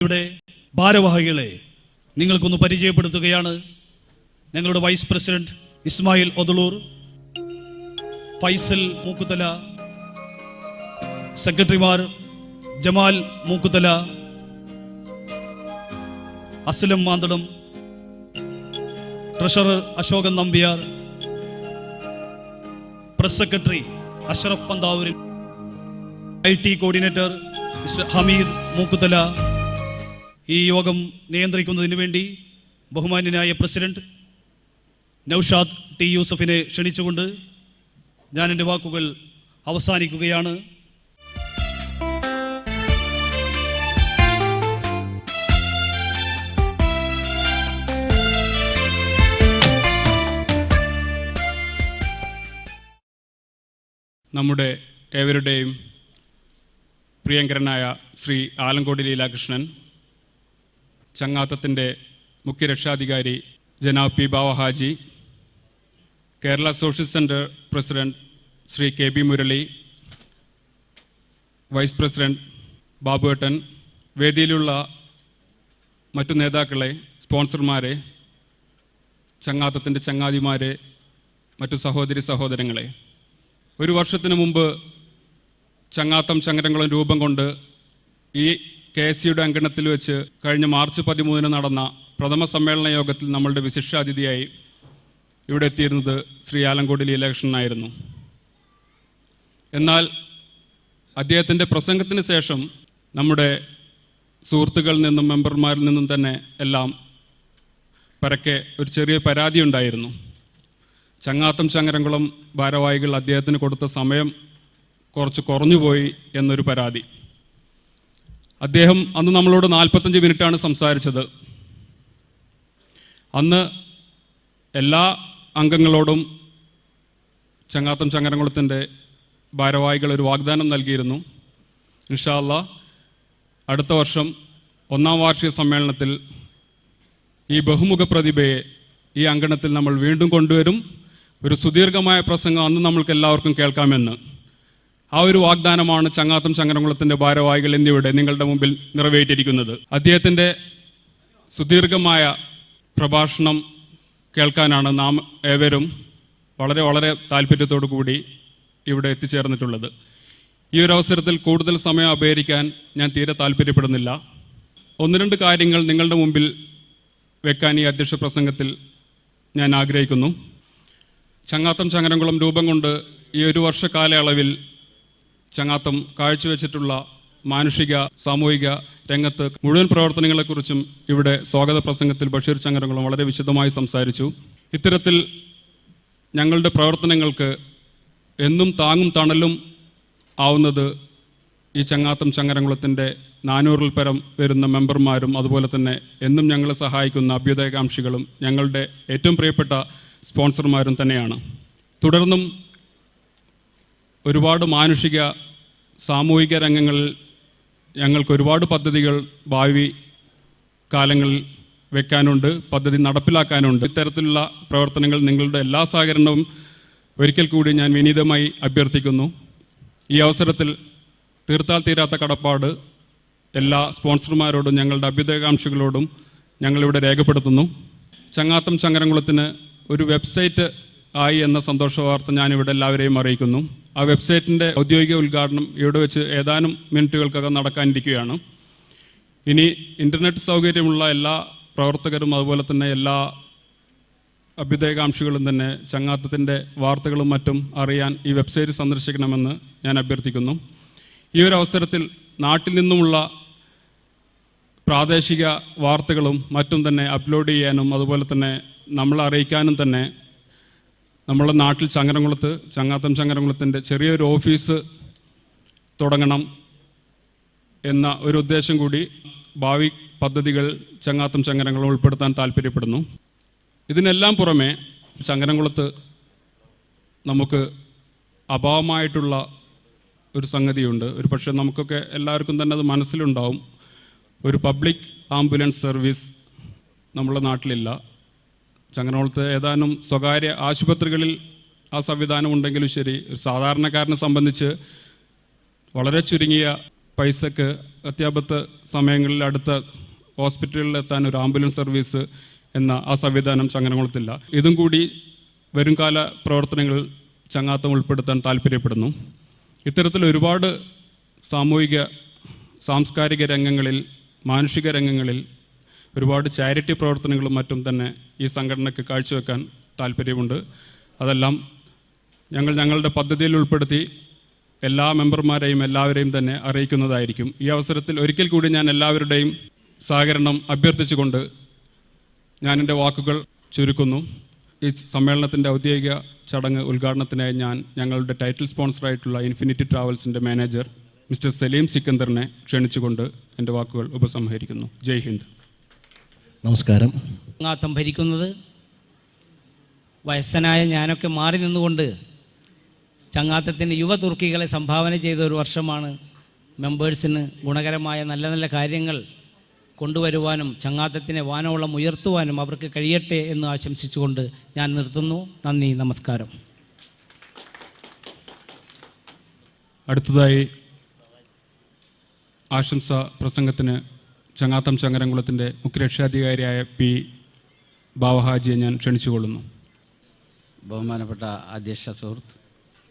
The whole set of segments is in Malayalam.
ഇവിടെ ഭാരവാഹികളെ നിങ്ങൾക്കൊന്ന് പരിചയപ്പെടുത്തുകയാണ്. ഞങ്ങളുടെ വൈസ് പ്രസിഡന്റ് ഇസ്മായിൽ ഒതളൂർ, ഫൈസൽ മൂക്കുതല, സെക്രട്ടറിമാർ Jamal Mookkuthala, Aslam Manthalam, treasurer Ashokan Nambiar, press secretary Ashraf പന്താവൂരിൽ, IT കോർഡിനേറ്റർ ഹമീദ് മൂക്കുതല. ഈ യോഗം നിയന്ത്രിക്കുന്നതിന് വേണ്ടി ബഹുമാന്യനായ പ്രസിഡന്റ് നൌഷാദ് ടി യൂസഫിനെ ക്ഷണിച്ചുകൊണ്ട് ഞാൻ എൻ്റെ വാക്കുകൾ അവസാനിക്കുകയാണ്. നമ്മുടെ ഏവരുടെയും പ്രിയങ്കരനായ ശ്രീ ആലങ്കോട് ലീലാകൃഷ്ണൻ, ചങ്ങാത്തത്തിൻ്റെ മുഖ്യ രക്ഷാധികാരി ജനാബ് P Bava Haji, Kerala social centre president Shri KB Murali, vice president ബാബുവേട്ടൻ, വേദിയിലുള്ള മറ്റു നേതാക്കളെ, സ്പോൺസർമാരെ, ചങ്ങാത്തത്തിൻ്റെ ചങ്ങാതിമാരെ, മറ്റു സഹോദരി സഹോദരങ്ങളെ, ഒരു വർഷത്തിന് മുമ്പ് ചങ്ങാത്തം ചങ്ങരംകുളം രൂപം കൊണ്ട് ഈ KSCയുടെ അങ്കണത്തിൽ വെച്ച് കഴിഞ്ഞ മാർച്ച് 13 നടന്ന പ്രഥമ സമ്മേളന യോഗത്തിൽ നമ്മളുടെ വിശിഷ്ടാതിഥിയായി ഇവിടെ എത്തിയിരുന്നത് ശ്രീ ആലങ്കോട് ലീലാകൃഷ്ണനായിരുന്നു. എന്നാൽ അദ്ദേഹത്തിൻ്റെ പ്രസംഗത്തിന് ശേഷം നമ്മുടെ സുഹൃത്തുക്കളിൽ നിന്നും മെമ്പർമാരിൽ നിന്നും തന്നെ എല്ലാം പരക്കെ ഒരു ചെറിയ പരാതി ഉണ്ടായിരുന്നു. ചങ്ങാത്തം ചങ്ങരംകുളം ഭാരവാഹികൾ അദ്ദേഹത്തിന് കൊടുത്ത സമയം കുറച്ച് കുറഞ്ഞുപോയി എന്നൊരു പരാതി. അദ്ദേഹം അന്ന് നമ്മളോട് 45 മിനിറ്റാണ് സംസാരിച്ചത്. അന്ന് എല്ലാ അംഗങ്ങളോടും ചങ്ങാത്തം ചങ്ങരംകുളത്തിൻ്റെ ഭാരവാഹികൾ ഒരു വാഗ്ദാനം നൽകിയിരുന്നു. ഇൻഷാ അല്ലാഹ് അടുത്ത വർഷം 1ാം വാർഷിക സമ്മേളനത്തിൽ ഈ ബഹുമുഖ പ്രതിഭയെ ഈ അങ്കണത്തിൽ നമ്മൾ വീണ്ടും കൊണ്ടുവരും. ഒരു സുദീർഘമായ പ്രസംഗം അന്ന് നമ്മൾക്ക് എല്ലാവർക്കും കേൾക്കാമെന്ന്. ആ ഒരു വാഗ്ദാനമാണ് ചങ്ങാത്തം ചങ്ങരംകുളത്തിൻ്റെ ഭാരവാഹികൾ എന്നിവിടെ നിങ്ങളുടെ മുമ്പിൽ നിറവേറ്റിയിരിക്കുന്നത്. അദ്ദേഹത്തിൻ്റെ സുദീർഘമായ പ്രഭാഷണം കേൾക്കാനാണ് നാം ഏവരും വളരെ വളരെ താല്പര്യത്തോടു കൂടി ഇവിടെ എത്തിച്ചേർന്നിട്ടുള്ളത്. ഈ ഒരു അവസരത്തിൽ കൂടുതൽ സമയം അപഹരിക്കാൻ ഞാൻ തീരെ താല്പര്യപ്പെടുന്നില്ല. 1-2 കാര്യങ്ങൾ നിങ്ങളുടെ മുമ്പിൽ വെക്കാൻ ഈ അധ്യക്ഷ പ്രസംഗത്തിൽ ഞാൻ ആഗ്രഹിക്കുന്നു. ചങ്ങാത്തം ചങ്ങരംകുളം രൂപം കൊണ്ട് ഈ ഒരു വർഷ കാലയളവിൽ ചങ്ങാത്തം കാഴ്ചവെച്ചിട്ടുള്ള മാനുഷിക സാമൂഹിക രംഗത്ത് മുഴുവൻ പ്രവർത്തനങ്ങളെക്കുറിച്ചും ഇവിടെ സ്വാഗത പ്രസംഗത്തിൽ ബഷീർ ചങ്ങരംകുളം വളരെ വിശദമായി സംസാരിച്ചു. ഇത്തരത്തിൽ ഞങ്ങളുടെ പ്രവർത്തനങ്ങൾക്ക് എന്നും താങ്ങും തണലും ആവുന്നത് ഈ ചങ്ങാത്തം ചങ്ങരംകുളത്തിൻ്റെ 400-ൽ പരം വരുന്ന മെമ്പർമാരും അതുപോലെ തന്നെ എന്നും ഞങ്ങളെ സഹായിക്കുന്ന അഭ്യുദയകാംക്ഷികളും ഞങ്ങളുടെ ഏറ്റവും പ്രിയപ്പെട്ട സ്പോൺസർമാരും തന്നെയാണ്. തുടർന്നും ഒരുപാട് മാനുഷിക സാമൂഹിക രംഗങ്ങളിൽ ഞങ്ങൾക്ക് ഒരുപാട് പദ്ധതികൾ ഭാവി കാലങ്ങളിൽ വെക്കാനുണ്ട്, പദ്ധതി നടപ്പിലാക്കാനുണ്ട്. ഇത്തരത്തിലുള്ള പ്രവർത്തനങ്ങൾ നിങ്ങളുടെ എല്ലാ സഹകരണവും ഒരിക്കൽ കൂടി ഞാൻ വിനീതമായി അഭ്യർത്ഥിക്കുന്നു. ഈ അവസരത്തിൽ തീർത്താൽ തീരാത്ത കടപ്പാട് എല്ലാ സ്പോൺസർമാരോടും ഞങ്ങളുടെ അഭ്യുദയകാംക്ഷികളോടും ഞങ്ങളിവിടെ രേഖപ്പെടുത്തുന്നു. ചങ്ങാത്തം ചങ്ങരംകുളത്തിന് ഒരു വെബ്സൈറ്റ് ആയി എന്ന സന്തോഷ വാർത്ത ഞാനിവിടെ എല്ലാവരെയും അറിയിക്കുന്നു. ആ വെബ്സൈറ്റിൻ്റെ ഔദ്യോഗിക ഉദ്ഘാടനം ഇവിടെ വെച്ച് ഏതാനും മിനിറ്റുകൾക്കകം നടക്കാനിരിക്കുകയാണ്. ഇനി ഇൻ്റർനെറ്റ് സൗകര്യമുള്ള എല്ലാ പ്രവർത്തകരും അതുപോലെ തന്നെ എല്ലാ അഭ്യുദയകാംക്ഷികളും തന്നെ ചങ്ങാത്തത്തിൻ്റെ വാർത്തകളും മറ്റും അറിയാൻ ഈ വെബ്സൈറ്റ് സന്ദർശിക്കണമെന്ന് ഞാൻ അഭ്യർത്ഥിക്കുന്നു. ഈ ഒരു അവസരത്തിൽ നാട്ടിൽ നിന്നുമുള്ള പ്രാദേശിക വാർത്തകളും മറ്റും തന്നെ അപ്ലോഡ് ചെയ്യാനും അതുപോലെ തന്നെ നമ്മളെ അറിയിക്കാനും തന്നെ നമ്മുടെ നാട്ടിൽ ചങ്ങാത്തം ചങ്ങരംകുളത്തിൻ്റെ ചെറിയൊരു ഓഫീസ് തുടങ്ങണം എന്ന ഒരു ഉദ്ദേശം കൂടി ഭാവി പദ്ധതികൾ ചങ്ങാത്തം ചങ്ങരംകുളം ഉൾപ്പെടുത്താൻ താല്പര്യപ്പെടുന്നു. ഇതിനെല്ലാം പുറമെ ചങ്ങരംകുളത്ത് നമുക്ക് അഭാവമായിട്ടുള്ള ഒരു സംഗതിയുണ്ട്. ഒരു പക്ഷേ നമുക്കൊക്കെ എല്ലാവർക്കും തന്നെ അത് മനസ്സിലുണ്ടാവും. ഒരു പബ്ലിക് ആംബുലൻസ് സർവീസ് നമ്മുടെ നാട്ടിലില്ല. ചങ്ങരംകുളത്ത് ഏതാനും സ്വകാര്യ ആശുപത്രികളിൽ ആ സംവിധാനം ഉണ്ടെങ്കിലും ശരി, ഒരു സാധാരണക്കാരനെ സംബന്ധിച്ച് വളരെ ചുരുങ്ങിയ പൈസക്ക് അത്യാപത്ത് സമയങ്ങളിൽ അടുത്ത ഹോസ്പിറ്റലിൽ എത്താൻ ഒരു ആംബുലൻസ് സർവീസ് എന്ന ആ സംവിധാനം ചങ്ങരംകുളത്തില്ല. ഇതും കൂടി വരുംകാല പ്രവർത്തനങ്ങളിൽ ചങ്ങാത്തം ഉൾപ്പെടുത്താൻ താല്പര്യപ്പെടുന്നു. ഇത്തരത്തിൽ ഒരുപാട് സാമൂഹിക സാംസ്കാരിക രംഗങ്ങളിൽ, മാനുഷിക രംഗങ്ങളിൽ ഒരുപാട് ചാരിറ്റി പ്രവർത്തനങ്ങളും മറ്റും തന്നെ ഈ സംഘടനയ്ക്ക് കാഴ്ചവെക്കാൻ താല്പര്യമുണ്ട്. അതെല്ലാം ഞങ്ങളുടെ പദ്ധതിയിൽ ഉൾപ്പെടുത്തി എല്ലാ മെമ്പർമാരെയും എല്ലാവരെയും തന്നെ അറിയിക്കുന്നതായിരിക്കും. ഈ അവസരത്തിൽ ഒരിക്കൽ കൂടി ഞാൻ എല്ലാവരുടെയും സഹകരണം അഭ്യർത്ഥിച്ചുകൊണ്ട് ഞാൻ എൻ്റെ വാക്കുകൾ ചുരുക്കുന്നു. ഈ സമ്മേളനത്തിൻ്റെ ഔദ്യോഗിക ചടങ്ങ് ഉദ്ഘാടനത്തിനായി ഞങ്ങളുടെ ടൈറ്റിൽ സ്പോൺസറായിട്ടുള്ള ഇൻഫിനിറ്റി ട്രാവൽസിൻ്റെ മാനേജർ മിസ്റ്റർ സലീം സിക്കന്ദറിനെ ക്ഷണിച്ചുകൊണ്ട് എൻ്റെ വാക്കുകൾ ഉപസംഹരിക്കുന്നു. ജയ് ഹിന്ദ്. നമസ്കാരം. ചങ്ങാത്തം ഭരിക്കുന്നത് വയസ്സനായ ഞാനൊക്കെ മാറി നിന്നുകൊണ്ട് ചങ്ങാത്തത്തിന് യുവ തുർക്കികളെ സംഭാവന ചെയ്ത ഒരു വർഷമാണ്. മെമ്പേഴ്സിന് ഗുണകരമായ നല്ല നല്ല കാര്യങ്ങൾ കൊണ്ടുവരുവാനും ചങ്ങാത്തത്തിനെ വാനോളം ഉയർത്തുവാനും അവർക്ക് കഴിയട്ടെ എന്ന് ആശംസിച്ചുകൊണ്ട് ഞാൻ നിർത്തുന്നു. നന്ദി, നമസ്കാരം. അടുത്തതായി ആശംസ പ്രസംഗത്തിന് ചങ്ങാത്തം ചങ്ങരംകുളത്തിൻ്റെ മുഖ്യരക്ഷാധികാരിയായ പി ബാവഹാജിയെ ഞാൻ ക്ഷണിച്ചുകൊള്ളുന്നു. ബഹുമാനപ്പെട്ട അധ്യക്ഷ സുഹൃത്ത്,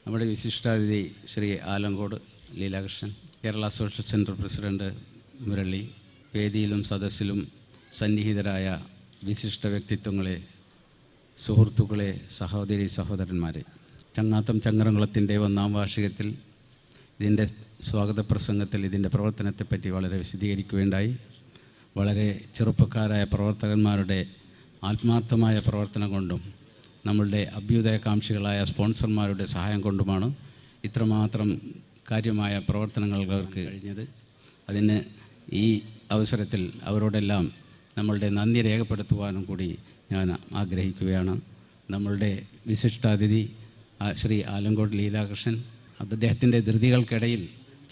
നമ്മുടെ വിശിഷ്ടാതിഥി Shri Alankode Leelakrishnan, Kerala social centre president Murali, വേദിയിലും സദസ്സിലും സന്നിഹിതരായ വിശിഷ്ട വ്യക്തിത്വങ്ങളെ, സുഹൃത്തുക്കളെ, സഹോദരി സഹോദരന്മാരെ, ചങ്ങാത്തം ചങ്ങരംകുളത്തിൻ്റെ 1-ാം വാർഷികത്തിൽ ഇതിൻ്റെ സ്വാഗത പ്രസംഗത്തിൽ ഇതിൻ്റെ പ്രവർത്തനത്തെപ്പറ്റി വളരെ വിശദീകരിക്കുകയുണ്ടായി. വളരെ ചെറുപ്പക്കാരായ പ്രവർത്തകന്മാരുടെ ആത്മാർത്ഥമായ പ്രവർത്തനം കൊണ്ടും നമ്മളുടെ അഭ്യുദയകാംക്ഷികളായ സ്പോൺസർമാരുടെ സഹായം കൊണ്ടുമാണ് ഇത്രമാത്രം കാര്യമായ പ്രവർത്തനങ്ങൾ അവർക്ക് കഴിഞ്ഞത്. അതിന് ഈ അവസരത്തിൽ അവരോടെല്ലാം നമ്മളുടെ നന്ദി രേഖപ്പെടുത്തുവാനും കൂടി ഞാൻ ആഗ്രഹിക്കുകയാണ്. നമ്മളുടെ വിശിഷ്ടാതിഥി ശ്രീ ആലങ്കോട് ലീലാകൃഷ്ണൻ, അദ്ദേഹത്തിൻ്റെ ധൃതികൾക്കിടയിൽ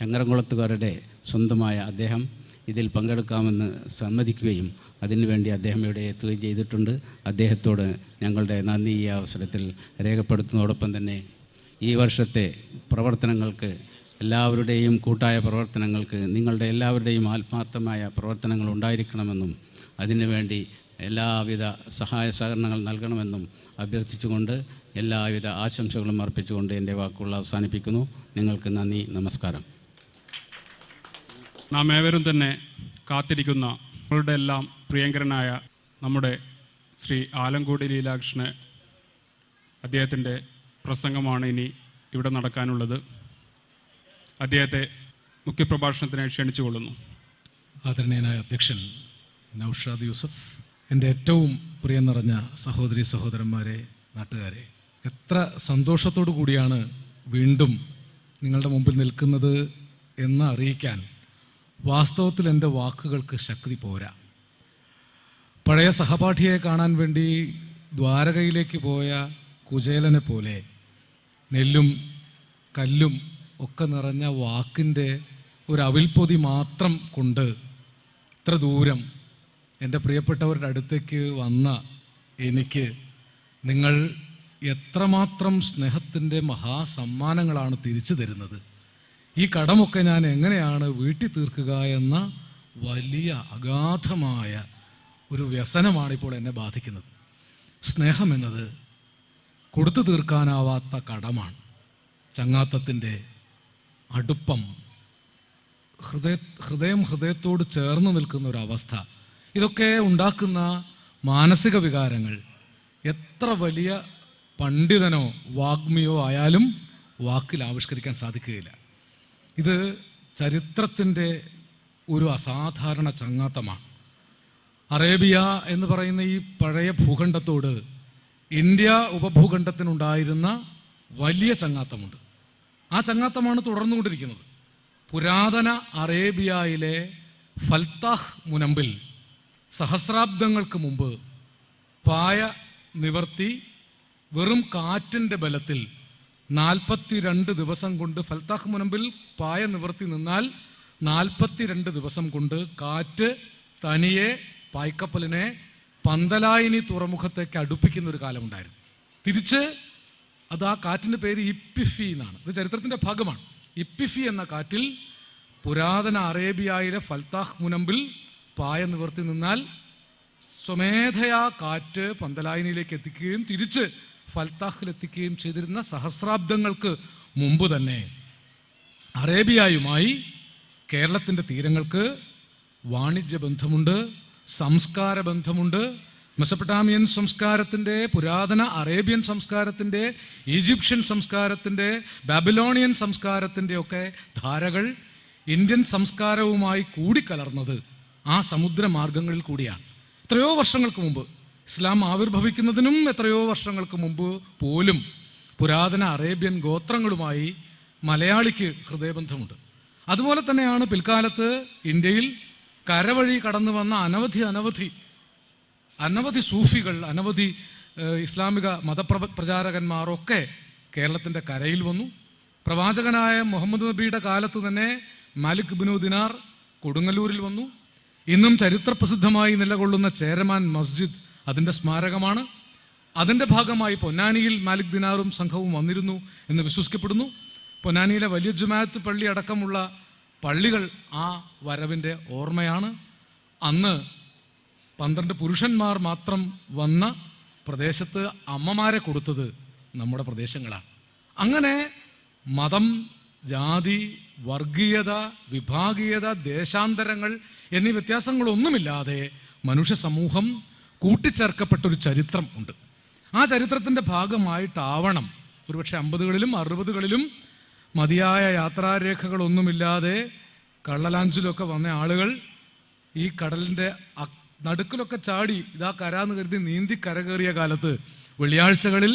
ചങ്ങരംകുളത്തുകാരുടെ സ്വന്തമായ അദ്ദേഹം ഇതിൽ പങ്കെടുക്കാമെന്ന് സമ്മതിക്കുകയും അതിനുവേണ്ടി അദ്ദേഹം ഇവിടെ എത്തുകയും ചെയ്തിട്ടുണ്ട്. അദ്ദേഹത്തോട് ഞങ്ങളുടെ നന്ദി ഈ അവസരത്തിൽ രേഖപ്പെടുത്തുന്നതോടൊപ്പം തന്നെ ഈ വർഷത്തെ പ്രവർത്തനങ്ങൾക്ക്, എല്ലാവരുടെയും കൂട്ടായ പ്രവർത്തനങ്ങൾക്ക് നിങ്ങളുടെ എല്ലാവരുടെയും ആത്മാർത്ഥമായ പ്രവർത്തനങ്ങൾ ഉണ്ടായിരിക്കണമെന്നും അതിനുവേണ്ടി എല്ലാവിധ സഹായ സഹകരണങ്ങൾ നൽകണമെന്നും അഭ്യർത്ഥിച്ചുകൊണ്ട് എല്ലാവിധ ആശംസകളും അർപ്പിച്ചുകൊണ്ട് എൻ്റെ വാക്കുകൾ അവസാനിപ്പിക്കുന്നു. നിങ്ങൾക്ക് നന്ദി, നമസ്കാരം. നാം ഏവരും തന്നെ കാത്തിരിക്കുന്ന നമ്മളുടെ എല്ലാം പ്രിയങ്കരനായ നമ്മുടെ ശ്രീ ആലങ്കോട് ലീലാകൃഷ്ണൻ അദ്ദേഹത്തിൻ്റെ പ്രസംഗമാണ് ഇനി ഇവിടെ നടക്കാനുള്ളത്. അദ്ദേഹത്തെ മുഖ്യപ്രഭാഷണത്തിനായി ക്ഷണിച്ചുകൊള്ളുന്നു. ആദരണീയനായ അധ്യക്ഷൻ നൗഷാദ് യൂസഫ്, എൻ്റെ ഏറ്റവും പ്രിയം നിറഞ്ഞ സഹോദരി സഹോദരന്മാരെ, നാട്ടുകാരെ, എത്ര സന്തോഷത്തോടു കൂടിയാണ് വീണ്ടും നിങ്ങളുടെ മുമ്പിൽ നിൽക്കുന്നത് എന്ന് അറിയിക്കാൻ വാസ്തവത്തിൽ എൻ്റെ വാക്കുകൾക്ക് ശക്തി പോരാ. പഴയ സഹപാഠിയെ കാണാൻ വേണ്ടി ദ്വാരകയിലേക്ക് പോയ കുചേലനെ പോലെ നെല്ലും കല്ലും ഒക്കെ നിറഞ്ഞ വാക്കിൻ്റെ ഒരു അവിൽപ്പൊതി മാത്രം കൊണ്ട് ഇത്ര ദൂരം എൻ്റെ പ്രിയപ്പെട്ടവരുടെ അടുത്തേക്ക് വന്ന എനിക്ക് നിങ്ങൾ എത്രമാത്രം സ്നേഹത്തിൻ്റെ മഹാസമ്മാനങ്ങളാണ് തിരിച്ചു തരുന്നത്. ഈ കടമൊക്കെ ഞാൻ എങ്ങനെയാണ് വീട്ടി തീർക്കുക എന്ന വലിയ അഗാധമായ ഒരു വ്യസനമാണ് ഇപ്പോൾ എന്നെ ബാധിക്കുന്നത്. സ്നേഹമെന്നത് കൊടുത്തു തീർക്കാനാവാത്ത കടമാണ്. ചങ്ങാത്തത്തിൻ്റെ അടുപ്പം, ഹൃദയത്തോട് ചേർന്ന് നിൽക്കുന്ന ഒരവസ്ഥ, ഇതൊക്കെ ഉണ്ടാക്കുന്ന മാനസിക വികാരങ്ങൾ എത്ര വലിയ പണ്ഡിതനോ വാഗ്മിയോ ആയാലും വാക്കിൽ ആവിഷ്കരിക്കാൻ സാധിക്കുകയില്ല. ഇത് ചരിത്രത്തിൻ്റെ ഒരു അസാധാരണ ചങ്ങാത്തമാണ്. അറേബ്യ എന്ന് പറയുന്ന ഈ പഴയ ഭൂഖണ്ഡത്തോട് ഇന്ത്യ ഉപഭൂഖണ്ഡത്തിനുണ്ടായിരുന്ന വലിയ ചങ്ങാത്തമുണ്ട്. ആ ചങ്ങാത്തമാണ് തുടർന്നുകൊണ്ടിരിക്കുന്നത്. പുരാതന അറേബ്യയിലെ ഫൽത്താഹ് മുനമ്പിൽ സഹസ്രാബ്ദങ്ങൾക്ക് മുമ്പ് പായ നിവർത്തി വെറും കാറ്റിൻ്റെ ബലത്തിൽ 42 ദിവസം കൊണ്ട്, ഫൽത്താഹ് മുനമ്പിൽ പായ നിവർത്തി നിന്നാൽ 42 ദിവസം കൊണ്ട് കാറ്റ് തനിയെ പായ്ക്കപ്പലിനെ പന്തലായിനി തുറമുഖത്തേക്ക് അടുപ്പിക്കുന്ന ഒരു കാലമുണ്ടായിരുന്നു. തിരിച്ച് അത് ആ കാറ്റിൻ്റെ പേര് ഇപ്പിഫി എന്നാണ്. ഇത് ചരിത്രത്തിൻ്റെ ഭാഗമാണ്. ഇപ്പിഫി എന്ന കാറ്റിൽ പുരാതന അറേബ്യയിലെ ഫൽത്താഹ് മുനമ്പിൽ പായ നിവർത്തി നിന്നാൽ സ്വമേധയാ കാറ്റ് പന്തലായനിയിലേക്ക് എത്തിക്കുകയും തിരിച്ച് ഫൽത്താഹിലെത്തിക്കുകയും ചെയ്തിരുന്ന സഹസ്രാബ്ദങ്ങൾക്ക് മുമ്പ് തന്നെ അറേബ്യയുമായി കേരളത്തിൻ്റെ തീരങ്ങൾക്ക് വാണിജ്യ ബന്ധമുണ്ട്, സംസ്കാര ബന്ധമുണ്ട്. മെസപ്പൊട്ടാമിയൻ സംസ്കാരത്തിൻ്റെ, പുരാതന അറേബ്യൻ സംസ്കാരത്തിൻ്റെ, ഈജിപ്ഷ്യൻ സംസ്കാരത്തിൻ്റെ, ബാബിലോണിയൻ സംസ്കാരത്തിൻ്റെ ഒക്കെ ധാരകൾ ഇന്ത്യൻ സംസ്കാരവുമായി കൂടിക്കലർന്നത് ആ സമുദ്രമാർഗങ്ങളിൽ കൂടിയാണ്. എത്രയോ വർഷങ്ങൾക്ക് മുമ്പ്, ഇസ്ലാം ആവിർഭവിക്കുന്നതിനും എത്രയോ വർഷങ്ങൾക്ക് മുമ്പ് പോലും പുരാതന അറേബ്യൻ ഗോത്രങ്ങളുമായി മലയാളിക്ക് ഹൃദയബന്ധമുണ്ട്. അതുപോലെ തന്നെയാണ് പിൽക്കാലത്ത് ഇന്ത്യയിൽ കരവഴി കടന്നു വന്ന അനവധി സൂഫികൾ, അനവധി ഇസ്ലാമിക മതപ്രചാരകന്മാരൊക്കെ കേരളത്തിൻ്റെ കരയിൽ വന്നു. പ്രവാചകനായ മുഹമ്മദ് നബിയുടെ കാലത്ത് തന്നെ മാലിക് ഇബ്നു ദിനാർ കൊടുങ്ങല്ലൂരിൽ വന്നു. ഇന്നും ചരിത്രപ്രസിദ്ധമായി നിലകൊള്ളുന്ന ചേരമാൻ മസ്ജിദ് അതിൻ്റെ സ്മാരകമാണ്. അതിൻ്റെ ഭാഗമായി പൊന്നാനിയിൽ മാലിക് ദിനാറും സംഘവും വന്നിരുന്നു എന്ന് വിശ്വസിക്കപ്പെടുന്നു. പൊന്നാനിയിലെ വലിയ ജുമാഅത്ത് പള്ളി അടക്കമുള്ള പള്ളികൾ ആ വരവിൻ്റെ ഓർമ്മയാണ്. അന്ന് 12 പുരുഷന്മാർ മാത്രം വന്ന പ്രദേശത്ത് അമ്മമാരെ കൊടുത്തത് നമ്മുടെ പ്രദേശങ്ങളാണ്. അങ്ങനെ മതം, ജാതി, വർഗീയത, വിഭാഗീയത, ദേശാന്തരങ്ങൾ എന്നീ വ്യത്യാസങ്ങളൊന്നുമില്ലാതെ മനുഷ്യ സമൂഹം കൂട്ടിച്ചേർക്കപ്പെട്ടൊരു ചരിത്രം ഉണ്ട്. ആ ചരിത്രത്തിൻ്റെ ഭാഗമായിട്ടാവണം ഒരുപക്ഷെ 50കളിലും 60കളിലും മതിയായ യാത്രാരേഖകളൊന്നുമില്ലാതെ കള്ളലാഞ്ചിലൊക്കെ വന്ന ആളുകൾ ഈ കടലിൻ്റെ നടുക്കിലൊക്കെ ചാടി ഇതാ കരാന്ന് കരുതി നീന്തി കരകയറിയ കാലത്ത് വെള്ളിയാഴ്ചകളിൽ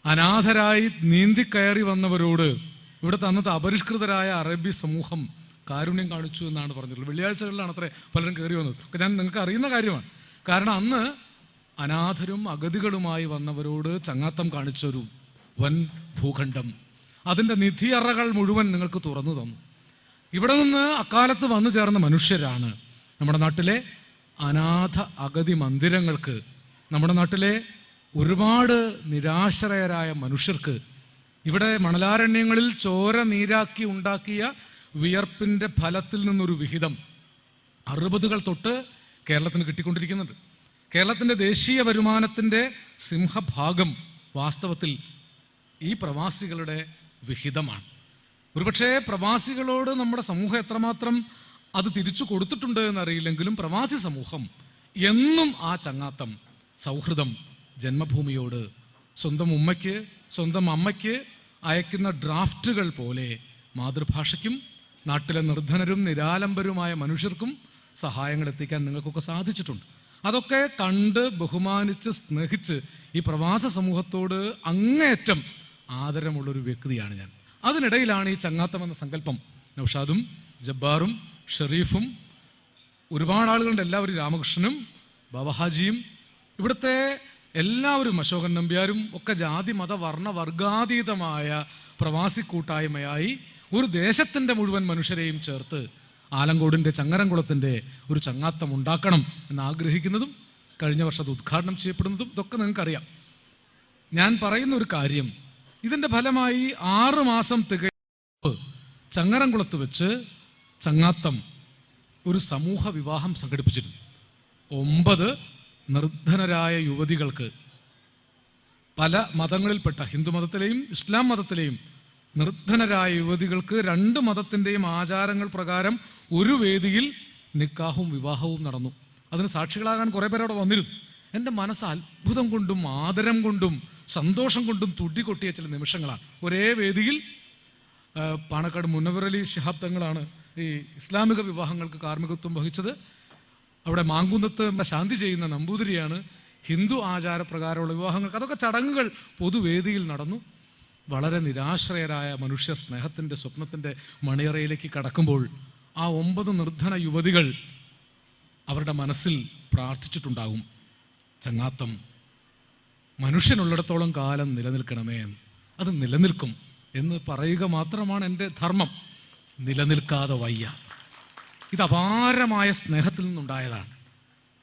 അനാഥരായി നീന്തിക്കയറി വന്നവരോട് ഇവിടുത്തെ അന്നത്തെ അപരിഷ്കൃതരായ അറബി സമൂഹം കാരുണ്യം കാണിച്ചു എന്നാണ് പറഞ്ഞിട്ടുള്ളത്. വെള്ളിയാഴ്ചകളിലാണ് അത്ര പലരും കയറി വന്നത്. ഞാൻ നിങ്ങൾക്ക് അറിയുന്ന കാര്യമാണ്. കാരണം അന്ന് അനാഥരും അഗതികളുമായി വന്നവരോട് ചങ്ങാത്തം കാണിച്ചൊരു വൻ ഭൂഖണ്ഡം, അതിൻ്റെ നിധിയറകൾ മുഴുവൻ നിങ്ങൾക്ക് തുറന്നു തന്നു. ഇവിടെ നിന്ന് അക്കാലത്ത് വന്നു ചേർന്ന മനുഷ്യരാണ് നമ്മുടെ നാട്ടിലെ അനാഥ അഗതി മന്ദിരങ്ങൾക്ക്, നമ്മുടെ നാട്ടിലെ ഒരുപാട് നിരാശ്രയരായ മനുഷ്യർക്ക്, ഇവിടെ മണലാരണ്യങ്ങളിൽ ചോര നീരാക്കി ഉണ്ടാക്കിയ വിയർപ്പിൻ്റെ ഫലത്തിൽ നിന്നൊരു വിഹിതം 60കൾ തൊട്ട് കേരളത്തിന് കിട്ടിക്കൊണ്ടിരിക്കുന്നുണ്ട്. കേരളത്തിൻ്റെ ദേശീയ വരുമാനത്തിൻ്റെ സിംഹഭാഗം വാസ്തവത്തിൽ ഈ പ്രവാസികളുടെ വിഹിതമാണ്. ഒരുപക്ഷെ പ്രവാസികളോട് നമ്മുടെ സമൂഹം എത്രമാത്രം അത് തിരിച്ചു കൊടുത്തിട്ടുണ്ട് എന്നറിയില്ലെങ്കിലും പ്രവാസി സമൂഹം എന്നും ആ ചങ്ങാത്തം, സൗഹൃദം ജന്മഭൂമിയോട്, സ്വന്തം ഉമ്മയ്ക്ക്, സ്വന്തം അമ്മയ്ക്ക് അയക്കുന്ന ഡ്രാഫ്റ്റുകൾ പോലെ മാതൃഭാഷയ്ക്കും നാട്ടിലെ നിർധനരും നിരാലംബരുമായ മനുഷ്യർക്കും സഹായങ്ങൾ എത്തിക്കാൻ നിങ്ങൾക്കൊക്കെ സാധിച്ചിട്ടുണ്ട്. അതൊക്കെ കണ്ട് ബഹുമാനിച്ച് സ്നേഹിച്ച് ഈ പ്രവാസ സമൂഹത്തോട് അങ്ങേയറ്റം ആദരമുള്ളൊരു വ്യക്തിയാണ് ഞാൻ. അതിനിടയിലാണ് ഈ ചങ്ങാത്തം എന്ന സങ്കല്പം നൗഷാദും ജബ്ബാറും ഷെറീഫും ഒരുപാട് ആളുകളുണ്ട്, എല്ലാവരും, രാമകൃഷ്ണനും ബാബഹാജിയും ഇവിടുത്തെ എല്ലാവരും, അശോകൻ നമ്പ്യാരും ഒക്കെ ജാതി മത വർണ്ണ വർഗാതീതമായ പ്രവാസി കൂട്ടായ്മയായി ഒരു ദേശത്തിൻ്റെ മുഴുവൻ മനുഷ്യരെയും ചേർത്ത് ആലങ്കോടിൻ്റെ ചങ്ങരംകുളത്തിൻ്റെ ഒരു ചങ്ങാത്തം ഉണ്ടാക്കണം എന്ന് ആഗ്രഹിക്കുന്നതും കഴിഞ്ഞ വർഷം അത് ഉദ്ഘാടനം ചെയ്യപ്പെടുന്നതും ഇതൊക്കെ നിങ്ങൾക്കറിയാം. ഞാൻ പറയുന്ന ഒരു കാര്യം, ഇതിൻ്റെ ഫലമായി 6 മാസം തികയുമ്പോൾ ചങ്ങരംകുളത്ത് വെച്ച് ചങ്ങാത്തം ഒരു സമൂഹ വിവാഹം സംഘടിപ്പിച്ചിരുന്നു. 9 നിർധനരായ യുവതികൾക്ക്, പല മതങ്ങളിൽപ്പെട്ട ഹിന്ദു മതത്തിലെയും ഇസ്ലാം മതത്തിലെയും നിർധനരായ യുവതികൾക്ക് 2 മതത്തിൻ്റെയും ആചാരങ്ങൾ പ്രകാരം ഒരു വേദിയിൽ നിക്കാഹും വിവാഹവും നടന്നു. അതിന് സാക്ഷികളാകാൻ കുറേ പേർ അവിടെ വന്നിരുന്നു. എൻ്റെ മനസ്സ് അത്ഭുതം കൊണ്ടും ആദരം കൊണ്ടും സന്തോഷം കൊണ്ടും തുടികൊട്ടിയ ചില നിമിഷങ്ങളാണ്. ഒരേ വേദിയിൽ പാണക്കാട് മുനവർ അലി ശിഹാബ് തങ്ങളാണ് ഈ ഇസ്ലാമിക വിവാഹങ്ങൾക്ക് കാർമ്മികത്വം വഹിച്ചത്. അവിടെ മാങ്കുന്നത്ത് ശാന്തി ചെയ്യുന്ന നമ്പൂതിരിയാണ് ഹിന്ദു ആചാരപ്രകാരമുള്ള വിവാഹങ്ങൾക്ക്. അതൊക്കെ ചടങ്ങുകൾ പൊതുവേദിയിൽ നടന്നു. വളരെ നിരാശ്രയരായ മനുഷ്യർ സ്നേഹത്തിൻ്റെ സ്വപ്നത്തിൻ്റെ മണിയറയിലേക്ക് കടക്കുമ്പോൾ ആ 9 നിർധന യുവതികൾ അവരുടെ മനസ്സിൽ പ്രാർത്ഥിച്ചിട്ടുണ്ടാകും, ചങ്ങാത്തം മനുഷ്യനുള്ളിടത്തോളം കാലം നിലനിൽക്കണമേ, അത് നിലനിൽക്കും എന്ന് പറയുക മാത്രമാണ് എൻ്റെ ധർമ്മം. നിലനിൽക്കാതെ വയ്യ. ഇത് അപാരമായ സ്നേഹത്തിൽ നിന്നുണ്ടായതാണ്.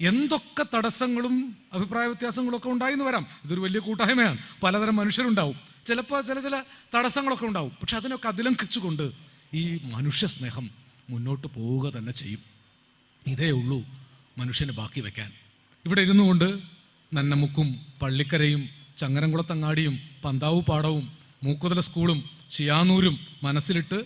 എന്തൊക്കെ തടസ്സങ്ങളും അഭിപ്രായ വ്യത്യാസങ്ങളൊക്കെ ഉണ്ടായിന്ന് വരാം. ഇതൊരു വലിയ കൂട്ടായ്മയാണ്, പലതരം മനുഷ്യരുണ്ടാവും, ചിലപ്പോൾ ചില തടസ്സങ്ങളൊക്കെ ഉണ്ടാവും. പക്ഷെ അതിനൊക്കെ അതിലംഘിച്ചുകൊണ്ട് ഈ മനുഷ്യ സ്നേഹം മുന്നോട്ട് പോവുക തന്നെ ചെയ്യും. ഇതേ ഉള്ളൂ മനുഷ്യന് ബാക്കി വയ്ക്കാൻ. ഇവിടെ ഇരുന്നു കൊണ്ട് നന്നമുക്കും പള്ളിക്കരയും ചങ്ങരംകുളത്തങ്ങാടിയും പന്താവു പാടവും മൂക്കുതല സ്കൂളും ചിയാനൂരും മനസ്സിലിട്ട്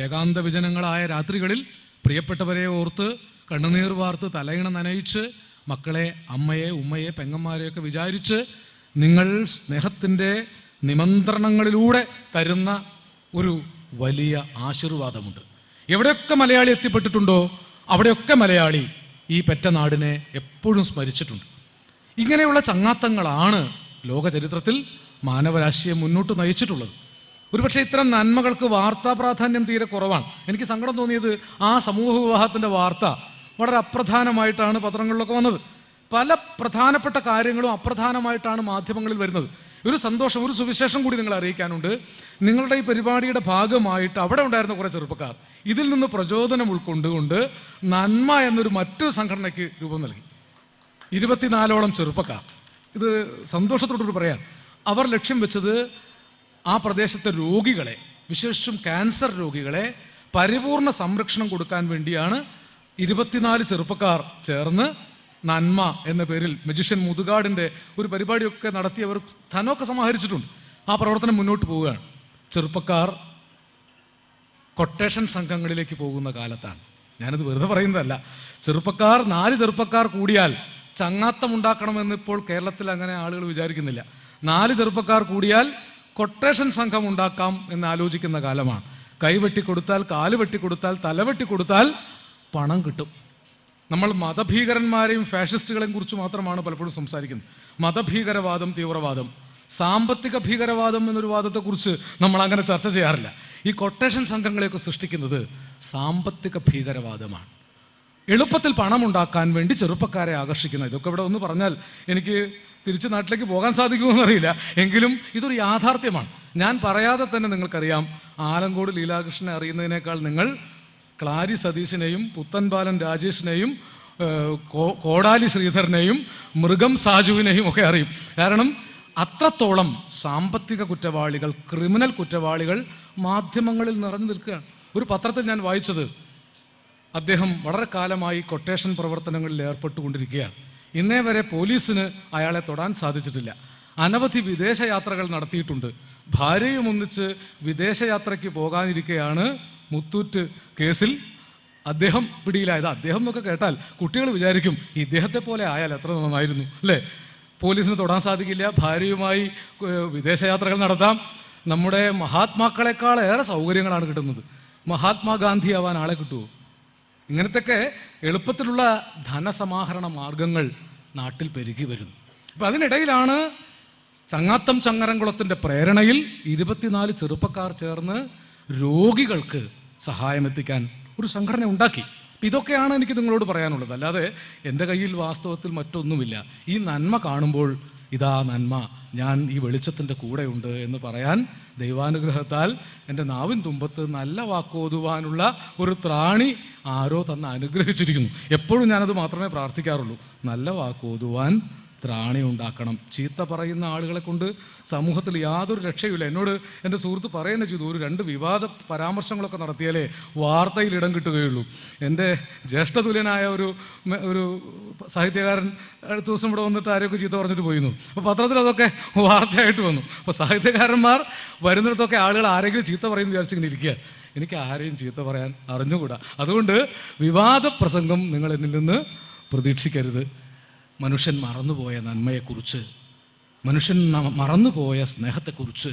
ഏകാന്ത വിജനങ്ങളായ രാത്രികളിൽ പ്രിയപ്പെട്ടവരെ ഓർത്ത് കണ്ണുനീർ വാർത്ത് തലയിണ നനയിച്ച് മക്കളെ, അമ്മയെ, ഉമ്മയെ, പെങ്ങന്മാരെയൊക്കെ വിചാരിച്ച് നിങ്ങൾ സ്നേഹത്തിൻ്റെ നിമന്ത്രണങ്ങളിലൂടെ തരുന്ന ഒരു വലിയ ആശീർവാദമുണ്ട്. എവിടെയൊക്കെ മലയാളി എത്തിപ്പെട്ടിട്ടുണ്ടോ അവിടെയൊക്കെ മലയാളി ഈ പെറ്റ നാടിനെ എപ്പോഴും സ്മരിച്ചിട്ടുണ്ട്. ഇങ്ങനെയുള്ള ചങ്ങാത്തങ്ങളാണ് ലോക ചരിത്രത്തിൽ മാനവരാശിയെ മുന്നോട്ട് നയിച്ചിട്ടുള്ളത്. ഒരുപക്ഷെ ഇത്തരം നന്മകൾക്ക് വാർത്താ പ്രാധാന്യം തീരെ കുറവാണ്. എനിക്ക് സങ്കടം തോന്നിയത് ആ സമൂഹ വിവാഹത്തിൻ്റെ വാർത്ത വളരെ അപ്രധാനമായിട്ടാണ് പത്രങ്ങളിലൊക്കെ വന്നത്. പല പ്രധാനപ്പെട്ട കാര്യങ്ങളും അപ്രധാനമായിട്ടാണ് മാധ്യമങ്ങളിൽ വരുന്നത്. ഒരു സന്തോഷം, ഒരു സുവിശേഷം കൂടി നിങ്ങളെ അറിയിക്കാനുണ്ട്. നിങ്ങളുടെ ഈ പരിപാടിയുടെ ഭാഗമായിട്ട് അവിടെ ഉണ്ടായിരുന്ന കുറേ ചെറുപ്പക്കാർ ഇതിൽ നിന്ന് പ്രചോദനം ഉൾക്കൊണ്ടുകൊണ്ട് നന്മ എന്നൊരു മറ്റൊരു സംഘടനയ്ക്ക് രൂപം നൽകി. 24ഓളം ചെറുപ്പക്കാർ. ഇത് സന്തോഷത്തോടുകൂടി പറയാൻ അവർ ലക്ഷ്യം വെച്ചത് ആ പ്രദേശത്തെ രോഗികളെ, വിശേഷിച്ചും ക്യാൻസർ രോഗികളെ പരിപൂർണ സംരക്ഷണം കൊടുക്കാൻ വേണ്ടിയാണ് 24 ചെറുപ്പക്കാർ ചേർന്ന് നന്മ എന്ന പേരിൽ മജിഷ്യൻ മുതുകാടിൻ്റെ ഒരു പരിപാടിയൊക്കെ നടത്തി അവർ ധനമൊക്കെ സമാഹരിച്ചിട്ടുണ്ട്. ആ പ്രവർത്തനം മുന്നോട്ട് പോവുകയാണ്. ചെറുപ്പക്കാർ കൊട്ടേഷൻ സംഘങ്ങളിലേക്ക് പോകുന്ന കാലത്താണ്. ഞാനിത് വെറുതെ പറയുന്നതല്ല. 4 ചെറുപ്പക്കാർ കൂടിയാൽ ചങ്ങാത്തം ഉണ്ടാക്കണമെന്ന് ഇപ്പോൾ കേരളത്തിൽ അങ്ങനെ ആളുകൾ വിചാരിക്കുന്നില്ല. 4 ചെറുപ്പക്കാർ കൂടിയാൽ കൊട്ടേഷൻ സംഘം ഉണ്ടാക്കാം എന്ന് ആലോചിക്കുന്ന കാലമാണ്. കൈ വെട്ടിക്കൊടുത്താൽ, കാല് വെട്ടിക്കൊടുത്താൽ, തല വെട്ടിക്കൊടുത്താൽ പണം കിട്ടും. നമ്മൾ മതഭീകരന്മാരെയും ഫാഷിസ്റ്റുകളെയും കുറിച്ച് മാത്രമാണ് പലപ്പോഴും സംസാരിക്കുന്നത്. മതഭീകരവാദം, തീവ്രവാദം, സാമ്പത്തിക ഭീകരവാദം എന്നൊരു വാദത്തെക്കുറിച്ച് നമ്മൾ അങ്ങനെ ചർച്ച ചെയ്യാറില്ല. ഈ കൊട്ടേഷൻ സംഘങ്ങളെയൊക്കെ സൃഷ്ടിക്കുന്നത് സാമ്പത്തിക ഭീകരവാദമാണ്. എളുപ്പത്തിൽ പണം ഉണ്ടാക്കാൻ വേണ്ടി ചെറുപ്പക്കാരെ ആകർഷിക്കുന്ന ഇതൊക്കെ ഇവിടെ ഒന്ന് പറഞ്ഞാൽ എനിക്ക് തിരിച്ച് നാട്ടിലേക്ക് പോകാൻ സാധിക്കുമെന്നറിയില്ല. എങ്കിലും ഇതൊരു യാഥാർത്ഥ്യമാണ്. ഞാൻ പറയാതെ തന്നെ നിങ്ങൾക്കറിയാം, ആലങ്കോട് ലീലാകൃഷ്ണനെ അറിയുന്നതിനേക്കാൾ നിങ്ങൾ ക്ലാരി സതീശിനെയും പുത്തൻപാലൻ രാജേഷിനെയും കോടാലി ശ്രീധരനെയും മൃഗം സാജുവിനെയും ഒക്കെ അറിയും. കാരണം അത്രത്തോളം സാമ്പത്തിക കുറ്റവാളികൾ, ക്രിമിനൽ കുറ്റവാളികൾ മാധ്യമങ്ങളിൽ നിറഞ്ഞു നിൽക്കുകയാണ്. ഒരു പത്രത്തിൽ ഞാൻ വായിച്ചത്, അദ്ദേഹം വളരെ കാലമായി കൊട്ടേഷൻ പ്രവർത്തനങ്ങളിൽ ഏർപ്പെട്ടുകൊണ്ടിരിക്കുകയാണ്. ഇന്നേ വരെ പോലീസിന് അയാളെ തൊടാൻ സാധിച്ചിട്ടില്ല. അനവധി വിദേശയാത്രകൾ നടത്തിയിട്ടുണ്ട്. ഭാര്യയും ഒന്നിച്ച് വിദേശയാത്രയ്ക്ക് പോകാനിരിക്കെയാണ് മുത്തൂറ്റ് കേസിൽ അദ്ദേഹം പിടിയിലായത്. അദ്ദേഹം എന്നൊക്കെ കേട്ടാൽ കുട്ടികൾ വിചാരിക്കും ഇദ്ദേഹത്തെ പോലെ ആയാൽ എത്ര നന്നായിരുന്നു അല്ലേ. പോലീസിന് തൊടാൻ സാധിക്കില്ല, ഭാര്യയുമായി വിദേശയാത്രകൾ നടത്താം. നമ്മുടെ മഹാത്മാക്കളെക്കാൾ ഏറെ സൗകര്യങ്ങളാണ് കിട്ടുന്നത്. മഹാത്മാഗാന്ധി ആവാൻ ആളെ കിട്ടുമോ? ഇങ്ങനത്തെയൊക്കെ എളുപ്പത്തിലുള്ള ധനസമാഹരണ മാർഗങ്ങൾ നാട്ടിൽ പെരുകി വരുന്നു. അപ്പം അതിനിടയിലാണ് ചങ്ങാത്തം ചങ്ങരംകുളത്തിൻ്റെ പ്രേരണയിൽ 24 ചെറുപ്പക്കാർ ചേർന്ന് രോഗികൾക്ക് സഹായം എത്തിക്കാൻ ഒരു സംഘടന ഉണ്ടാക്കി. അപ്പം ഇതൊക്കെയാണ് എനിക്ക് നിങ്ങളോട് പറയാനുള്ളത്. അല്ലാതെ എൻ്റെ കയ്യിൽ വാസ്തവത്തിൽ മറ്റൊന്നുമില്ല. ഈ നന്മ കാണുമ്പോൾ ഇതാ നന്മ, ഞാൻ ഈ വെളിച്ചത്തിൻ്റെ കൂടെയുണ്ട് എന്ന് പറയാൻ ദൈവാനുഗ്രഹത്താൽ എൻ്റെ നാവിൻ തുമ്പത്ത് നല്ല വാക്കോതുവാനുള്ള ഒരു ത്രാണി ആരോ തന്ന് അനുഗ്രഹിച്ചിരിക്കുന്നു. എപ്പോഴും ഞാനത് മാത്രമേ പ്രാർത്ഥിക്കാറുള്ളൂ. നല്ല വാക്കോതുവാൻ ത്രാണി ഉണ്ടാക്കണം. ചീത്ത പറയുന്ന ആളുകളെ കൊണ്ട് സമൂഹത്തിൽ യാതൊരു രക്ഷയുമില്ല. എന്നോട് എൻ്റെ സുഹൃത്ത് പറയുന്നത് ചെയ്തു, ഒരു 2 വിവാദ പരാമർശങ്ങളൊക്കെ നടത്തിയാലേ വാർത്തയിൽ ഇടം കിട്ടുകയുള്ളൂ. എൻ്റെ ജ്യേഷ്ഠതുല്യനായ ഒരു സാഹിത്യകാരൻ അടുത്ത ദിവസം ഇവിടെ വന്നിട്ട് ആരെയൊക്കെ ചീത്ത പറഞ്ഞിട്ട് പോയിരുന്നു. അപ്പോൾ പത്രത്തിൽ അതൊക്കെ വാർത്തയായിട്ട് വന്നു. അപ്പോൾ സാഹിത്യകാരന്മാർ വരുന്നിടത്തൊക്കെ ആളുകൾ ആരെങ്കിലും ചീത്ത പറയുമെന്ന് വിചാരിച്ചിങ്ങനെ ഇരിക്കുക. എനിക്ക് ആരെയും ചീത്ത പറയാൻ അറിഞ്ഞുകൂടാ. അതുകൊണ്ട് വിവാദ പ്രസംഗം നിങ്ങൾ എന്നിൽ നിന്ന് പ്രതീക്ഷിക്കരുത്. മനുഷ്യൻ മറന്നുപോയ നന്മയെക്കുറിച്ച്, മനുഷ്യൻ മറന്നുപോയ സ്നേഹത്തെക്കുറിച്ച്,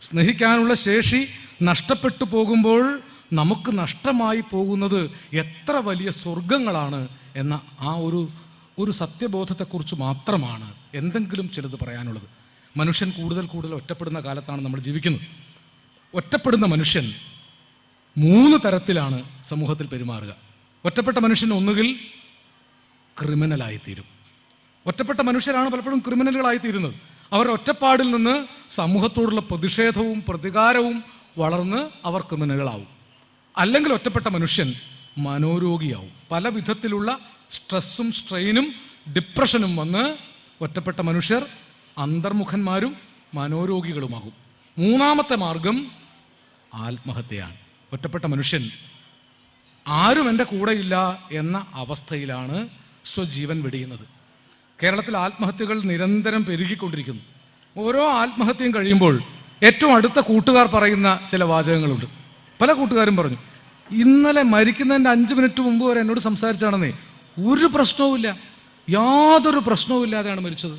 സ്നേഹിക്കാനുള്ള ശേഷി നഷ്ടപ്പെട്ടു പോകുമ്പോൾ നമുക്ക് നഷ്ടമായി പോകുന്നത് എത്ര വലിയ സ്വർഗങ്ങളാണ് എന്ന ആ ഒരു സത്യബോധത്തെക്കുറിച്ച് മാത്രമാണ് എന്തെങ്കിലും ചിലത് പറയാനുള്ളത്. മനുഷ്യൻ കൂടുതൽ ഒറ്റപ്പെടുന്ന കാലത്താണ് നമ്മൾ ജീവിക്കുന്നത്. ഒറ്റപ്പെടുന്ന മനുഷ്യൻ 3 തരത്തിലാണ് സമൂഹത്തിൽ പെരുമാറുക. ഒറ്റപ്പെട്ട മനുഷ്യൻ ഒന്നുകിൽ ക്രിമിനലായിത്തീരും. ഒറ്റപ്പെട്ട മനുഷ്യരാണ് പലപ്പോഴും ക്രിമിനലുകളായിത്തീരുന്നത്. അവർ ഒറ്റപ്പാടിൽ നിന്ന് സമൂഹത്തോടുള്ള പ്രതിഷേധവും പ്രതികാരവും വളർന്ന് അവർ ക്രിമിനലുകളാവും. അല്ലെങ്കിൽ ഒറ്റപ്പെട്ട മനുഷ്യൻ മനോരോഗിയാവും. പല വിധത്തിലുള്ള സ്ട്രെസ്സും സ്ട്രെയിനും ഡിപ്രഷനും വന്ന് ഒറ്റപ്പെട്ട മനുഷ്യർ അന്തർമുഖന്മാരും മനോരോഗികളുമാകും. 3ാമത്തെ മാർഗം ആത്മഹത്യയാണ്. ഒറ്റപ്പെട്ട മനുഷ്യൻ, ആരും എൻ്റെ കൂടെയില്ല എന്ന അവസ്ഥയിലാണ് സ്വജീവൻ വെടിയുന്നത്. കേരളത്തിൽ ആത്മഹത്യകൾ നിരന്തരം പെരുകിക്കൊണ്ടിരിക്കുന്നു. ഓരോ ആത്മഹത്യയും കഴിയുമ്പോൾ ഏറ്റവും അടുത്ത കൂട്ടുകാർ പറയുന്ന ചില വാചകങ്ങളുണ്ട്. പല കൂട്ടുകാരും പറഞ്ഞു, ഇന്നലെ മരിക്കുന്നതിൻ്റെ 5 മിനിറ്റ് മുമ്പ് വരെ എന്നോട് സംസാരിച്ചാണെന്നേ, ഒരു പ്രശ്നവുമില്ല, യാതൊരു പ്രശ്നവും ഇല്ലാതെയാണ് മരിച്ചത്.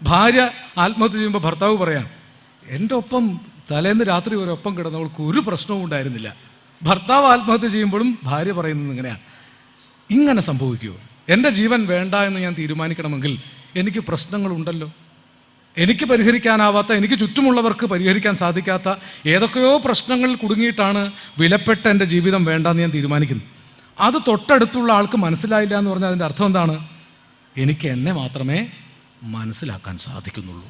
ഭാര്യ ആത്മഹത്യ ചെയ്യുമ്പോൾ ഭർത്താവ് പറയാം, എൻ്റെ ഒപ്പം തലേന്ന് രാത്രി വരെ ഒപ്പം കിടന്നവൾക്ക് ഒരു പ്രശ്നവും ഉണ്ടായിരുന്നില്ല. ഭർത്താവ് ആത്മഹത്യ ചെയ്യുമ്പോഴും ഭാര്യ പറയുന്നത് ഇങ്ങനെയാണ്. ഇങ്ങനെ സംഭവിക്കുമോ? എൻ്റെ ജീവൻ വേണ്ട എന്ന് ഞാൻ തീരുമാനിക്കണമെങ്കിൽ എനിക്ക് പ്രശ്നങ്ങളുണ്ടല്ലോ. എനിക്ക് പരിഹരിക്കാനാവാത്ത, എനിക്ക് ചുറ്റുമുള്ളവർക്ക് പരിഹരിക്കാൻ സാധിക്കാത്ത ഏതൊക്കെയോ പ്രശ്നങ്ങളിൽ കുടുങ്ങിയിട്ടാണ് വിലപ്പെട്ട എൻ്റെ ജീവിതം വേണ്ടെന്ന് ഞാൻ തീരുമാനിക്കുന്നത്. അത് തൊട്ടടുത്തുള്ള ആൾക്ക് മനസ്സിലായില്ല എന്ന് പറഞ്ഞാൽ അതിൻ്റെ അർത്ഥം എന്താണ്? എനിക്ക് എന്നെ മാത്രമേ മനസ്സിലാക്കാൻ സാധിക്കുന്നുള്ളൂ,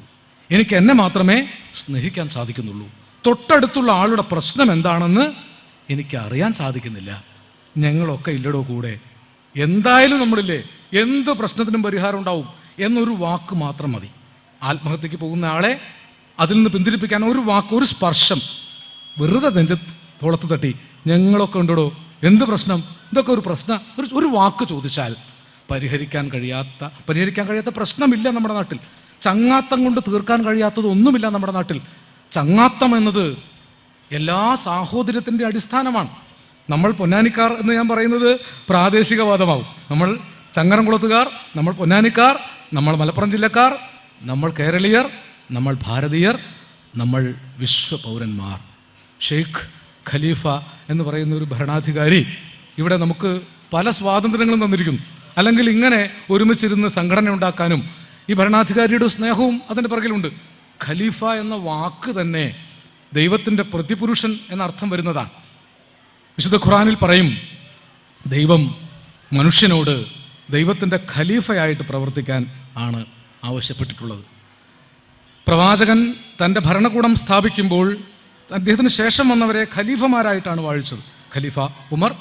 എനിക്ക് എന്നെ മാത്രമേ സ്നേഹിക്കാൻ സാധിക്കുന്നുള്ളൂ. തൊട്ടടുത്തുള്ള ആളുടെ പ്രശ്നം എന്താണെന്ന് എനിക്ക് അറിയാൻ സാധിക്കുന്നില്ല. ഞങ്ങളൊക്കെ ഇല്ലടോ കൂടെ, എന്തായാലും നമ്മളില്ലേ, എന്ത് പ്രശ്നത്തിനും പരിഹാരം ഉണ്ടാവും എന്നൊരു വാക്ക് മാത്രം മതി. ആത്മഹത്യക്ക് പോകുന്ന ആളെ അതിൽ നിന്ന് പിന്തിരിപ്പിക്കാൻ ഒരു വാക്ക്, ഒരു സ്പർശം, വെറുതെ തോളത്ത് തട്ടി ഞങ്ങളൊക്കെ ഉണ്ടോ, എന്ത് പ്രശ്നം, ഇതൊക്കെ ഒരു പ്രശ്നം, ഒരു വാക്ക് ചോദിച്ചാൽ പരിഹരിക്കാൻ കഴിയാത്ത പ്രശ്നമില്ല നമ്മുടെ നാട്ടിൽ. ചങ്ങാത്തം കൊണ്ട് തീർക്കാൻ കഴിയാത്തത് ഒന്നുമില്ല നമ്മുടെ നാട്ടിൽ. ചങ്ങാത്തം എന്നത് എല്ലാ സാഹോദര്യത്തിൻ്റെ അടിസ്ഥാനമാണ്. നമ്മൾ പൊന്നാനിക്കാർ എന്ന് ഞാൻ പറയുന്നത് പ്രാദേശികവാദമാവും. നമ്മൾ ചങ്ങരംകുളത്തുകാർ, നമ്മൾ പൊന്നാനിക്കാർ, നമ്മൾ മലപ്പുറം ജില്ലക്കാർ, നമ്മൾ കേരളീയർ, നമ്മൾ ഭാരതീയർ, നമ്മൾ വിശ്വപൗരന്മാർ. ഷെയ്ഖ് ഖലീഫ എന്ന് പറയുന്ന ഒരു ഭരണാധികാരി ഇവിടെ നമുക്ക് പല സ്വാതന്ത്ര്യങ്ങളും തന്നിരിക്കുന്നു. അല്ലെങ്കിൽ ഇങ്ങനെ ഒരുമിച്ചിരുന്ന് സംഘടന ഉണ്ടാക്കാനും ഈ ഭരണാധികാരിയുടെ സ്നേഹവും അതിൻ്റെ പിറകിലുണ്ട്. ഖലീഫ എന്ന വാക്ക് തന്നെ ദൈവത്തിൻ്റെ പ്രതിപുരുഷൻ എന്ന അർത്ഥം വരുന്നതാണ്. വിശുദ്ധ ഖുർആനിൽ പറയും, ദൈവം മനുഷ്യനോട് ദൈവത്തിൻ്റെ ഖലീഫയായിട്ട് പ്രവർത്തിക്കാൻ ആണ് ആവശ്യപ്പെട്ടിട്ടുള്ളത്. പ്രവാചകൻ തൻ്റെ ഭരണകൂടം സ്ഥാപിക്കുമ്പോൾ അദ്ദേഹത്തിന് ശേഷം വന്നവരെ ഖലീഫമാരായിട്ടാണ് വാഴിച്ചത്. ഖലീഫ ഉമർ,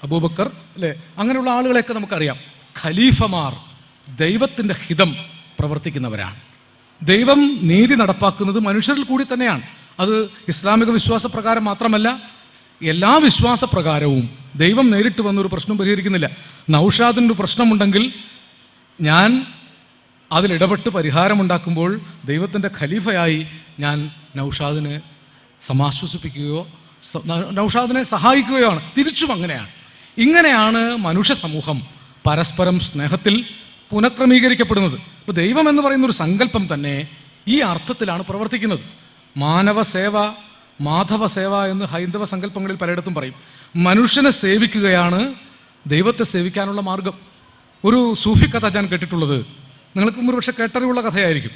അബൂബക്കർ, അല്ലേ, അങ്ങനെയുള്ള ആളുകളെയൊക്കെ നമുക്കറിയാം. ഖലീഫമാർ ദൈവത്തിൻ്റെ ഹിതം പ്രവർത്തിക്കുന്നവരാണ്. ദൈവം നീതി നടപ്പാക്കുന്നത് മനുഷ്യരിൽ കൂടി തന്നെയാണ്. അത് ഇസ്ലാമിക വിശ്വാസപ്രകാരം മാത്രമല്ല, എല്ലാ വിശ്വാസപ്രകാരവും ദൈവം നേരിട്ട് വന്നൊരു പ്രശ്നം പരിഹരിക്കുന്നില്ല. നൗഷാദിനൊരു പ്രശ്നമുണ്ടെങ്കിൽ ഞാൻ അതിലിടപെട്ട് പരിഹാരമുണ്ടാക്കുമ്പോൾ ദൈവത്തിൻ്റെ ഖലീഫയായി ഞാൻ നൗഷാദിനെ സമാശ്വസിപ്പിക്കുകയോ നൗഷാദിനെ സഹായിക്കുകയോ ആണ്. തിരിച്ചും അങ്ങനെയാണ്. ഇങ്ങനെയാണ് മനുഷ്യ സമൂഹം പരസ്പരം സ്നേഹത്തിൽ പുനഃക്രമീകരിക്കപ്പെടുന്നത്. ഇപ്പോൾ ദൈവം എന്ന് പറയുന്നൊരു സങ്കല്പം തന്നെ ഈ അർത്ഥത്തിലാണ് പ്രവർത്തിക്കുന്നത്. മാനവ സേവ, മാധവ സേവ എന്ന് ഹൈന്ദവ സങ്കല്പങ്ങളിൽ പലയിടത്തും പറയും. മനുഷ്യനെ സേവിക്കുകയാണ് ദൈവത്തെ സേവിക്കാനുള്ള മാർഗം. ഒരു സൂഫി കഥ ഞാൻ കേട്ടിട്ടുള്ളത്, നിങ്ങൾക്ക് ഒരുപക്ഷെ കേട്ടറിവുള്ള കഥയായിരിക്കും.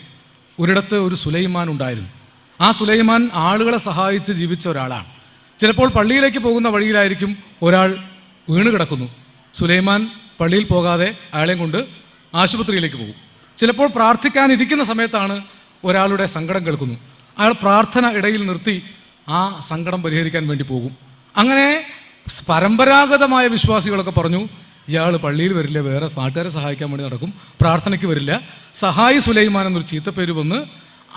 ഒരിടത്ത് ഒരു സുലൈമാൻ ഉണ്ടായിരുന്നു. ആ സുലൈമാൻ ആളുകളെ സഹായിച്ച് ജീവിച്ച ഒരാളാണ്. ചിലപ്പോൾ പള്ളിയിലേക്ക് പോകുന്ന വഴിയിലായിരിക്കും ഒരാൾ വീണ് കിടക്കുന്നു. സുലൈമാൻ പള്ളിയിൽ പോകാതെ അയാളെയും കൊണ്ട് ആശുപത്രിയിലേക്ക് പോകും. ചിലപ്പോൾ പ്രാർത്ഥിക്കാനിരിക്കുന്ന സമയത്താണ് ഒരാളുടെ സങ്കടം കേൾക്കുന്നു. അയാൾ പ്രാർത്ഥന ഇടയിൽ നിർത്തി ആ സങ്കടം പരിഹരിക്കാൻ വേണ്ടി പോകും. അങ്ങനെ പരമ്പരാഗതമായ വിശ്വാസികളൊക്കെ പറഞ്ഞു, ഇയാൾ പള്ളിയിൽ വരില്ല, വേറെ നാട്ടുകാരെ സഹായിക്കാൻ വേണ്ടി നടക്കും, പ്രാർത്ഥനയ്ക്ക് വരില്ല. സഹായി സുലൈമാൻ എന്നൊരു ചീത്തപ്പേര് വന്ന്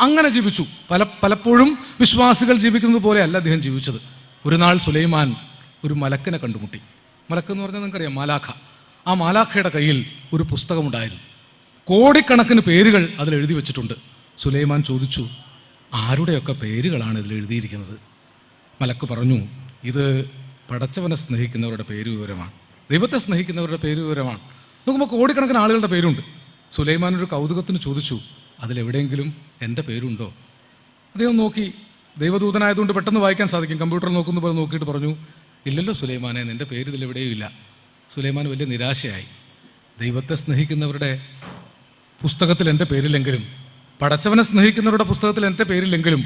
അങ്ങനെ ജീവിച്ചു. പലപ്പോഴും വിശ്വാസികൾ ജീവിക്കുന്നത് പോലെ അല്ല അദ്ദേഹം ജീവിച്ചത്. ഒരു നാൾ സുലൈമാൻ ഒരു മലക്കിനെ കണ്ടുമുട്ടി. മലക്ക് എന്ന് പറഞ്ഞാൽ നിങ്ങൾക്കറിയാം, മാലാഖ. ആ മാലാഖയുടെ കയ്യിൽ ഒരു പുസ്തകമുണ്ടായിരുന്നു. കോടിക്കണക്കിന് പേരുകൾ അതിൽ എഴുതി വെച്ചിട്ടുണ്ട്. സുലൈമാൻ ചോദിച്ചു, ആരുടെയൊക്കെ പേരുകളാണ് ഇതിൽ എഴുതിയിരിക്കുന്നത്? മലക്ക് പറഞ്ഞു, ഇത് പടച്ചവനെ സ്നേഹിക്കുന്നവരുടെ പേര് വിവരമാണ്, ദൈവത്തെ സ്നേഹിക്കുന്നവരുടെ പേര് വിവരമാണ്. നോക്കുമ്പോൾ കോടിക്കണക്കിന് ആളുകളുടെ പേരുണ്ട്. സുലൈമാൻ ഒരു കൗതുകത്തിന് ചോദിച്ചു, അതിലെവിടെയെങ്കിലും എൻ്റെ പേരുണ്ടോ? അദ്ദേഹം നോക്കി, ദൈവദൂതനായതുകൊണ്ട് പെട്ടെന്ന് വായിക്കാൻ സാധിക്കും, കമ്പ്യൂട്ടറിൽ നോക്കുന്ന പോലെ നോക്കിയിട്ട് പറഞ്ഞു, ഇല്ലല്ലോ സുലൈമാനെ, നിൻ്റെ പേര് ഇതിലെവിടെയും ഇല്ല. സുലൈമാൻ വലിയ നിരാശയായി. ദൈവത്തെ സ്നേഹിക്കുന്നവരുടെ പുസ്തകത്തിൽ എൻ്റെ പേരില്ലെങ്കിലും, പടച്ചവനെ സ്നേഹിക്കുന്നവരുടെ പുസ്തകത്തിൽ എൻ്റെ പേരില്ലെങ്കിലും,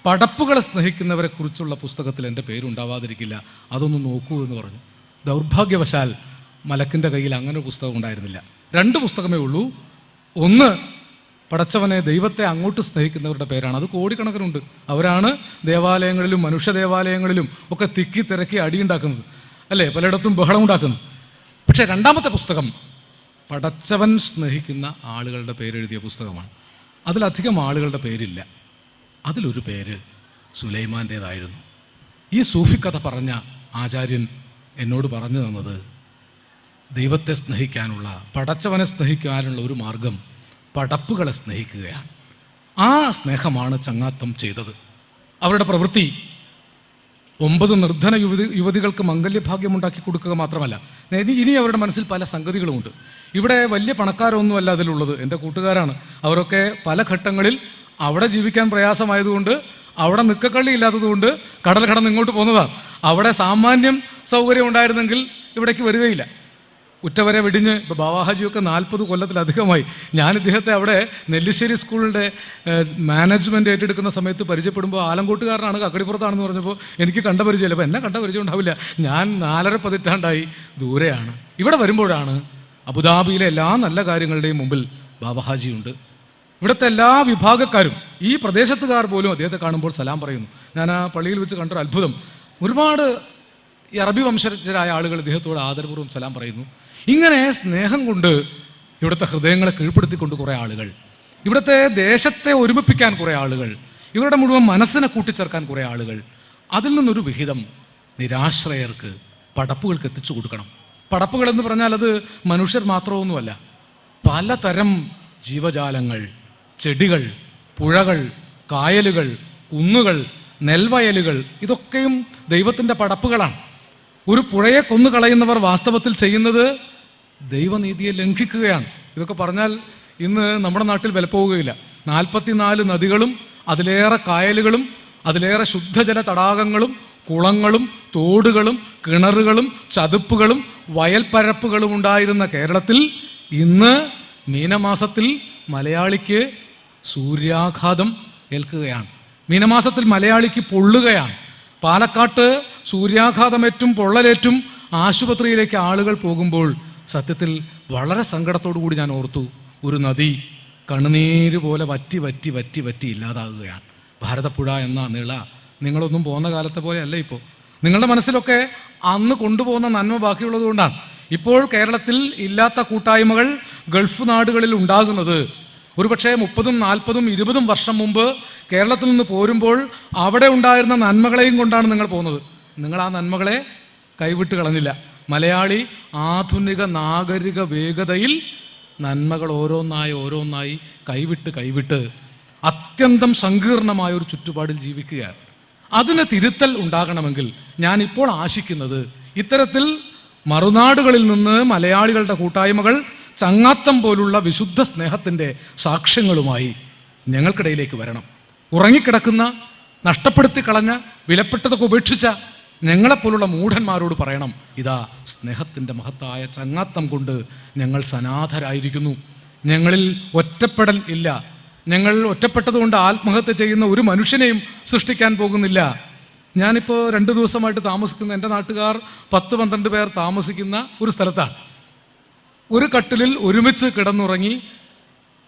പടപ്പുകളെ സ്നേഹിക്കുന്നവരെ കുറിച്ചുള്ള പുസ്തകത്തിൽ എൻ്റെ പേരുണ്ടാവാതിരിക്കില്ല, അതൊന്ന് നോക്കൂ എന്ന് പറഞ്ഞു. ദൗർഭാഗ്യവശാൽ മലക്കിൻ്റെ കയ്യിൽ അങ്ങനെ ഒരു പുസ്തകം ഉണ്ടായിരുന്നില്ല. 2 പുസ്തകമേ ഉള്ളൂ. ഒന്ന് പടച്ചവനെ, ദൈവത്തെ അങ്ങോട്ട് സ്നേഹിക്കുന്നവരുടെ പേരാണ്. അത് കോടിക്കണക്കിനുണ്ട്. അവരാണ് ദേവാലയങ്ങളിലും മനുഷ്യ ദേവാലയങ്ങളിലും ഒക്കെ തിക്കി തിരക്കി അടിയുണ്ടാക്കുന്നത്, അല്ലേ, പലയിടത്തും ബഹളം ഉണ്ടാക്കുന്നത്. പക്ഷേ 2ാമത്തെ പുസ്തകം പടച്ചവൻ സ്നേഹിക്കുന്ന ആളുകളുടെ പേരെഴുതിയ പുസ്തകമാണ്. അതിലധികം ആളുകളുടെ പേരില്ല. അതിലൊരു പേര് സുലൈമാൻ്റേതായിരുന്നു. ഈ സൂഫി കഥ പറഞ്ഞ ആചാര്യൻ എന്നോട് പറഞ്ഞു തന്നത്, ദൈവത്തെ സ്നേഹിക്കാനുള്ള, പടച്ചവനെ സ്നേഹിക്കാനുള്ള ഒരു മാർഗം പടപ്പുകളെ സ്നേഹിക്കുകയാണ്. ആ സ്നേഹമാണ് ചങ്ങാത്തം ചെയ്തത്. അവരുടെ പ്രവൃത്തി 9 നിർധന യുവതികൾക്ക് മംഗല്യഭാഗ്യമുണ്ടാക്കി കൊടുക്കുക മാത്രമല്ല, ഇനി അവരുടെ മനസ്സിൽ പല സംഗതികളുമുണ്ട്. ഇവിടെ വലിയ പണക്കാരൊന്നുമല്ല അതിലുള്ളത്, എൻ്റെ കൂട്ടുകാരാണ്. അവരൊക്കെ പല ഘട്ടങ്ങളിൽ അവിടെ ജീവിക്കാൻ പ്രയാസമായതുകൊണ്ട്, അവിടെ നിൽക്കക്കള്ളി ഇല്ലാത്തതുകൊണ്ട് കടൽ കടന്ന് ഇങ്ങോട്ട് പോകുന്നതാണ്. അവിടെ സാമാന്യം സൗകര്യം ഉണ്ടായിരുന്നെങ്കിൽ ഇവിടേക്ക് വരികയില്ല. ഉറ്റവരെ വെടിഞ്ഞ് ഇപ്പോൾ ബാവാഹാജിയൊക്കെ 40 കൊല്ലത്തിലധികമായി. ഞാൻ ഇദ്ദേഹത്തെ അവിടെ നെല്ലിശ്ശേരി സ്കൂളിൻ്റെ മാനേജ്മെൻറ്റ് ഏറ്റെടുക്കുന്ന സമയത്ത് പരിചയപ്പെടുമ്പോൾ ആലങ്കോട്ടുകാരനാണ്, കക്കടിപ്പുറത്താണെന്ന് പറഞ്ഞപ്പോൾ എനിക്ക് കണ്ട പരിചയമില്ല. അപ്പോൾ എന്നെ കണ്ട പരിചയം ഉണ്ടാവില്ല. ഞാൻ 4.5 പതിറ്റാണ്ടായി ദൂരെയാണ്. ഇവിടെ വരുമ്പോഴാണ് അബുദാബിയിലെ എല്ലാ നല്ല കാര്യങ്ങളുടെയും മുമ്പിൽ ബാവാഹാജിയുണ്ട്. ഇവിടുത്തെ എല്ലാ വിഭാഗക്കാരും, ഈ പ്രദേശത്തുകാർ പോലും അദ്ദേഹത്തെ കാണുമ്പോൾ സലാം പറയുന്നു. ഞാൻ ആ പള്ളിയിൽ വെച്ച് കണ്ടൊരു അത്ഭുതം, ഒരുപാട് ഈ അറബി വംശജരായ ആളുകൾ ഇദ്ദേഹത്തോട് ആദരപൂർവ്വം സലാം പറയുന്നു. ഇങ്ങനെ സ്നേഹം കൊണ്ട് ഇവിടുത്തെ ഹൃദയങ്ങളെ കീഴ്പ്പെടുത്തിക്കൊണ്ട് കുറേ ആളുകൾ, ഇവിടുത്തെ ദേശത്തെ ഒരുമിപ്പിക്കാൻ കുറേ ആളുകൾ, ഇവരുടെ മുഴുവൻ മനസ്സിനെ കൂട്ടിച്ചേർക്കാൻ കുറേ ആളുകൾ, അതിൽ നിന്നൊരു വിഹിതം നിരാശ്രയർക്ക്, പടപ്പുകൾക്ക് എത്തിച്ചു കൊടുക്കണം. പടപ്പുകൾ എന്ന് പറഞ്ഞാൽ അത് മനുഷ്യർ മാത്രമൊന്നുമല്ല, പലതരം ജീവജാലങ്ങൾ, ചെടികൾ, പുഴകൾ, കായലുകൾ, കുന്നുകൾ, നെൽവയലുകൾ, ഇതൊക്കെയും ദൈവത്തിൻ്റെ പടപ്പുകളാണ്. ഒരു പുഴയെ കൊന്നു കളയുന്നവർ വാസ്തവത്തിൽ ചെയ്യുന്നത് ദൈവനീതിയെ ലംഘിക്കുകയാണ്. ഇതൊക്കെ പറഞ്ഞാൽ ഇന്ന് നമ്മുടെ നാട്ടിൽ വിലപ്പോവുകയില്ല. 44 നദികളും അതിലേറെ കായലുകളും അതിലേറെ ശുദ്ധജല തടാകങ്ങളും കുളങ്ങളും തോടുകളും കിണറുകളും ചതുപ്പുകളും വയൽപ്പരപ്പുകളും ഉണ്ടായിരുന്ന കേരളത്തിൽ ഇന്ന് മീനമാസത്തിൽ മലയാളിക്ക് സൂര്യാഘാതം ഏൽക്കുകയാണ്. മീനമാസത്തിൽ മലയാളിക്ക് പൊള്ളുകയാണ്. പാലക്കാട്ട് സൂര്യാഘാതമേറ്റും പൊള്ളലേറ്റും ആശുപത്രിയിലേക്ക് ആളുകൾ പോകുമ്പോൾ സത്യത്തിൽ വളരെ സങ്കടത്തോടു കൂടി ഞാൻ ഓർത്തു, ഒരു നദി കണ്ണുനീര് പോലെ വറ്റി വറ്റി വറ്റി വറ്റി ഇല്ലാതാകുകയാണ്. ഭാരതപ്പുഴ എന്ന നിള നിങ്ങളൊന്നും പോകുന്ന കാലത്തെ പോലെ അല്ല ഇപ്പോൾ. നിങ്ങളുടെ മനസ്സിലൊക്കെ അന്ന് കൊണ്ടുപോകുന്ന നന്മ ബാക്കിയുള്ളത് കൊണ്ടാണ് ഇപ്പോൾ കേരളത്തിൽ ഇല്ലാത്ത കൂട്ടായ്മകൾ ഗൾഫ് നാടുകളിൽ ഉണ്ടാകുന്നത്. ഒരുപക്ഷെ 30, 40, 20 വർഷം മുമ്പ് കേരളത്തിൽ നിന്ന് പോരുമ്പോൾ അവിടെ ഉണ്ടായിരുന്ന നന്മകളെയും കൊണ്ടാണ് നിങ്ങൾ പോകുന്നത്. നിങ്ങൾ ആ നന്മകളെ കൈവിട്ട് കളഞ്ഞില്ല. മലയാളി ആധുനിക നാഗരിക വേഗതയിൽ നന്മകൾ ഓരോന്നായി കൈവിട്ട് അത്യന്തം സങ്കീർണമായ ഒരു ചുറ്റുപാടിൽ ജീവിക്കുകയാണ്. അതിന് തിരുത്തൽ ഉണ്ടാകണമെങ്കിൽ ഞാനിപ്പോൾ ആശിക്കുന്നത്, ഇത്തരത്തിൽ മറുനാടുകളിൽ നിന്ന് മലയാളികളുടെ കൂട്ടായ്മകൾ ചങ്ങാത്തം പോലുള്ള വിശുദ്ധ സ്നേഹത്തിൻ്റെ സാക്ഷ്യങ്ങളുമായി ഞങ്ങൾക്കിടയിലേക്ക് വരണം. ഉറങ്ങിക്കിടക്കുന്ന, നഷ്ടപ്പെടുത്തി കളഞ്ഞ, വിലപ്പെട്ടതൊക്കെ ഉപേക്ഷിച്ച ഞങ്ങളെപ്പോലുള്ള മൂഢന്മാരോട് പറയണം, ഇതാ സ്നേഹത്തിൻ്റെ മഹത്തായ ചങ്ങാത്തം കൊണ്ട് ഞങ്ങൾ സനാഥരായിരിക്കുന്നു. ഞങ്ങളിൽ ഒറ്റപ്പെടൽ ഇല്ല. ഞങ്ങൾ ഒറ്റപ്പെട്ടതുകൊണ്ട് ആത്മഹത്യ ചെയ്യുന്ന ഒരു മനുഷ്യനെയും സൃഷ്ടിക്കാൻ പോകുന്നില്ല. ഞാനിപ്പോൾ 2 ദിവസമായിട്ട് താമസിക്കുന്ന എൻ്റെ നാട്ടുകാർ 10-12 പേർ താമസിക്കുന്ന ഒരു സ്ഥലത്താണ്. ഒരു കട്ടിലിൽ ഒരുമിച്ച് കിടന്നുറങ്ങി,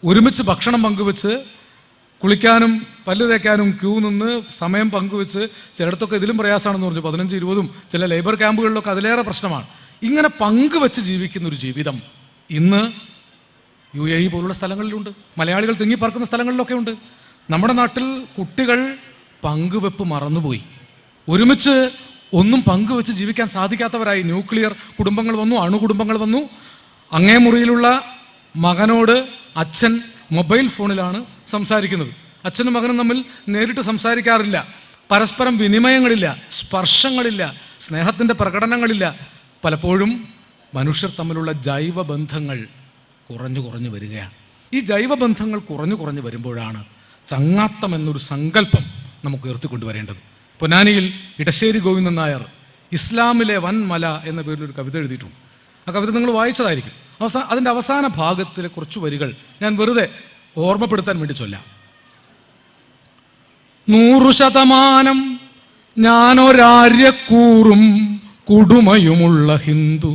ഒരുമിച്ച് ഭക്ഷണം പങ്കുവെച്ച്, കുളിക്കാനും പല്ല് തേക്കാനും ക്യൂ നിന്ന് സമയം പങ്കുവെച്ച്, ചിലയിടത്തൊക്കെ ഇതിലും പ്രയാസമാണെന്ന് പറഞ്ഞു, 15-20, ചില ലേബർ ക്യാമ്പുകളിലൊക്കെ അതിലേറെ പ്രശ്നമാണ്. ഇങ്ങനെ പങ്കുവെച്ച് ജീവിക്കുന്ന ഒരു ജീവിതം ഇന്ന് UAE പോലുള്ള സ്ഥലങ്ങളിലുണ്ട്. മലയാളികൾ തിങ്ങിപ്പറക്കുന്ന സ്ഥലങ്ങളിലൊക്കെ ഉണ്ട്. നമ്മുടെ നാട്ടിൽ കുട്ടികൾ പങ്കുവെപ്പ് മറന്നുപോയി. ഒരുമിച്ച് ഒന്നും പങ്കുവെച്ച് ജീവിക്കാൻ സാധിക്കാത്തവരായി. ന്യൂക്ലിയർ കുടുംബങ്ങൾ വന്നു, അണുകുടുംബങ്ങൾ വന്നു. അങ്ങേ മുറിയിലുള്ള മകനോട് അച്ഛൻ മൊബൈൽ ഫോണിലാണ് സംസാരിക്കുന്നത്. അച്ഛനും മകനും തമ്മിൽ നേരിട്ട് സംസാരിക്കാറില്ല. പരസ്പരം വിനിമയങ്ങളില്ല, സ്പർശങ്ങളില്ല, സ്നേഹത്തിൻ്റെ പ്രകടനങ്ങളില്ല. പലപ്പോഴും മനുഷ്യർ തമ്മിലുള്ള ജൈവ ബന്ധങ്ങൾ കുറഞ്ഞു വരികയാണ്. ഈ ജൈവ ബന്ധങ്ങൾ കുറഞ്ഞു വരുമ്പോഴാണ് ചങ്ങാത്തം എന്നൊരു സങ്കല്പം നമുക്ക് ഉയർത്തിക്കൊണ്ടുവരേണ്ടത്. പൊന്നാനിയിൽ ഇടശ്ശേരി ഗോവിന്ദൻ നായർ ഇസ്ലാമിലെ വൻമല എന്ന പേരിൽ ഒരു കവിത എഴുതിയിട്ടുണ്ട്. ആ കവിത നിങ്ങൾ വായിച്ചതായിരിക്കും. അതിൻ്റെ അവസാന ഭാഗത്തിലെ കുറച്ച് വരികൾ ഞാൻ വെറുതെ ഓർമ്മപ്പെടുത്താൻ വേണ്ടി ചൊല്ലാം. 100% ഞാനൊരാര്യക്കൂറും കുടുമയുമുള്ള ഹിന്ദു,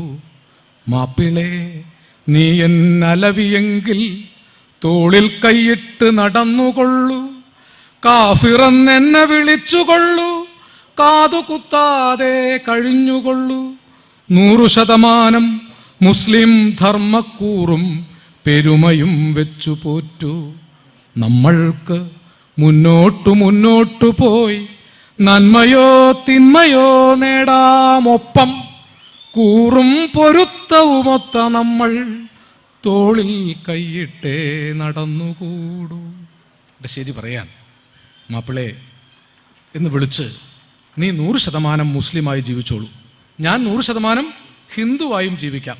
മാപ്പിളേ നീ എന്നലവിയെങ്കിൽ തോളിൽ കൈയിട്ട് നടന്നുകൊള്ളു, കാഫിറെന്നെ വിളിച്ചുകൊള്ളു, കാതുകുത്താതെ കഴിഞ്ഞുകൊള്ളു. 100% മുസ്ലിം ധർമ്മക്കൂറും പെരുമയും വെച്ചു പോറ്റു. നമ്മൾക്ക് മുന്നോട്ടു പോയി നന്മയോ തിന്മയോ നേടാമൊപ്പം കൂറും പൊരുത്തവുമൊത്ത നമ്മൾ തോളിൽ കൈയിട്ടേ നടന്നുകൂടൂ. ശരി പറയാൻ മാപ്പിളെ എന്ന് വിളിച്ച് നീ 100% മുസ്ലിമായി ജീവിച്ചോളൂ, ഞാൻ 100% ഹിന്ദുവായും ജീവിക്കാം.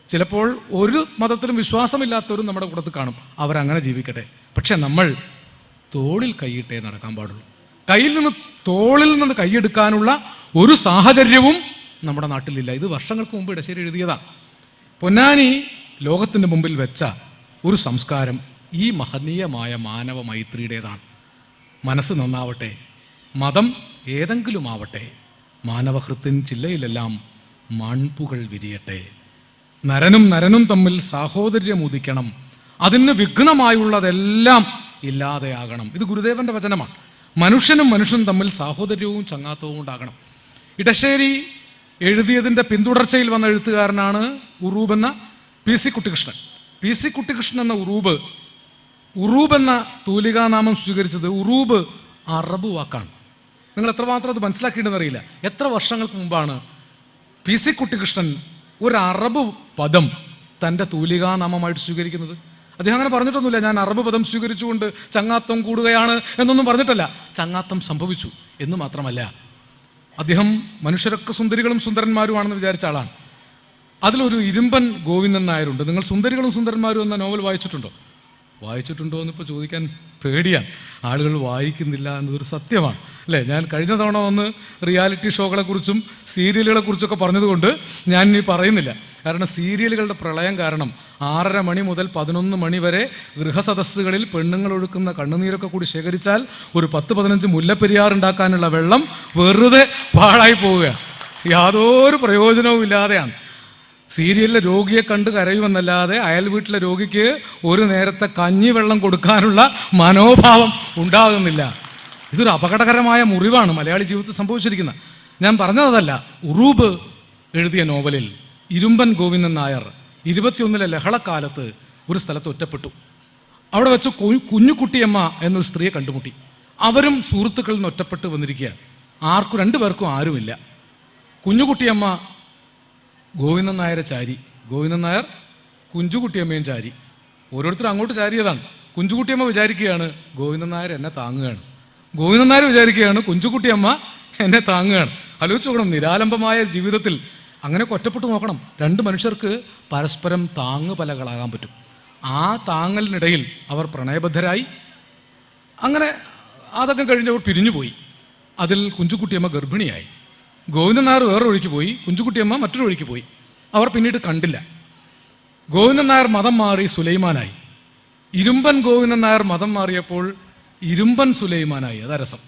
ചിലപ്പോൾ ഒരു മതത്തിലും വിശ്വാസമില്ലാത്തവരും നമ്മുടെ കൂട്ടത്തിൽ കാണും, അവരങ്ങനെ ജീവിക്കട്ടെ. പക്ഷെ നമ്മൾ തോളിൽ കൈയിട്ടേ നടക്കാൻ പാടുള്ളൂ. തോളിൽ നിന്ന് കൈയെടുക്കാനുള്ള ഒരു സാഹചര്യവും നമ്മുടെ നാട്ടിലില്ല. ഇത് വർഷങ്ങൾക്ക് മുമ്പ് ഇടശ്ശേരി എഴുതിയതാണ്. പൊന്നാനി ലോകത്തിൻ്റെ മുമ്പിൽ വെച്ച ഒരു സംസ്കാരം ഈ മഹനീയമായ മാനവ മൈത്രിയുടേതാണ്. മനസ്സ് നന്നാവട്ടെ, മതം ഏതെങ്കിലും ആവട്ടെ, മാനവഹൃത്തിൻ ചില്ലയിലെല്ലാം മൺപുകൾ വിരിയട്ടെ. നരനും തമ്മിൽ സാഹോദര്യം ഉദിക്കണം, അതിന് വിഘ്നമായുള്ളതെല്ലാം ഇല്ലാതെയാകണം. ഇത് ഗുരുദേവന്റെ വചനമാണ്. മനുഷ്യനും തമ്മിൽ സാഹോദര്യവും ചങ്ങാത്തവും ഉണ്ടാകണം. ഇടശ്ശേരി എഴുതിയതിൻ്റെ പിന്തുടർച്ചയിൽ വന്ന എഴുത്തുകാരനാണ് ഉറൂബ് എന്ന PC കുട്ടിക്കൃഷ്ണൻ. PC കുട്ടിക്കൃഷ്ണൻ എന്ന ഉറൂബ് എന്ന തൂലികാനാമം സ്വീകരിച്ചത് ഉറൂബ് അറബ് വാക്കാണ്. നിങ്ങൾ എത്രമാത്രം അത് മനസ്സിലാക്കിയിട്ടുണ്ടെന്നറിയില്ല. എത്ര വർഷങ്ങൾക്ക് മുമ്പാണ് PC കുട്ടിക്കൃഷ്ണൻ ഒരു അറബ് പദം തൻ്റെ തൂലികാനാമമായിട്ട് സ്വീകരിക്കുന്നത്. അദ്ദേഹം അങ്ങനെ പറഞ്ഞിട്ടൊന്നുമില്ല, ഞാൻ അറബ് പദം സ്വീകരിച്ചുകൊണ്ട് ചങ്ങാത്തം കൂടുകയാണ് എന്നൊന്നും പറഞ്ഞിട്ടല്ല. ചങ്ങാത്തം സംഭവിച്ചു എന്ന് മാത്രമല്ല, അദ്ദേഹം മനുഷ്യരൊക്കെ സുന്ദരികളും സുന്ദരന്മാരുമാണെന്ന് വിചാരിച്ച ആളാണ്. അതിലൊരു ഇരുമ്പൻ ഗോവിന്ദൻ നായരുണ്ട്. നിങ്ങൾ സുന്ദരികളും സുന്ദരന്മാരും എന്ന നോവൽ വായിച്ചിട്ടുണ്ടോ എന്നിപ്പോൾ ചോദിക്കാൻ പേടിയാണ്. ആളുകൾ വായിക്കുന്നില്ല എന്നതൊരു സത്യമാണ് അല്ലേ. ഞാൻ കഴിഞ്ഞ തവണ വന്ന് റിയാലിറ്റി ഷോകളെക്കുറിച്ചും സീരിയലുകളെക്കുറിച്ചൊക്കെ പറഞ്ഞതുകൊണ്ട് ഞാൻ ഇനി പറയുന്നില്ല. കാരണം സീരിയലുകളുടെ പ്രളയം കാരണം 6:30 മണി മുതൽ 11 മണി വരെ ഗൃഹസദസ്സുകളിൽ പെണ്ണുങ്ങൾ ഒഴുക്കുന്ന കണ്ണുനീരൊക്കെ കൂടി ശേഖരിച്ചാൽ ഒരു 10-15 മുല്ലപ്പെരിയാർ ഉണ്ടാക്കാനുള്ള വെള്ളം വെറുതെ പാഴായി പോവുകയാണ്. യാതൊരു പ്രയോജനവും ഇല്ലാതെയാണ്. സീരിയലിലെ രോഗിയെ കണ്ട് കരയുമെന്നല്ലാതെ അയൽ വീട്ടിലെ രോഗിക്ക് ഒരു നേരത്തെ കഞ്ഞിവെള്ളം കൊടുക്കാനുള്ള മനോഭാവം ഉണ്ടാകുന്നില്ല. ഇതൊരു അപകടകരമായ മുറിവാണ് മലയാളി ജീവിതത്തിൽ സംഭവിച്ചിരിക്കുന്നത്. ഞാൻ പറഞ്ഞതല്ല. ഉറൂബ് എഴുതിയ നോവലിൽ ഇരുമ്പൻ ഗോവിന്ദൻ നായർ 21-ലെ ലഹളക്കാലത്ത് ഒരു സ്ഥലത്ത് ഒറ്റപ്പെട്ടു. അവിടെ വെച്ച് കുഞ്ഞുകുട്ടിയമ്മ എന്നൊരു സ്ത്രീയെ കണ്ടുമുട്ടി. അവരും സുഹൃത്തുക്കളിൽ നിന്ന് ഒറ്റപ്പെട്ട് വന്നിരിക്കുകയാണ്. രണ്ടുപേർക്കും ആരുമില്ല. കുഞ്ഞുകുട്ടിയമ്മ ഗോവിന്ദൻ നായരെ ചാരി, ഗോവിന്ദൻ നായർ കുഞ്ചുകുട്ടിയമ്മയും ചാരി. ഓരോരുത്തരും അങ്ങോട്ട് ചാരിയതാണ്. കുഞ്ചുകുട്ടിയമ്മ വിചാരിക്കുകയാണ് ഗോവിന്ദൻ നായർ എന്നെ താങ്ങുകയാണ്, ഗോവിന്ദൻ നായർ വിചാരിക്കുകയാണ് കുഞ്ചുകുട്ടിയമ്മ എന്നെ താങ്ങുകയാണ്. ആലോചിച്ച് നോക്കണം, നിരാലംബമായ ജീവിതത്തിൽ അങ്ങനെ ഒറ്റപ്പെട്ടു നോക്കണം. രണ്ട് മനുഷ്യർക്ക് പരസ്പരം താങ്ങുപലകളാകാൻ പറ്റും. ആ താങ്ങലിനിടയിൽ അവർ പ്രണയബദ്ധരായി. അങ്ങനെ അതൊക്കെ കഴിഞ്ഞവർ പിരിഞ്ഞുപോയി. അതിൽ കുഞ്ചുകുട്ടിയമ്മ ഗർഭിണിയായി. ഗോവിന്ദൻ നായർ വേറൊരു വഴിക്ക് പോയി, കുഞ്ചുകുട്ടിയമ്മ മറ്റൊരു വഴിക്ക് പോയി. അവർ പിന്നീട് കണ്ടില്ല. ഗോവിന്ദൻ നായർ മതം മാറി സുലൈമാനായി. ഇരുമ്പൻ ഗോവിന്ദൻ നായർ മതം മാറിയപ്പോൾ ഇരുമ്പൻ സുലൈമാനായി. അതാ രസം.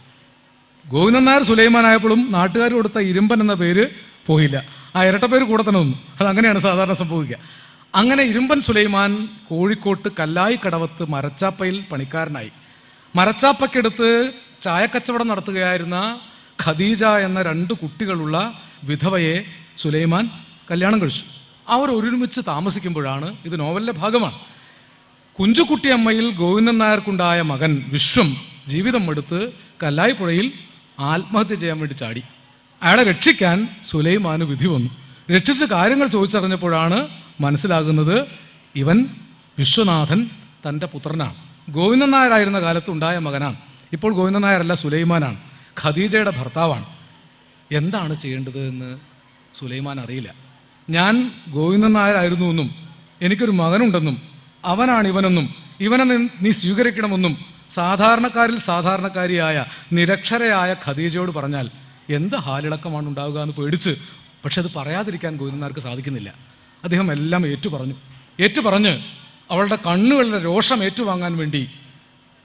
ഗോവിന്ദൻ നായർ സുലൈമാനായപ്പോഴും നാട്ടുകാർ കൊടുത്ത ഇരുമ്പൻ എന്ന പേര് പോയില്ല. ആ ഇരട്ടപ്പേര് കൂടെ തന്നെ നിന്നു. അതങ്ങനെയാണ് സാധാരണ സംഭവിക്കുക. അങ്ങനെ ഇരുമ്പൻ സുലൈമാൻ കോഴിക്കോട്ട് കല്ലായി കടവത്ത് മരച്ചാപ്പയിൽ പണിക്കാരനായി. മരച്ചാപ്പയ്ക്കടുത്ത് ചായക്കച്ചവടം നടത്തുകയായിരുന്ന ഖദീജ എന്ന 2 കുട്ടികളുള്ള വിധവയെ സുലൈമാൻ കല്യാണം കഴിച്ചു. അവർ ഒരുമിച്ച് താമസിക്കുമ്പോഴാണ്, ഇത് നോവലിലെ ഭാഗമാണ്, കുഞ്ചുകുട്ടിയമ്മയിൽ ഗോവിന്ദൻ നായർക്കുണ്ടായ മകൻ വിശ്വം ജീവിതം എടുത്ത് കല്ലായി പുഴയിൽ ആത്മഹത്യ ചെയ്യാൻ വേണ്ടി ചാടി. അയാളെ രക്ഷിക്കാൻ സുലൈമാന് വിധി വന്നു. രക്ഷിച്ച കാര്യങ്ങൾ ചോദിച്ചറിഞ്ഞപ്പോഴാണ് മനസ്സിലാകുന്നത് ഇവൻ വിശ്വനാഥൻ തൻ്റെ പുത്രനാണ്. ഗോവിന്ദൻ നായരായിരുന്ന കാലത്ത് ഉണ്ടായ മകനാണ്. ഇപ്പോൾ ഗോവിന്ദൻ നായരല്ല, സുലൈമാനാണ്. ഖദീജയുടെ ഭർത്താവാണ്. എന്താണ് ചെയ്യേണ്ടത് എന്ന് സുലൈമാൻ അറിയില്ല. ഞാൻ ഗോവിന്ദൻ നായരായിരുന്നു എന്നും എനിക്കൊരു മകനുണ്ടെന്നും അവനാണ് ഇവനെന്നും ഇവനെ നീ സ്വീകരിക്കണമെന്നും സാധാരണക്കാരിൽ സാധാരണക്കാരിയായ നിരക്ഷരയായ ഖദീജയോട് പറഞ്ഞാൽ എന്ത് ഹാലിളക്കമാണ് ഉണ്ടാവുക എന്ന് പേടിച്ച്, പക്ഷെ അത് പറയാതിരിക്കാൻ ഗോവിന്ദനാർക്ക് സാധിക്കുന്നില്ല. അദ്ദേഹം എല്ലാം ഏറ്റുപറഞ്ഞ് അവളുടെ കണ്ണുകളുടെ രോഷം ഏറ്റുവാങ്ങാൻ വേണ്ടി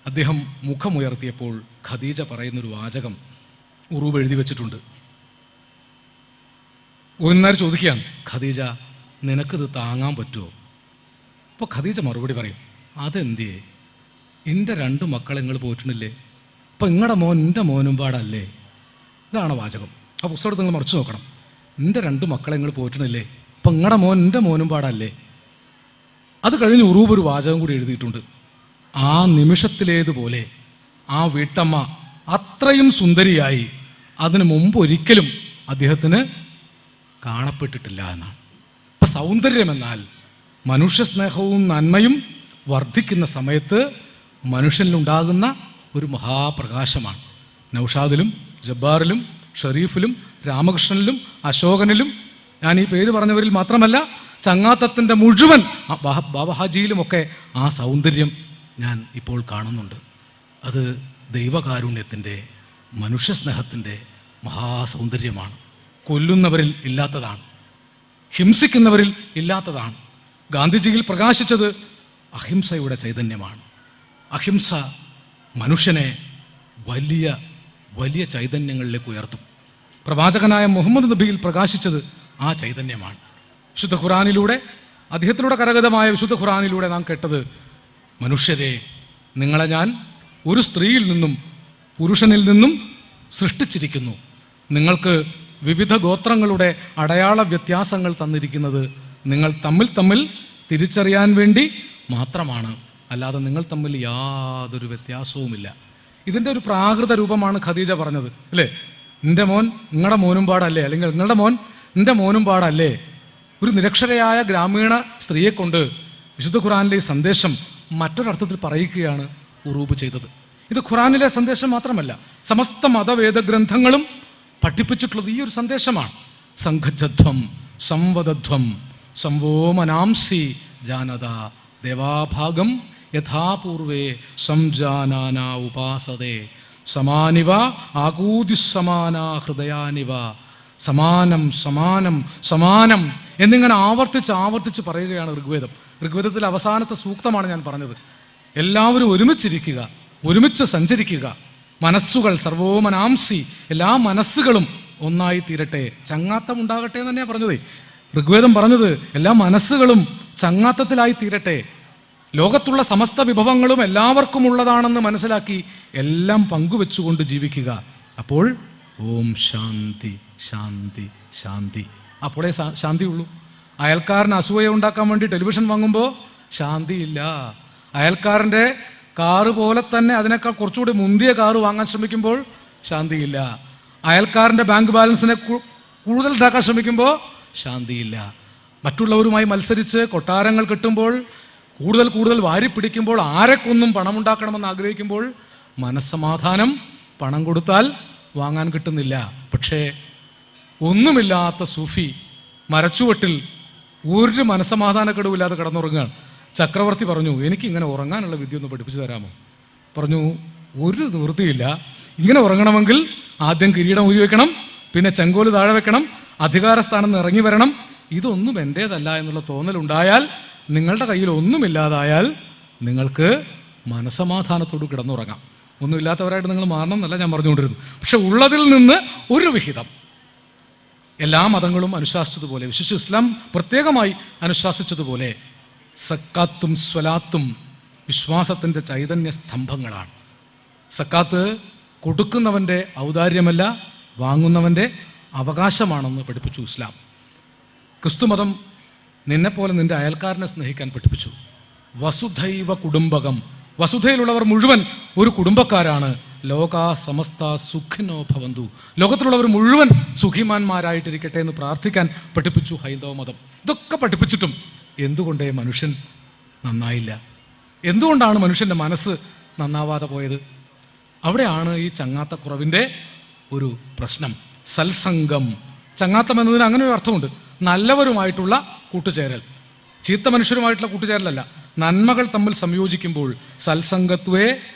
അദ്ദേഹം മുഖമുയർത്തിയപ്പോൾ ഖദീജ പറയുന്നൊരു വാചകം ഉറൂബ് എഴുതി വെച്ചിട്ടുണ്ട്. ഗോവിന്ദനാർ ചോദിക്കുകയാണ്, ഖദീജ നിനക്കിത് താങ്ങാൻ പറ്റുമോ? അപ്പോൾ ഖദീജ മറുപടി പറയും, അതെന്തിയേ, എൻ്റെ 2 മക്കളെ നിങ്ങൾ പോയിട്ടുന്നില്ലേ, അപ്പം നിങ്ങളുടെ മോൻ എൻ്റെ മോനും പാടല്ലേ. ഇതാണ് വാചകം. ആ പുസ്തകത്തിൽ നിങ്ങൾ മറിച്ച് നോക്കണം. എൻ്റെ 2 മക്കളെ നിങ്ങൾ പോയിട്ടുന്നില്ലേ, അപ്പം നിങ്ങളുടെ മോൻ എൻ്റെ മോനും പാടല്ലേ. അത് കഴിഞ്ഞ് ഉറൂബ് ഒരു വാചകം കൂടി എഴുതിയിട്ടുണ്ട്. ആ നിമിഷത്തിലേതുപോലെ ആ വീട്ടമ്മ അത്രയും സുന്ദരിയായി അതിനു മുമ്പ് ഒരിക്കലും അദ്ദേഹത്തിന് കാണപ്പെട്ടിട്ടില്ല എന്നാണ്. അപ്പം സൗന്ദര്യമെന്നാൽ മനുഷ്യസ്നേഹവും നന്മയും വർദ്ധിക്കുന്ന സമയത്ത് മനുഷ്യനിലുണ്ടാകുന്ന ഒരു മഹാപ്രകാശമാണ്. നൗഷാദിലും ജബ്ബാറിലും ഷെരീഫിലും രാമകൃഷ്ണനിലും അശോകനിലും, ഞാൻ ഈ പേര് പറഞ്ഞവരിൽ മാത്രമല്ല ചങ്ങാത്തത്തിൻ്റെ മുഴുവൻ ബാബഹാജിയിലുമൊക്കെ ആ സൗന്ദര്യം ഞാൻ ഇപ്പോൾ കാണുന്നുണ്ട്. അത് ദൈവകാരുണ്യത്തിൻ്റെ, മനുഷ്യസ്നേഹത്തിൻ്റെ മഹാസൗന്ദര്യമാണ്. കൊല്ലുന്നവരിൽ ഇല്ലാത്തതാണ്, ഹിംസിക്കുന്നവരിൽ ഇല്ലാത്തതാണ്. ഗാന്ധിജിയിൽ പ്രകാശിച്ചത് അഹിംസയുടെ ചൈതന്യമാണ്. അഹിംസ മനുഷ്യനെ വലിയ വലിയ ചൈതന്യങ്ങളിലേക്ക് ഉയർത്തും. പ്രവാചകനായ മുഹമ്മദ് നബിയിൽ പ്രകാശിച്ചത് ആ ചൈതന്യമാണ്. വിശുദ്ധ ഖുറാനിലൂടെ, അദ്ദേഹത്തിലൂടെ കരഗതമായ വിശുദ്ധ ഖുറാനിലൂടെ നാം കേട്ടത്, മനുഷ്യരെ, നിങ്ങളെ ഞാൻ ഒരു സ്ത്രീയിൽ നിന്നും പുരുഷനിൽ നിന്നും സൃഷ്ടിച്ചിരിക്കുന്നു. നിങ്ങൾക്ക് വിവിധ ഗോത്രങ്ങളുടെ അടയാള വ്യത്യാസങ്ങൾ തന്നിരിക്കുന്നത് നിങ്ങൾ തമ്മിൽ തിരിച്ചറിയാൻ വേണ്ടി മാത്രമാണ്, അല്ലാതെ നിങ്ങൾ തമ്മിൽ യാതൊരു വ്യത്യാസവുമില്ല. ഇതിൻ്റെ ഒരു പ്രാകൃത രൂപമാണ് ഖദീജ പറഞ്ഞത്, അല്ലേ? എൻ്റെ മോൻ നിങ്ങളുടെ മോനും പാടല്ലേ, അല്ലെങ്കിൽ നിങ്ങളുടെ മോൻ എൻ്റെ മോനും പാടല്ലേ? ഒരു നിരക്ഷരയായ ഗ്രാമീണ സ്ത്രീയെ കൊണ്ട് വിശുദ്ധ ഖുറാനിലെ ഈ സന്ദേശം മറ്റൊരർത്ഥത്തിൽ പറയിക്കുകയാണ് ഉറൂബ് ചെയ്തത്. ഇത് ഖുറാനിലെ സന്ദേശം മാത്രമല്ല, സമസ്ത മതവേദഗ്രന്ഥങ്ങളും പഠിപ്പിച്ചിട്ടുള്ളത് ഈ ഒരു സന്ദേശമാണ്. സംഘജധ്വം സംവദധ്വം സംവോമനാംസി ജാനത ദേവാഭാഗം യഥാപൂർവേ സംജാനാന ഉപാസതേ സമാനിവ ആകൂതിസമാന ഹൃദയാനിവ. സമാനം സമാനം സമാനം എന്നിങ്ങനെ ആവർത്തിച്ച് പറയുകയാണ് ഋഗ്വേദം. ഋഗ്വേദത്തിലെ അവസാനത്തെ സൂക്തമാണ് ഞാൻ പറഞ്ഞത്. എല്ലാവരും ഒരുമിച്ചിരിക്കുക, ഒരുമിച്ച് സഞ്ചരിക്കുക, മനസ്സുകൾ സർവോമനാംസി, എല്ലാ മനസ്സുകളും ഒന്നായി തീരട്ടെ, ചങ്ങാത്തം ഉണ്ടാകട്ടെ എന്ന് തന്നെയാണ് പറഞ്ഞത്. ഋഗ്വേദം പറഞ്ഞത് എല്ലാ മനസ്സുകളും ചങ്ങാത്തത്തിലായി തീരട്ടെ. ലോകത്തുള്ള സമസ്ത വിഭവങ്ങളും എല്ലാവർക്കും ഉള്ളതാണെന്ന് മനസ്സിലാക്കി എല്ലാം പങ്കുവെച്ചുകൊണ്ട് ജീവിക്കുക. അപ്പോൾ ഓം ശാന്തി ശാന്തി ശാന്തി, അപ്പോഴേ ശാന്തിയുള്ളൂ. അയൽക്കാരന് അസൂയ ഉണ്ടാക്കാൻ വേണ്ടി ടെലിവിഷൻ വാങ്ങുമ്പോൾ ശാന്തിയില്ല. അയൽക്കാരൻ്റെ കാറ് പോലെ തന്നെ അതിനേക്കാൾ കുറച്ചുകൂടി മുന്തിയ കാറ് വാങ്ങാൻ ശ്രമിക്കുമ്പോൾ ശാന്തിയില്ല. അയൽക്കാരൻ്റെ ബാങ്ക് ബാലൻസിനെ കൂടുതൽ ഉണ്ടാക്കാൻ ശ്രമിക്കുമ്പോൾ ശാന്തിയില്ല. മറ്റുള്ളവരുമായി മത്സരിച്ച് കൊട്ടാരങ്ങൾ കെട്ടുമ്പോൾ, കൂടുതൽ വാരിപ്പിടിക്കുമ്പോൾ, ആരെക്കൊന്നും പണമുണ്ടാക്കണമെന്ന് ആഗ്രഹിക്കുമ്പോൾ മനസ്സമാധാനം പണം കൊടുത്താൽ വാങ്ങാൻ കിട്ടുന്നില്ല. പക്ഷേ ഒന്നുമില്ലാത്ത സൂഫി മരച്ചുവട്ടിൽ ഒരു മനസ്സമാധാനക്കെടുവില്ലാതെ കിടന്നുറങ്ങുകയാണ്. ചക്രവർത്തി പറഞ്ഞു, എനിക്കിങ്ങനെ ഉറങ്ങാനുള്ള വിദ്യ ഒന്ന് പഠിപ്പിച്ചു തരാമോ? പറഞ്ഞു, ഒരു നിവൃത്തിയില്ല. ഇങ്ങനെ ഉറങ്ങണമെങ്കിൽ ആദ്യം കിരീടം ഊരി വെക്കണം, പിന്നെ ചെങ്കോല് താഴെ വെക്കണം, അധികാരസ്ഥാനം നിന്ന് ഇറങ്ങി വരണം. ഇതൊന്നും എൻ്റേതല്ല എന്നുള്ള തോന്നലുണ്ടായാൽ, നിങ്ങളുടെ കയ്യിൽ ഒന്നുമില്ലാതായാൽ നിങ്ങൾക്ക് മനസ്സമാധാനത്തോട് കിടന്നുറങ്ങാം. ഒന്നുമില്ലാത്തവരായിട്ട് നിങ്ങൾ മാറണം എന്നല്ല ഞാൻ പറഞ്ഞുകൊണ്ടിരുന്നു. പക്ഷെ ഉള്ളതിൽ നിന്ന് ഒരു വിഹിതം എല്ലാ മതങ്ങളും അനുശാസിച്ചതുപോലെ, വിശിഷ്ട ഇസ്ലാം പ്രത്യേകമായി അനുശാസിച്ചതുപോലെ സക്കാത്തും സ്വലാത്തും വിശ്വാസത്തിൻ്റെ ചൈതന്യ സ്തംഭങ്ങളാണ്. സക്കാത്ത് കൊടുക്കുന്നവൻ്റെ ഔദാര്യമല്ല, വാങ്ങുന്നവൻ്റെ അവകാശമാണെന്ന് പഠിപ്പിച്ചു ഇസ്ലാം. ക്രിസ്തുമതം നിന്നെപ്പോലെ നിൻ്റെ അയൽക്കാരനെ സ്നേഹിക്കാൻ പഠിപ്പിച്ചു. വസുധൈവ കുടുംബകം, വസുധയിലുള്ളവർ മുഴുവൻ ഒരു കുടുംബക്കാരാണ്. ലോകാ സമസ്ത സുഖിനോ ഭവന്തു, ലോകത്തിലുള്ളവർ മുഴുവൻ സുഖിമാന്മാരായിട്ടിരിക്കട്ടെ എന്ന് പ്രാർത്ഥിക്കാൻ പഠിപ്പിച്ചു ഹൈന്ദവ മതം. ഇതൊക്കെ പഠിപ്പിച്ചിട്ടും എന്തുകൊണ്ടേ മനുഷ്യൻ നന്നായില്ല? എന്തുകൊണ്ടാണ് മനുഷ്യൻ്റെ മനസ്സ് നന്നാവാതെ പോയത്? അവിടെയാണ് ഈ ചങ്ങാത്തക്കുറവിൻ്റെ ഒരു പ്രശ്നം. സൽസംഗം, ചങ്ങാത്തം എന്നതിന് അങ്ങനെ ഒരു അർത്ഥമുണ്ട്. നല്ലവരുമായിട്ടുള്ള കൂട്ടുചേരൽ, ചീത്ത മനുഷ്യരുമായിട്ടുള്ള കൂട്ടുചേരലല്ല, നന്മകൾ തമ്മിൽ സംയോജിക്കുമ്പോൾ സൽസംഗത്വേ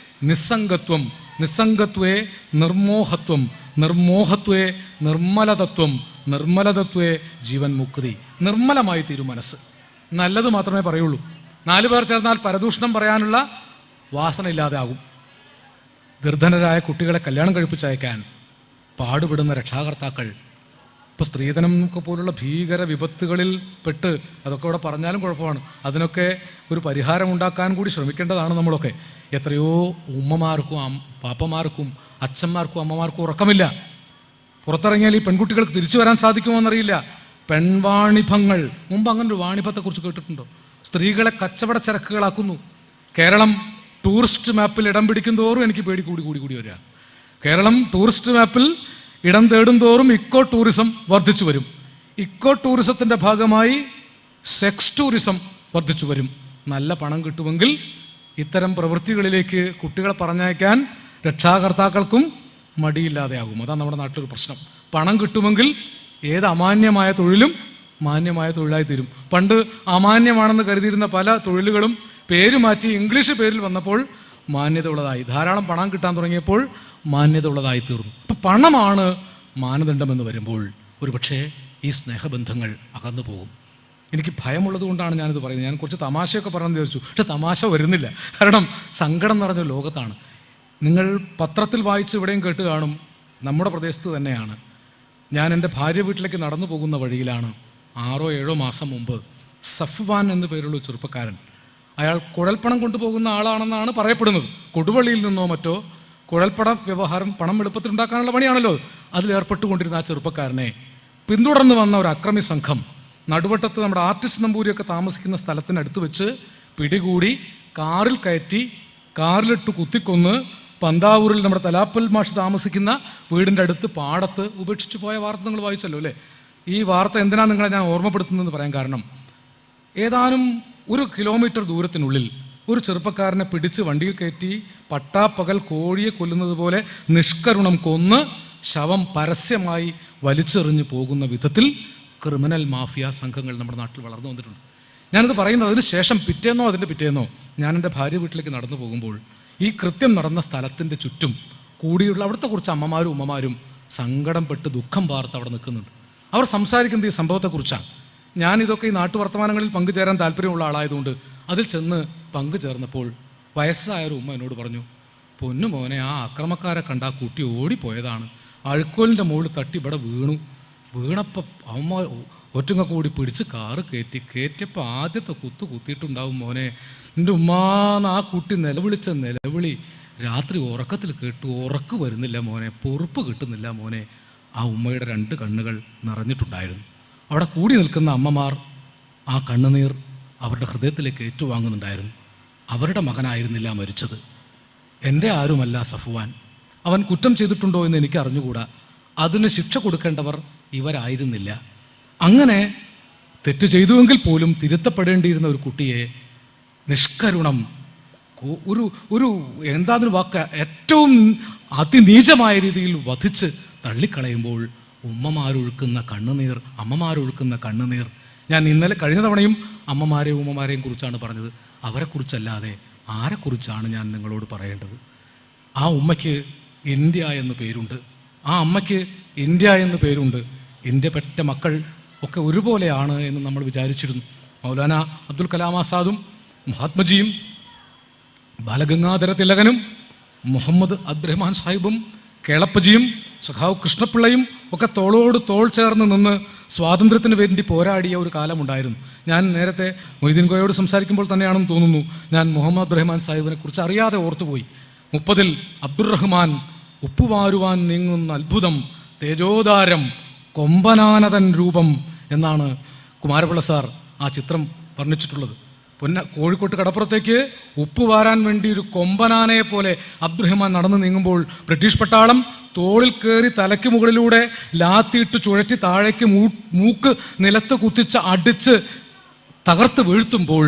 നിസ്സംഗത്വം, നിസ്സംഗത്വേ നിർമോഹത്വം, നിർമോഹത്വേ നിർമ്മലതത്വം, നിർമ്മലതത്വേ ജീവൻ മുക്തി. നിർമ്മലമായി തീരും മനസ്സ്. നല്ലത് മാത്രമേ പറയുള്ളൂ. 4 പേർ ചേർന്നാൽ പരദൂഷണം പറയാനുള്ള വാസന ഇല്ലാതെ ആകും. നിർധനരായ കുട്ടികളെ കല്യാണം കഴിപ്പിച്ചയക്കാൻ പാടുപെടുന്ന രക്ഷാകർത്താക്കൾ, ഇപ്പോൾ സ്ത്രീധനം ഒക്കെ പോലുള്ള ഭീകര വിപത്തുകളിൽ പെട്ട്, അതൊക്കെ ഇവിടെ പറഞ്ഞാലും കുഴപ്പമാണ്, അതിനൊക്കെ ഒരു പരിഹാരം ഉണ്ടാക്കാൻ കൂടി ശ്രമിക്കേണ്ടതാണ് നമ്മളൊക്കെ. എത്രയോ ഉമ്മമാർക്കും പാപ്പമാർക്കും അച്ഛന്മാർക്കും അമ്മമാർക്കും ഉറക്കമില്ല. പുറത്തിറങ്ങിയാൽ ഈ പെൺകുട്ടികൾക്ക് തിരിച്ചു വരാൻ സാധിക്കുമോ എന്നറിയില്ല. പെൺവാണിഭങ്ങൾ, മുമ്പ് അങ്ങനെ ഒരു വാണിഭത്തെക്കുറിച്ച് കേട്ടിട്ടുണ്ടോ? സ്ത്രീകളെ കച്ചവട ചരക്കുകളാക്കുന്നു. കേരളം ടൂറിസ്റ്റ് മാപ്പിൽ ഇടം പിടിക്കും തോറും എനിക്ക് പേടി കൂടി വരിക. കേരളം ടൂറിസ്റ്റ് മാപ്പിൽ ഇടം തേടും തോറും ഇക്കോ ടൂറിസം വർദ്ധിച്ചു വരും. ഇക്കോ ടൂറിസത്തിൻ്റെ ഭാഗമായി സെക്സ് ടൂറിസം വർദ്ധിച്ചു വരും. നല്ല പണം കിട്ടുമെങ്കിൽ ഇത്തരം പ്രവൃത്തികളിലേക്ക് കുട്ടികളെ പറഞ്ഞയക്കാൻ രക്ഷാകർത്താക്കൾക്കും മടിയില്ലാതെയാകും. അതാണ് നമ്മുടെ നാട്ടിലൊരു പ്രശ്നം. പണം കിട്ടുമെങ്കിൽ ഏത് അമാന്യമായ തൊഴിലും മാന്യമായ തൊഴിലായി തീരും. പണ്ട് അമാന്യമാണെന്ന് കരുതിയിരുന്ന പല തൊഴിലുകളും പേര് മാറ്റി ഇംഗ്ലീഷ് പേരിൽ വന്നപ്പോൾ മാന്യത ഉള്ളതായി. ധാരാളം പണം കിട്ടാൻ തുടങ്ങിയപ്പോൾ മാന്യത ഉള്ളതായി തീർന്നു. അപ്പം പണമാണ് മാനദണ്ഡമെന്ന് വരുമ്പോൾ ഒരുപക്ഷേ ഈ സ്നേഹബന്ധങ്ങൾ അകന്നു പോകും. എനിക്ക് ഭയമുള്ളത് കൊണ്ടാണ് ഞാനിത് പറയുന്നത്. ഞാൻ കുറച്ച് തമാശയൊക്കെ പറഞ്ഞു വിചാരിച്ചു, പക്ഷെ തമാശ വരുന്നില്ല. കാരണം സങ്കടം നിറഞ്ഞ ലോകത്താണ്. നിങ്ങൾ പത്രത്തിൽ വായിച്ച് ഇവിടെയും കേട്ട് കാണും, നമ്മുടെ പ്രദേശത്ത് തന്നെയാണ്. ഞാൻ എൻ്റെ ഭാര്യ വീട്ടിലേക്ക് നടന്നു പോകുന്ന വഴിയിലാണ് 6-7 മാസം മുമ്പ് സഫ്വാൻ എന്നു പേരുള്ള ഒരു ചെറുപ്പക്കാരൻ, അയാൾ കുഴൽപ്പണം കൊണ്ടുപോകുന്ന ആളാണെന്നാണ് പറയപ്പെടുന്നത്. കൊടുവള്ളിയിൽ നിന്നോ മറ്റോ കുഴൽപ്പണ വ്യവഹാരം, പണം എളുപ്പത്തിൽ ഉണ്ടാക്കാനുള്ള പണിയാണല്ലോ, അതിലേർപ്പെട്ടുകൊണ്ടിരുന്ന ആ ചെറുപ്പക്കാരനെ പിന്തുടർന്ന് വന്ന ഒരു അക്രമി സംഘം നടുവട്ടത്ത് നമ്മുടെ ആർട്ടിസ്റ്റ് നമ്പൂരിയൊക്കെ താമസിക്കുന്ന സ്ഥലത്തിനടുത്ത് വെച്ച് പിടികൂടി കാറിൽ കയറ്റി കാറിലിട്ട് കുത്തിക്കൊന്ന് പന്താവൂരിൽ നമ്മുടെ തലാപ്പൽ മാഷ് താമസിക്കുന്ന വീടിൻ്റെ അടുത്ത് പാടത്ത് ഉപേക്ഷിച്ച് പോയ വാർത്ത നിങ്ങൾ വായിച്ചല്ലോ അല്ലേ? ഈ വാർത്ത എന്തിനാണ് നിങ്ങളെ ഞാൻ ഓർമ്മപ്പെടുത്തുന്നതെന്ന് പറയാൻ കാരണം, ഏതാനും 1 കിലോമീറ്റർ ദൂരത്തിനുള്ളിൽ ഒരു ചെറുപ്പക്കാരനെ പിടിച്ച് വണ്ടിയിൽ കയറ്റി പട്ടാപ്പകൽ കോഴിയെ കൊല്ലുന്നത് പോലെ നിഷ്കരുണം കൊന്ന് ശവം പരസ്യമായി വലിച്ചെറിഞ്ഞു പോകുന്ന വിധത്തിൽ ക്രിമിനൽ മാഫിയ സംഘങ്ങൾ നമ്മുടെ നാട്ടിൽ വളർന്നു വന്നിട്ടുണ്ട്. ഞാനിത് പറയുന്നത് അതിന് ശേഷം അതിൻ്റെ പിറ്റേന്നോ ഞാൻ എൻ്റെ ഭാര്യ വീട്ടിലേക്ക് നടന്നു പോകുമ്പോൾ ഈ കൃത്യം നടന്ന സ്ഥലത്തിൻ്റെ ചുറ്റും കൂടിയുള്ള അവിടുത്തെ കുറച്ച് അമ്മമാരും ഉമ്മമാരും സങ്കടം പെട്ട് ദുഃഖം പാർത്ത് അവിടെ നിൽക്കുന്നുണ്ട്. അവർ സംസാരിക്കുന്നത് ഈ സംഭവത്തെക്കുറിച്ചാണ്. ഞാനിതൊക്കെ ഈ നാട്ടുവർത്തമാനങ്ങളിൽ പങ്കുചേരാൻ താല്പര്യമുള്ള ആളായതുകൊണ്ട് അതിൽ ചെന്ന് പങ്കുചേർന്നപ്പോൾ വയസ്സായൊരു ഉമ്മ എന്നോട് പറഞ്ഞു, പൊന്നു മോനെ, ആ അക്രമക്കാരെ കണ്ട ആ കുട്ടി ഓടിപ്പോയതാണ്, അഴുക്കോലിൻ്റെ മുകളിൽ തട്ടി ഇവിടെ വീണപ്പം അമ്മ ഒറ്റങ്ങ കൂടി പിടിച്ച് കാറ് കയറ്റിയപ്പോൾ ആദ്യത്തെ കുത്തിയിട്ടുണ്ടാവും മോനെ. എൻ്റെ ഉമ്മാന്ന് ആ കുട്ടി നിലവിളിച്ച നിലവിളി രാത്രി ഉറക്കത്തിൽ കേട്ടു, ഉറക്ക് വരുന്നില്ല മോനെ, പൊറുപ്പ് കിട്ടുന്നില്ല മോനെ. ആ ഉമ്മയുടെ 2 കണ്ണുകൾ നിറഞ്ഞിട്ടുണ്ടായിരുന്നു. അവിടെ കൂടി നിൽക്കുന്ന അമ്മമാർ ആ കണ്ണുനീർ അവരുടെ ഹൃദയത്തിലേക്ക് ഏറ്റുവാങ്ങുന്നുണ്ടായിരുന്നു. അവരുടെ മകനായിരുന്നില്ല മരിച്ചത്, എൻ്റെ ആരുമല്ല സഫ്വാൻ. അവൻ കുറ്റം ചെയ്തിട്ടുണ്ടോ എന്ന് എനിക്ക് അറിഞ്ഞുകൂടാ. അതിന് ശിക്ഷ കൊടുക്കേണ്ടവർ ഇവരായിരുന്നില്ല. അങ്ങനെ തെറ്റ് ചെയ്തുവെങ്കിൽ പോലും തിരുത്തപ്പെടേണ്ടിയിരുന്ന ഒരു കുട്ടിയെ നിഷ്കരുണം ഒരു എന്താതിന് വാക്ക് ഏറ്റവും അതിനീചമായ രീതിയിൽ വധിച്ച് തള്ളിക്കളയുമ്പോൾ ഉമ്മമാരൊഴുക്കുന്ന കണ്ണുനീർ, അമ്മമാരൊഴുക്കുന്ന കണ്ണുനീർ. ഞാൻ കഴിഞ്ഞ തവണയും അമ്മമാരെയും ഉമ്മമാരെയും കുറിച്ചാണ് പറഞ്ഞത്. അവരെക്കുറിച്ചല്ലാതെ ആരെക്കുറിച്ചാണ് ഞാൻ നിങ്ങളോട് പറയേണ്ടത്? ആ ഉമ്മയ്ക്ക് ഇന്ത്യ എന്ന് പേരുണ്ട്, ആ അമ്മയ്ക്ക് ഇന്ത്യ എന്ന് പേരുണ്ട്. ഇന്ത്യ പെറ്റ മക്കൾ ഒക്കെ ഒരുപോലെയാണ് എന്ന് നമ്മൾ വിചാരിച്ചിരുന്നു. മൗലാന അബ്ദുൽ കലാം ആസാദും മഹാത്മജിയും ബാലഗംഗാധര തിലകനും മുഹമ്മദ് അബ്ദുറഹ്മാൻ സാഹിബും കേളപ്പജിയും സഖാവ് കൃഷ്ണപിള്ളയും ഒക്കെ തോളോട് തോൾ ചേർന്ന് നിന്ന് സ്വാതന്ത്ര്യത്തിന് വേണ്ടി പോരാടിയ ഒരു കാലമുണ്ടായിരുന്നു. ഞാൻ നേരത്തെ മൊയ്തീൻ കോയയോട് സംസാരിക്കുമ്പോൾ തന്നെയാണെന്ന് തോന്നുന്നു, ഞാൻ മുഹമ്മദ് അബ്ദുറഹ്മാൻ സാഹിബിനെ കുറിച്ച് അറിയാതെ ഓർത്തുപോയി. 30-ൽ അബ്ദുറഹ്മാൻ ഉപ്പുവാരുവാൻ നീങ്ങുന്ന അത്ഭുതം, തേജോദാരം, കൊമ്പനാനതൻ രൂപം എന്നാണ് കുമാരപിള്ള സാർ ആ ചിത്രം വർണ്ണിച്ചിട്ടുള്ളത്. കോഴിക്കോട്ട് കടപ്പുറത്തേക്ക് ഉപ്പ് വാരാൻ വേണ്ടി ഒരു കൊമ്പനാനയെ പോലെ അബ്ദുറഹ്മാൻ നടന്നു നീങ്ങുമ്പോൾ ബ്രിട്ടീഷ് പട്ടാളം തോളിൽ കയറി തലയ്ക്ക് മുകളിലൂടെ ലാത്തിയിട്ട് ചുഴറ്റി താഴേക്ക് മൂക്ക് നിലത്ത് കുത്തിച്ച് അടിച്ച് തകർത്ത് വീഴ്ത്തുമ്പോൾ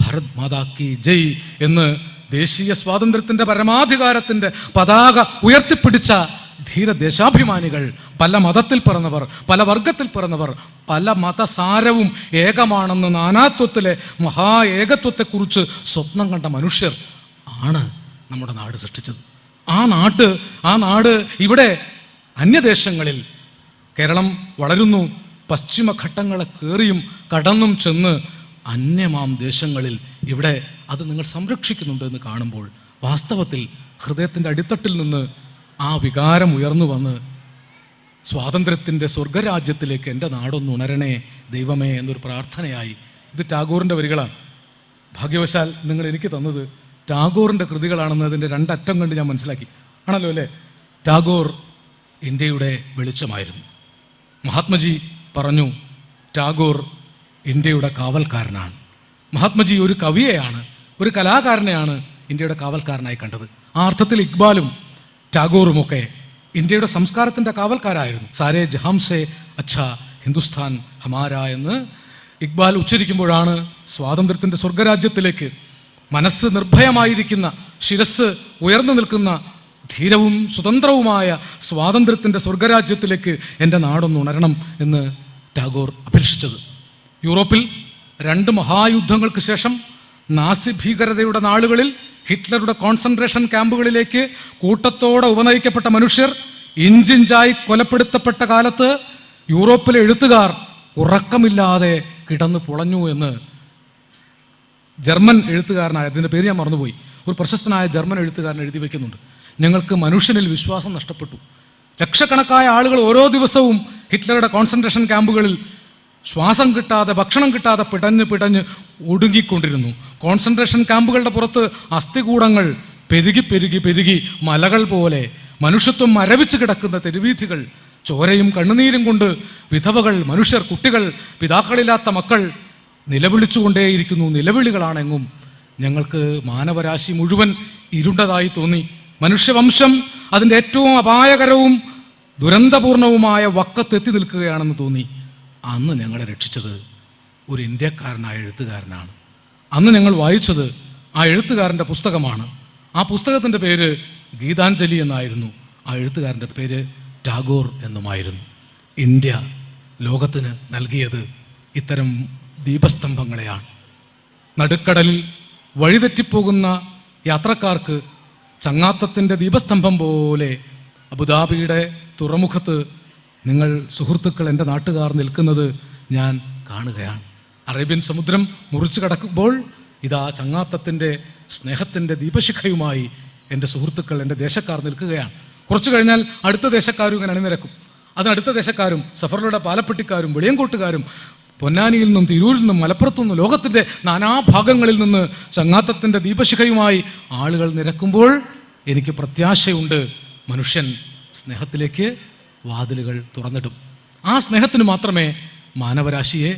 ഭാരത് മാതാ കി ജയ് എന്ന് ദേശീയ സ്വാതന്ത്ര്യത്തിൻ്റെ പരമാധികാരത്തിൻ്റെ പതാക ഉയർത്തിപ്പിടിച്ച ധീരദേശാഭിമാനികൾ, പല മതത്തിൽ പിറന്നവർ, പല വർഗത്തിൽ പിറന്നവർ, പല മതസാരവും ഏകമാണെന്ന് നാനാത്വത്തിലെ മഹാ ഏകത്വത്തെക്കുറിച്ച് സ്വപ്നം കണ്ട മനുഷ്യർ ആണ് നമ്മുടെ നാട് സൃഷ്ടിച്ചത്. ആ നാട് ഇവിടെ അന്യദേശങ്ങളിൽ കേരളം വളരുന്നു. പശ്ചിമഘട്ടങ്ങളെ കയറിയും കടന്നും ചെന്ന് അന്യമാം ദേശങ്ങളിൽ ഇവിടെ അത് നിങ്ങൾ സംരക്ഷിക്കുന്നുണ്ട് എന്ന് കാണുമ്പോൾ വാസ്തവത്തിൽ ഹൃദയത്തിൻ്റെ അടിത്തട്ടിൽ നിന്ന് ആ വികാരം ഉയർന്നു വന്ന് സ്വാതന്ത്ര്യത്തിൻ്റെ സ്വർഗരാജ്യത്തിലേക്ക് എൻ്റെ നാടൊന്ന് ഉണരണേ ദൈവമേ എന്നൊരു പ്രാർത്ഥനയായി. ഇത് ടാഗോറിൻ്റെ വരികളാണ്. ഭാഗ്യവശാൽ നിങ്ങൾ എനിക്ക് തന്നത് ടാഗോറിൻ്റെ കൃതികളാണെന്ന് അതിൻ്റെ 2 അറ്റം കണ്ട് ഞാൻ മനസ്സിലാക്കി. ആണല്ലോ അല്ലേ? ടാഗോർ ഇന്ത്യയുടെ വെളിച്ചമായിരുന്നു. മഹാത്മജി പറഞ്ഞു, ടാഗോർ ഇന്ത്യയുടെ കാവൽക്കാരനാണ്. മഹാത്മജി ഒരു കവിയെയാണ്, ഒരു കലാകാരനെയാണ് ഇന്ത്യയുടെ കാവൽക്കാരനായി കണ്ടത്. ആ അർത്ഥത്തിൽ ഇക്ബാലും ടാഗോറുമൊക്കെ ഇന്ത്യയുടെ സംസ്കാരത്തിൻ്റെ കാവൽക്കാരായിരുന്നു. സാരേ ജഹാംസെ അച്ഛാ ഹിന്ദുസ്ഥാൻ ഹമാര എന്ന് ഇക്ബാൽ ഉച്ചരിക്കുമ്പോഴാണ് സ്വാതന്ത്ര്യത്തിൻ്റെ സ്വർഗരാജ്യത്തിലേക്ക്, മനസ്സ് നിർഭയമായിരിക്കുന്ന, ശിരസ് ഉയർന്നു നിൽക്കുന്ന, ധീരവും സ്വതന്ത്രവുമായ സ്വാതന്ത്ര്യത്തിൻ്റെ സ്വർഗരാജ്യത്തിലേക്ക് എൻ്റെ നാടൊന്ന് ഉണരണം എന്ന് ടാഗോർ അഭിലഷിച്ചത്. യൂറോപ്പിൽ 2 മഹായുദ്ധങ്ങൾക്ക് ശേഷം നാസി ഭീകരതയുടെ നാളുകളിൽ ഹിറ്റ്ലറുടെ കോൺസെൻട്രേഷൻ ക്യാമ്പുകളിലേക്ക് കൂട്ടത്തോടെ ഉപനയിക്കപ്പെട്ട മനുഷ്യർ ഇഞ്ചിഞ്ചായി കൊലപ്പെടുത്തപ്പെട്ട കാലത്ത് യൂറോപ്പിലെ എഴുത്തുകാർ ഉറക്കമില്ലാതെ കിടന്നു പുളഞ്ഞു എന്ന് ജർമ്മൻ എഴുത്തുകാരനായ, അതിൻ്റെ പേര് ഞാൻ മറന്നുപോയി, ഒരു പ്രശസ്തനായ ജർമ്മൻ എഴുത്തുകാരൻ എഴുതി വയ്ക്കുന്നുണ്ട്. ഞങ്ങൾക്ക് മനുഷ്യനിൽ വിശ്വാസം നഷ്ടപ്പെട്ടു. ലക്ഷക്കണക്കായ ആളുകൾ ഓരോ ദിവസവും ഹിറ്റ്ലറുടെ കോൺസെൻട്രേഷൻ ക്യാമ്പുകളിൽ ശ്വാസം കിട്ടാതെ, ഭക്ഷണം കിട്ടാതെ പിടഞ്ഞ് ഒടുങ്ങിക്കൊണ്ടിരുന്നു. കോൺസെൻട്രേഷൻ ക്യാമ്പുകളുടെ പുറത്ത് അസ്ഥികൂടങ്ങൾ പെരുകി മലകൾ പോലെ, മനുഷ്യത്വം മരവിച്ച് കിടക്കുന്ന തെരുവീഥികൾ, ചോരയും കണ്ണുനീരും കൊണ്ട് വിധവകൾ, മനുഷ്യർ, കുട്ടികൾ, പിതാക്കളില്ലാത്ത മക്കൾ നിലവിളിച്ചുകൊണ്ടേയിരിക്കുന്നു. നിലവിളികളാണെങ്ങും. ഞങ്ങൾക്ക് മാനവരാശി മുഴുവൻ ഇരുണ്ടതായി തോന്നി. മനുഷ്യവംശം അതിൻ്റെ ഏറ്റവും അപായകരവും ദുരന്തപൂർണവുമായ വക്കത്തെത്തി നിൽക്കുകയാണെന്ന് തോന്നി. അന്ന് ഞങ്ങളെ രക്ഷിച്ചത് ഒരു ഇന്ത്യക്കാരനായ എഴുത്തുകാരനാണ്. അന്ന് ഞങ്ങൾ വായിച്ചത് ആ എഴുത്തുകാരൻ്റെ പുസ്തകമാണ്. ആ പുസ്തകത്തിൻ്റെ പേര് ഗീതാഞ്ജലി എന്നായിരുന്നു. ആ എഴുത്തുകാരൻ്റെ പേര് ടാഗോർ എന്നുമായിരുന്നു. ഇന്ത്യ ലോകത്തിന് നൽകിയത് ഇത്തരം ദീപസ്തംഭങ്ങളെയാണ്. നടുക്കടലിൽ വഴിതെറ്റിപ്പോകുന്ന യാത്രക്കാർക്ക് ചങ്ങാത്തത്തിൻ്റെ ദീപസ്തംഭം പോലെ അബുദാബിയുടെ തുറമുഖത്ത് നിങ്ങൾ സുഹൃത്തുക്കൾ, എൻ്റെ നാട്ടുകാർ നിൽക്കുന്നത് ഞാൻ കാണുകയാണ്. അറേബ്യൻ സമുദ്രം മുറിച്ചു കടക്കുമ്പോൾ ഇതാ ചങ്ങാത്തത്തിൻ്റെ സ്നേഹത്തിൻ്റെ ദീപശിഖയുമായി എൻ്റെ സുഹൃത്തുക്കൾ, എൻ്റെ ദേശക്കാർ നിൽക്കുകയാണ്. കുറച്ചു കഴിഞ്ഞാൽ അടുത്ത ദേശക്കാരും ഇങ്ങനെ അണിനിരക്കും. അടുത്ത ദേശക്കാരും സഫറിലൂടെ പാലപ്പെട്ടിക്കാരും വെളിയങ്കോട്ടുകാരും പൊന്നാനിയിൽ നിന്നും തിരൂരിൽ നിന്നും മലപ്പുറത്തു നിന്നും ലോകത്തിൻ്റെ നാനാഭാഗങ്ങളിൽ നിന്ന് ചങ്ങാത്തത്തിൻ്റെ ദീപശിഖയുമായി ആളുകൾ നിരക്കുമ്പോൾ എനിക്ക് പ്രത്യാശയുണ്ട്, മനുഷ്യൻ സ്നേഹത്തിലേക്ക് വാതിലുകൾ തുറന്നിടും. ആ സ്നേഹത്തിന് മാത്രമേ മാനവരാശിയെ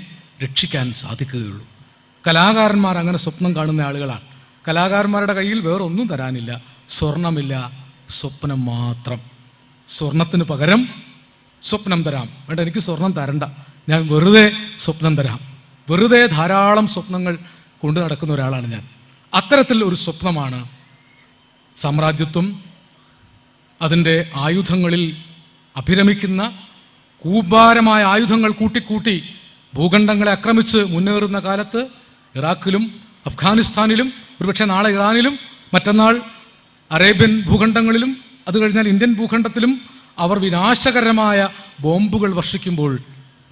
രക്ഷിക്കാൻ സാധിക്കുകയുള്ളൂ. കലാകാരന്മാർ അങ്ങനെ സ്വപ്നം കാണുന്ന ആളുകളാണ്. കലാകാരന്മാരുടെ കയ്യിൽ വേറൊന്നും തരാനില്ല, സ്വർണമില്ല, സ്വപ്നം മാത്രം. സ്വർണത്തിന് പകരം സ്വപ്നം തരാം. വേണ്ട, എനിക്ക് സ്വർണം തരണ്ട, ഞാൻ വെറുതെ സ്വപ്നം തരാം. വെറുതെ ധാരാളം സ്വപ്നങ്ങൾ കൊണ്ടു നടക്കുന്ന ഒരാളാണ് ഞാൻ. അത്തരത്തിൽ ഒരു സ്വപ്നമാണ് സാമ്രാജ്യത്വം. അതിൻ്റെ ആയുധങ്ങളിൽ അഭിരമിക്കുന്ന കൂമ്പാരമായ ആയുധങ്ങൾ കൂട്ടിക്കൂട്ടി ഭൂഖണ്ഡങ്ങളെ ആക്രമിച്ച് മുന്നേറുന്ന കാലത്ത് ഇറാഖിലും അഫ്ഗാനിസ്ഥാനിലും, ഒരുപക്ഷെ നാളെ ഇറാനിലും, മറ്റന്നാൾ അറേബ്യൻ ഭൂഖണ്ഡങ്ങളിലും, അത് കഴിഞ്ഞാൽ ഇന്ത്യൻ ഭൂഖണ്ഡത്തിലും അവർ വിനാശകരമായ ബോംബുകൾ വർഷിക്കുമ്പോൾ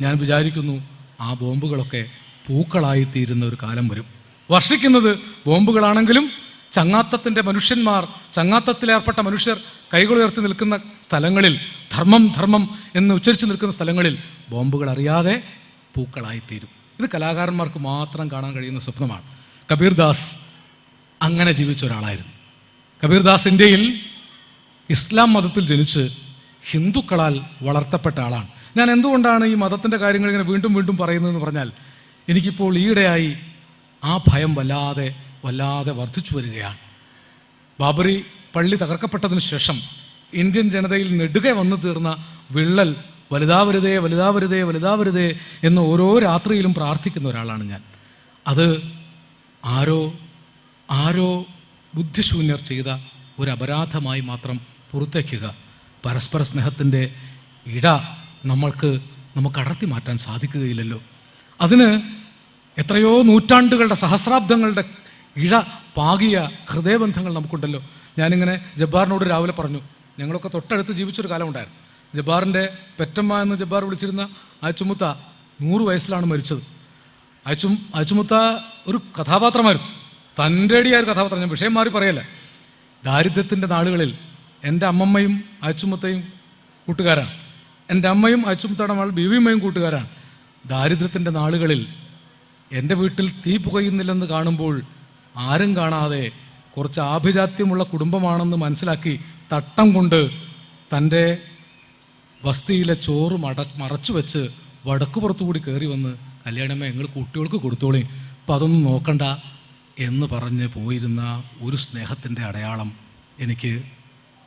ഞാൻ വിചാരിക്കുന്നു ആ ബോംബുകളൊക്കെ പൂക്കളായിത്തീരുന്ന ഒരു കാലം വരും. വർഷിക്കുന്നത് ബോംബുകളാണെങ്കിലും ചങ്ങാത്തത്തിൻ്റെ മനുഷ്യന്മാർ, ചങ്ങാത്തത്തിലേർപ്പെട്ട മനുഷ്യർ കൈകളുയർത്തി നിൽക്കുന്ന സ്ഥലങ്ങളിൽ, ധർമ്മം ധർമ്മം എന്ന് ഉച്ചരിച്ച് നിൽക്കുന്ന സ്ഥലങ്ങളിൽ ബോംബുകൾ അറിയാതെ പൂക്കളായിത്തീരും. ഇത് കലാകാരന്മാർക്ക് മാത്രം കാണാൻ കഴിയുന്ന സ്വപ്നമാണ്. കബീർദാസ് അങ്ങനെ ജീവിച്ച ഒരാളായിരുന്നു. കബീർദാസ് ഇന്ത്യയിൽ ഇസ്ലാം മതത്തിൽ ജനിച്ച് ഹിന്ദുക്കളാൽ വളർത്തപ്പെട്ട ആളാണ്. ഞാൻ എന്തുകൊണ്ടാണ് ഈ മതത്തിൻ്റെ കാര്യങ്ങൾ ഇങ്ങനെ വീണ്ടും വീണ്ടും പറയുന്നതെന്ന് പറഞ്ഞാൽ, എനിക്കിപ്പോൾ ഈയിടെയായി ആ ഭയം വല്ലാതെ വർദ്ധിച്ചു വരികയാണ്. ബാബറി പള്ളി തകർക്കപ്പെട്ടതിന് ശേഷം ഇന്ത്യൻ ജനതയിൽ നെടുകെ വന്നു തീർന്ന വിള്ളൽ വലുതാവരുതേ വലുതാവരുതേ വലുതാവരുതേ എന്ന് ഓരോ രാത്രിയിലും പ്രാർത്ഥിക്കുന്ന ഒരാളാണ് ഞാൻ. അത് ആരോ ബുദ്ധിശൂന്യർ ചെയ്ത ഒരു അപരാധമായി മാത്രം പുറത്തേക്കുക. പരസ്പര സ്നേഹത്തിൻ്റെ ഇട നമുക്ക് അടർത്തി മാറ്റാൻ സാധിക്കുകയില്ലല്ലോ. അതിന് എത്രയോ നൂറ്റാണ്ടുകളുടെ, സഹസ്രാബ്ദങ്ങളുടെ ഇഴ പാകിയ ഹൃദയബന്ധങ്ങൾ നമുക്കുണ്ടല്ലോ. ഞാനിങ്ങനെ ജബ്ബാറിനോട് രാവിലെ പറഞ്ഞു, ഞങ്ങളൊക്കെ തൊട്ടടുത്ത് ജീവിച്ചൊരു കാലം ഉണ്ടായിരുന്നു. ജബ്ബാറിൻ്റെ പെറ്റമ്മ എന്ന് ജബ്ബാർ വിളിച്ചിരുന്ന ആച്ചുമുത്ത 100 വയസ്സിലാണ് മരിച്ചത്. ആച്ചുമുത്ത ഒരു കഥാപാത്രമായിരുന്നു, തൻ്റെ അടിയായ ഒരു കഥാപാത്രം. ഞാൻ വിഷയം മാറി പറയല്ല. ദാരിദ്ര്യത്തിൻ്റെ നാളുകളിൽ എൻ്റെ അമ്മമ്മയും ആച്ചുമുത്തയും കൂട്ടുകാരാണ്. എൻ്റെ അമ്മയും ആച്ചുമുത്തയുടെ മകൾ ബീവിയമ്മയും കൂട്ടുകാരാണ്. ദാരിദ്ര്യത്തിൻ്റെ നാളുകളിൽ എൻ്റെ വീട്ടിൽ തീ പുകയുന്നില്ലെന്ന് കാണുമ്പോൾ ആരും കാണാതെ കുറച്ച് ആഭിജാത്യമുള്ള കുടുംബമാണെന്ന് മനസ്സിലാക്കി തട്ടം കൊണ്ട് തൻ്റെ വസ്തിയിലെ ചോറ് മറച്ചു വെച്ച് വടക്കുപുറത്തുകൂടി കയറി വന്ന്, കല്യാണമേ ഞങ്ങൾ കുട്ടികൾക്ക് കൊടുത്തോളി, അപ്പം അതൊന്നും നോക്കണ്ട എന്ന് പറഞ്ഞ് പോയിരുന്ന ഒരു സ്നേഹത്തിൻ്റെ അടയാളം എനിക്ക്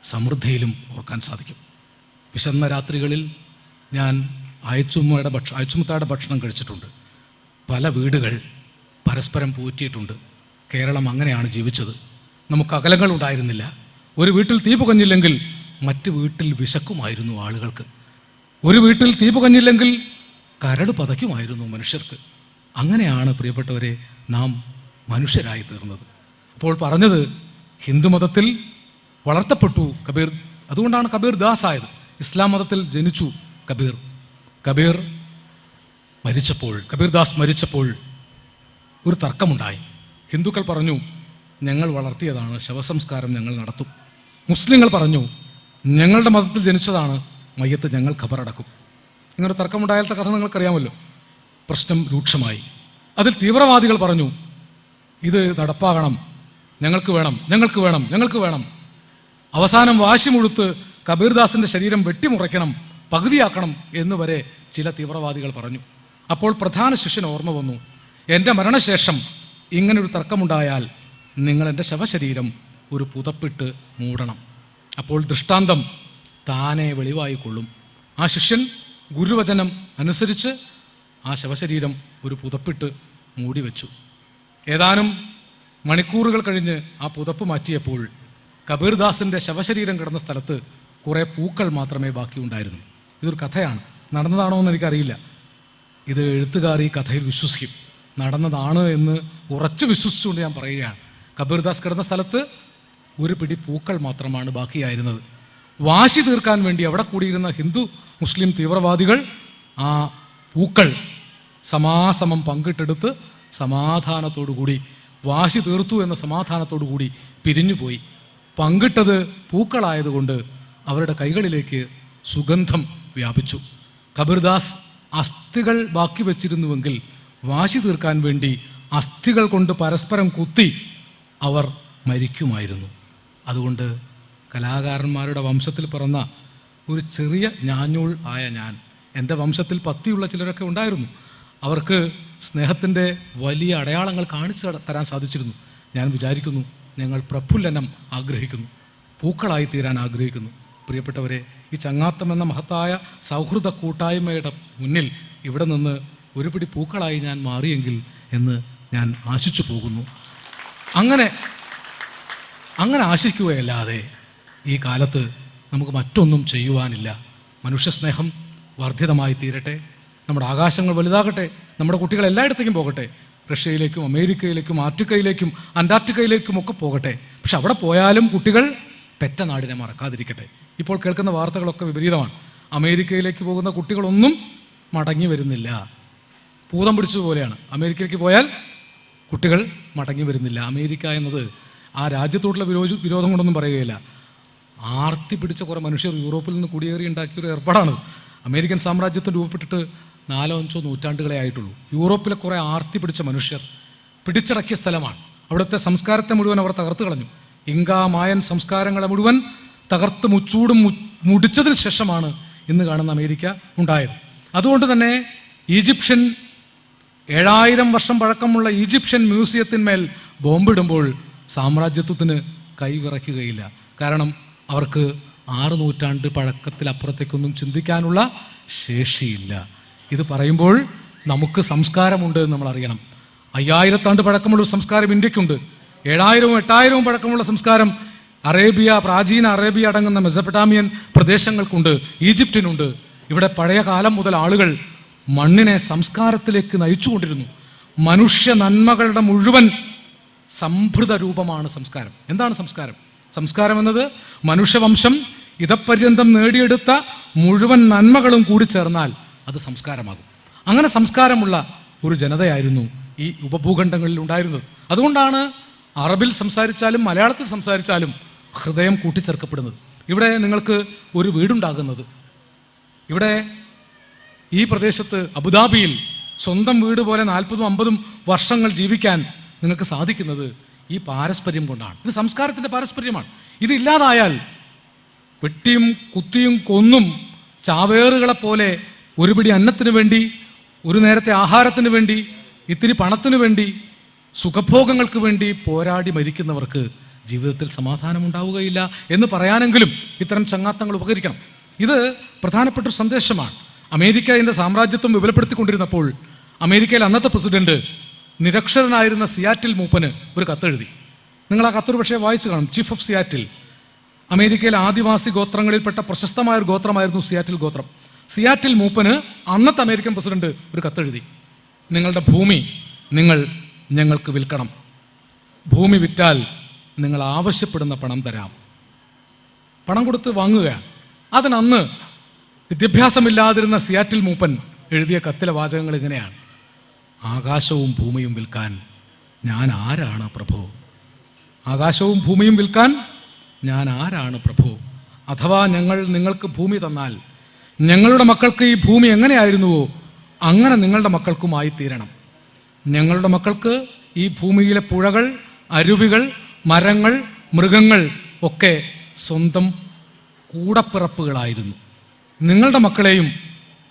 സമൃദ്ധിയിലും ഓർക്കാൻ സാധിക്കും. വിശന്ന രാത്രികളിൽ ഞാൻ അയച്ചുമുത്തായുടെ ഭക്ഷണം കഴിച്ചിട്ടുണ്ട്. പല വീടുകൾ പരസ്പരം പൂറ്റിയിട്ടുണ്ട്. കേരളം അങ്ങനെയാണ് ജീവിച്ചത്. നമുക്ക് അകലങ്ങൾ ഉണ്ടായിരുന്നില്ല. ഒരു വീട്ടിൽ തീ പുകഞ്ഞില്ലെങ്കിൽ മറ്റു വീട്ടിൽ വിശക്കുമായിരുന്നു ആളുകൾക്ക്. ഒരു വീട്ടിൽ തീ പുകഞ്ഞില്ലെങ്കിൽ കരട് പതയ്ക്കുമായിരുന്നു മനുഷ്യർക്ക്. അങ്ങനെയാണ് പ്രിയപ്പെട്ടവരെ നാം മനുഷ്യരായി തീർന്നത്. അപ്പോൾ പറഞ്ഞത് ഹിന്ദുമതത്തിൽ വളർത്തപ്പെട്ടു കബീർ, അതുകൊണ്ടാണ് കബീർ ദാസ് ആയത്. ഇസ്ലാം മതത്തിൽ ജനിച്ചു കബീർ ദാസ് മരിച്ചപ്പോൾ ഒരു തർക്കമുണ്ടായി. ഹിന്ദുക്കൾ പറഞ്ഞു ഞങ്ങൾ വളർത്തിയതാണ്, ശവസംസ്കാരം ഞങ്ങൾ നടത്തും. മുസ്ലിങ്ങൾ പറഞ്ഞു ഞങ്ങളുടെ മതത്തിൽ ജനിച്ചതാണ്, മയ്യത്ത് ഞങ്ങൾ ഖബറടക്കും. ഇങ്ങനെ തർക്കമുണ്ടായാലത്തെ കഥ നിങ്ങൾക്കറിയാമല്ലോ. പ്രശ്നം രൂക്ഷമായി. അതിൽ തീവ്രവാദികൾ പറഞ്ഞു ഇത് നടപ്പാകണം, ഞങ്ങൾക്ക് വേണം. അവസാനം വാശി മുഴുത്ത് കബീർദാസിൻ്റെ ശരീരം വെട്ടിമുറിക്കണം, പകുതിയാക്കണം എന്ന് വരെ ചില തീവ്രവാദികൾ പറഞ്ഞു. അപ്പോൾ പ്രധാന ശിഷ്യന് ഓർമ്മ വന്നു, എൻ്റെ മരണശേഷം ഇങ്ങനൊരു തർക്കമുണ്ടായാൽ നിങ്ങൾ എൻ്റെ ശവശരീരം ഒരു പുതപ്പിട്ട് മൂടണം. അപ്പോൾ ദൃഷ്ടാന്തം താനെ വെളിവായിക്കൊള്ളും. ആ ശിഷ്യൻ ഗുരുവചനം അനുസരിച്ച് ആ ശവശരീരം ഒരു പുതപ്പിട്ട് മൂടിവെച്ചു. ഏതാനും മണിക്കൂറുകൾ കഴിഞ്ഞ് ആ പുതപ്പ് മാറ്റിയപ്പോൾ കബീർദാസിൻ്റെ ശവശരീരം കിടന്ന സ്ഥലത്ത് കുറേ പൂക്കൾ മാത്രമേ ബാക്കിയുണ്ടായിരുന്നു. ഇതൊരു കഥയാണ്, നടന്നതാണോ എന്ന് എനിക്കറിയില്ല. ഇത് എഴുത്തുകാർ ഈ കഥയിൽ വിശ്വസിക്കും. നടന്നതാണ് എന്ന് ഉറച്ചു വിശ്വസിച്ചുകൊണ്ട് ഞാൻ പറയുകയാണ്. കബീർദാസ് കിടന്ന സ്ഥലത്ത് ഒരു പിടി പൂക്കൾ മാത്രമാണ് ബാക്കിയായിരുന്നത്. വാശി തീർക്കാൻ വേണ്ടി അവിടെ കൂടിയിരുന്ന ഹിന്ദു മുസ്ലിം തീവ്രവാദികൾ ആ പൂക്കൾ സമാസമം പങ്കിട്ടെടുത്ത് സമാധാനത്തോടുകൂടി വാശി തീർത്തു എന്ന സമാധാനത്തോടുകൂടി പിരിഞ്ഞുപോയി. പങ്കിട്ടത് പൂക്കളായതുകൊണ്ട് അവരുടെ കൈകളിലേക്ക് സുഗന്ധം വ്യാപിച്ചു. കബീർദാസ് അസ്ഥികൾ ബാക്കി വച്ചിരുന്നുവെങ്കിൽ വാശി തീർക്കാൻ വേണ്ടി അസ്ഥികൾ കൊണ്ട് പരസ്പരം കുത്തി അവർ മരിക്കുമായിരുന്നു. അതുകൊണ്ട് കലാകാരന്മാരുടെ വംശത്തിൽ പിറന്ന ഒരു ചെറിയ ഞാഞ്ഞൂൾ ആയ ഞാൻ, എൻ്റെ വംശത്തിൽ പത്തിയുള്ള ചിലരൊക്കെ ഉണ്ടായിരുന്നു. അവർക്ക് സ്നേഹത്തിൻ്റെ വലിയ അടയാളങ്ങൾ കാണിച്ചു തരാൻ സാധിച്ചിരുന്നു. ഞാൻ വിചാരിക്കുന്നു ഞങ്ങൾ പ്രഫുല്ലനം ആഗ്രഹിക്കുന്നു, പൂക്കളായി തീരാൻ ആഗ്രഹിക്കുന്നു. പ്രിയപ്പെട്ടവരെ, ഈ ചങ്ങാത്തം എന്ന മഹത്തായ സൗഹൃദ കൂട്ടായ്മയുടെ മുന്നിൽ ഇവിടെ നിന്ന് ഒരു പിടി പൂക്കളായി ഞാൻ മാറിയെങ്കിൽ എന്ന് ഞാൻ ആശിച്ചു പോകുന്നു. അങ്ങനെ ആശിക്കുകയല്ലാതെ ഈ കാലത്ത് നമുക്ക് മറ്റൊന്നും ചെയ്യുവാനില്ല. മനുഷ്യസ്നേഹം വർദ്ധിതമായി തീരട്ടെ, നമ്മുടെ ആകാശങ്ങൾ വലുതാകട്ടെ, നമ്മുടെ കുട്ടികൾ എല്ലായിടത്തേക്കും പോകട്ടെ, റഷ്യയിലേക്കും അമേരിക്കയിലേക്കും ആഫ്രിക്കയിലേക്കും അന്റാർട്ടിക്കയിലേക്കും ഒക്കെ പോകട്ടെ. പക്ഷെ അവിടെ പോയാലും കുട്ടികൾ പെറ്റ നാടിനെ മറക്കാതിരിക്കട്ടെ. ഇപ്പോൾ കേൾക്കുന്ന വാർത്തകളൊക്കെ വിപരീതമാണ്. അമേരിക്കയിലേക്ക് പോകുന്ന കുട്ടികളൊന്നും മടങ്ങി വരുന്നില്ല. ഭൂതം പിടിച്ചതുപോലെയാണ്. അമേരിക്കയിലേക്ക് പോയാൽ കുട്ടികൾ മടങ്ങി വരുന്നില്ല. അമേരിക്ക എന്നത് ആ രാജ്യത്തോടുള്ള വിരോധം കൊണ്ടൊന്നും പറയുകയില്ല. ആർത്തി പിടിച്ച കുറേ മനുഷ്യർ യൂറോപ്പിൽ നിന്ന് കുടിയേറി ഉണ്ടാക്കിയൊരു ഏർപ്പാടാണ്. അമേരിക്കൻ സാമ്രാജ്യത്വം രൂപപ്പെട്ടിട്ട് 4-5 നൂറ്റാണ്ടുകളെ ആയിട്ടുള്ളൂ. യൂറോപ്പിലെ കുറേ ആർത്തി പിടിച്ച മനുഷ്യർ പിടിച്ചടക്കിയ സ്ഥലമാണ്. അവിടുത്തെ സംസ്കാരത്തെ മുഴുവൻ അവർ തകർത്ത് കളഞ്ഞു. ഇങ്ക മായൻ സംസ്കാരങ്ങളെ മുഴുവൻ തകർത്ത് മുടിച്ചതിന് ശേഷമാണ് ഇന്ന് കാണുന്ന അമേരിക്ക ഉണ്ടായത്. അതുകൊണ്ട് തന്നെ 7000 വർഷം പഴക്കമുള്ള ഈജിപ്ഷ്യൻ മ്യൂസിയത്തിന്മേൽ ബോംബിടുമ്പോൾ സാമ്രാജ്യത്വത്തിന് കൈവിറയ്ക്കുകയില്ല. കാരണം അവർക്ക് 6 നൂറ്റാണ്ട് പഴക്കത്തിലപ്പുറത്തേക്കൊന്നും ചിന്തിക്കാനുള്ള ശേഷിയില്ല. ഇത് പറയുമ്പോൾ നമുക്ക് സംസ്കാരമുണ്ട് എന്ന് നമ്മൾ അറിയണം. 5000 ആണ്ട് പഴക്കമുള്ള സംസ്കാരം ഇന്ത്യക്കുണ്ട്. 7000-8000 പഴക്കമുള്ള സംസ്കാരം പ്രാചീന അറേബ്യ അടങ്ങുന്ന മെസപ്പൊട്ടാമിയൻ പ്രദേശങ്ങൾക്കുണ്ട്, ഈജിപ്തിനുണ്ട്. ഇവിടെ പഴയ കാലം മുതൽ ആളുകൾ മണ്ണിനെ സംസ്കാരത്തിലേക്ക് നയിച്ചുകൊണ്ടിരുന്നു. മനുഷ്യ നന്മകളുടെ മുഴുവൻ സംഭൃത രൂപമാണ് സംസ്കാരം. എന്താണ് സംസ്കാരം? സംസ്കാരം എന്നത് മനുഷ്യവംശം ഇതപര്യന്തം നേടിയെടുത്ത മുഴുവൻ നന്മകളും കൂടി ചേർന്നാൽ അത് സംസ്കാരമാകും. അങ്ങനെ സംസ്കാരമുള്ള ഒരു ജനതയായിരുന്നു ഈ ഉപഭൂഖണ്ഡങ്ങളിൽ ഉണ്ടായിരുന്നത്. അതുകൊണ്ടാണ് അറബിൽ സംസാരിച്ചാലും മലയാളത്തിൽ സംസാരിച്ചാലും ഹൃദയം കൂട്ടിച്ചേർക്കപ്പെടുന്നത്. ഇവിടെ നിങ്ങൾക്ക് ഒരു വീടുണ്ടാകുന്നത്, ഇവിടെ ഈ പ്രദേശത്ത് അബുദാബിയിൽ സ്വന്തം വീട് പോലെ 40-50 വർഷങ്ങൾ ജീവിക്കാൻ നിങ്ങൾക്ക് സാധിക്കുന്നത് ഈ പാരസ്പര്യം കൊണ്ടാണ്. ഇത് സംസ്കാരത്തിൻ്റെ പാരസ്പര്യമാണ്. ഇതില്ലാതായാൽ വെട്ടിയും കുത്തിയും കൊന്നും ചാവേറുകളെപ്പോലെ ഒരു പിടി അന്നത്തിന് വേണ്ടി, ഒരു നേരത്തെ ആഹാരത്തിന് വേണ്ടി, ഇത്തിരി പണത്തിന് വേണ്ടി, സുഖഭോഗങ്ങൾക്ക് വേണ്ടി പോരാടി മരിക്കുന്നവർക്ക് ജീവിതത്തിൽ സമാധാനം ഉണ്ടാവുകയില്ല എന്ന് പറയാനെങ്കിലും ഇത്തരം ചങ്ങാത്തങ്ങൾ ഉപകരിക്കണം. ഇത് പ്രധാനപ്പെട്ട ഒരു സന്ദേശമാണ്. അമേരിക്ക അതിൻ്റെ സാമ്രാജ്യത്വം വിപുലപ്പെടുത്തിക്കൊണ്ടിരുന്നപ്പോൾ അമേരിക്കയിലെ അന്നത്തെ പ്രസിഡന്റ് നിരക്ഷരനായിരുന്ന സിയാറ്റിൽ മൂപ്പന് ഒരു കത്തെഴുതി. നിങ്ങൾ ആ കത്തൊരു പക്ഷേ വായിച്ചു കാണും. ചീഫ് ഓഫ് സിയാറ്റിൽ, അമേരിക്കയിലെ ആദിവാസി ഗോത്രങ്ങളിൽപ്പെട്ട പ്രശസ്തമായ ഒരു ഗോത്രമായിരുന്നു സിയാറ്റിൽ ഗോത്രം. സിയാറ്റിൽ മൂപ്പന് അന്നത്തെ അമേരിക്കൻ പ്രസിഡന്റ് ഒരു കത്തെഴുതി. നിങ്ങളുടെ ഭൂമി നിങ്ങൾ ഞങ്ങൾക്ക് വിൽക്കണം. ഭൂമി വിറ്റാൽ നിങ്ങൾ ആവശ്യപ്പെടുന്ന പണം തരാം. പണം കൊടുത്ത് വാങ്ങുക. അതിനന്ന് വിദ്യാഭ്യാസമില്ലാതിരുന്ന സിയാറ്റിൽ മൂപ്പൻ എഴുതിയ കത്തിലെ വാചകങ്ങൾ ഇങ്ങനെയാണ്: ആകാശവും ഭൂമിയും വിൽക്കാൻ ഞാൻ ആരാണ് പ്രഭു? ആകാശവും ഭൂമിയും വിൽക്കാൻ ഞാൻ ആരാണ് പ്രഭു? അഥവാ ഞങ്ങൾ നിങ്ങൾക്ക് ഭൂമി തന്നാൽ ഞങ്ങളുടെ മക്കൾക്ക് ഈ ഭൂമി എങ്ങനെയായിരുന്നുവോ അങ്ങനെ നിങ്ങളുടെ മക്കൾക്കുമായി തീരണം. ഞങ്ങളുടെ മക്കൾക്ക് ഈ ഭൂമിയിലെ പുഴകൾ, അരുവികൾ, മരങ്ങൾ, മൃഗങ്ങൾ ഒക്കെ സ്വന്തം കൂടപ്പിറപ്പുകളായിരുന്നു. നിങ്ങളുടെ മക്കളെയും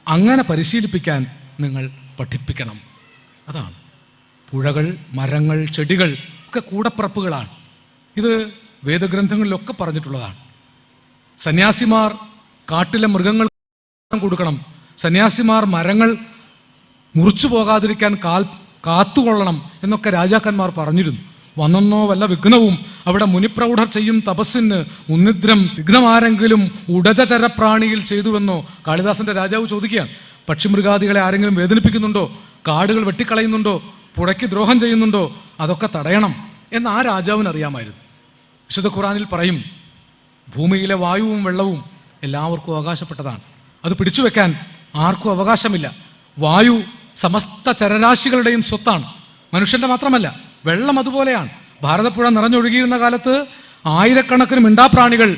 അങ്ങനെ പരിശീലിപ്പിക്കാൻ നിങ്ങൾ പഠിപ്പിക്കണം. അതാണ് പുഴകൾ, മരങ്ങൾ, ചെടികൾ ഒക്കെ കൂടപ്പിറപ്പുകളാണ്. ഇത് വേദഗ്രന്ഥങ്ങളിലൊക്കെ പറഞ്ഞിട്ടുള്ളതാണ്. സന്യാസിമാർ കാട്ടിലെ മൃഗങ്ങൾ കൊടുക്കണം. സന്യാസിമാർ മരങ്ങൾ മുറിച്ചു പോകാതിരിക്കാൻ കാത്തുകൊള്ളണം എന്നൊക്കെ രാജാക്കന്മാർ പറഞ്ഞിരുന്നു. വന്നെന്നോ വല്ല വിഘ്നവും അവിടെ മുനിപ്രൗഢർ ചെയ്യും തപസ്സിന് ഉന്നിദ്രം വിഘ്നമാരെങ്കിലും ഉടജചരപ്രാണിയിൽ ചെയ്തുവെന്നോ കാളിദാസന്റെ രാജാവ് ചോദിക്കുകയാണ്. പക്ഷിമൃഗാദികളെ ആരെങ്കിലും വേദനിപ്പിക്കുന്നുണ്ടോ? കാടുകൾ വെട്ടിക്കളയുന്നുണ്ടോ? പുഴയ്ക്ക് ദ്രോഹം ചെയ്യുന്നുണ്ടോ? അതൊക്കെ തടയണം എന്ന് ആ രാജാവിന് അറിയാമായിരുന്നു. വിശുദ്ധ ഖുർആനിൽ പറയും, ഭൂമിയിലെ വായുവും വെള്ളവും എല്ലാവർക്കും അവകാശപ്പെട്ടതാണ്. അത് പിടിച്ചു വെക്കാൻ ആർക്കും അവകാശമില്ല. വായു സമസ്ത ചരരാശികളുടെയും സ്വത്താണ്, മനുഷ്യന്റെ മാത്രമല്ല. വെള്ളം അതുപോലെയാണ്. ഭാരതപ്പുഴ നിറഞ്ഞൊഴുകിയിരുന്ന കാലത്ത് ആയിരക്കണക്കിന് മിണ്ടാപ്രാണികൾ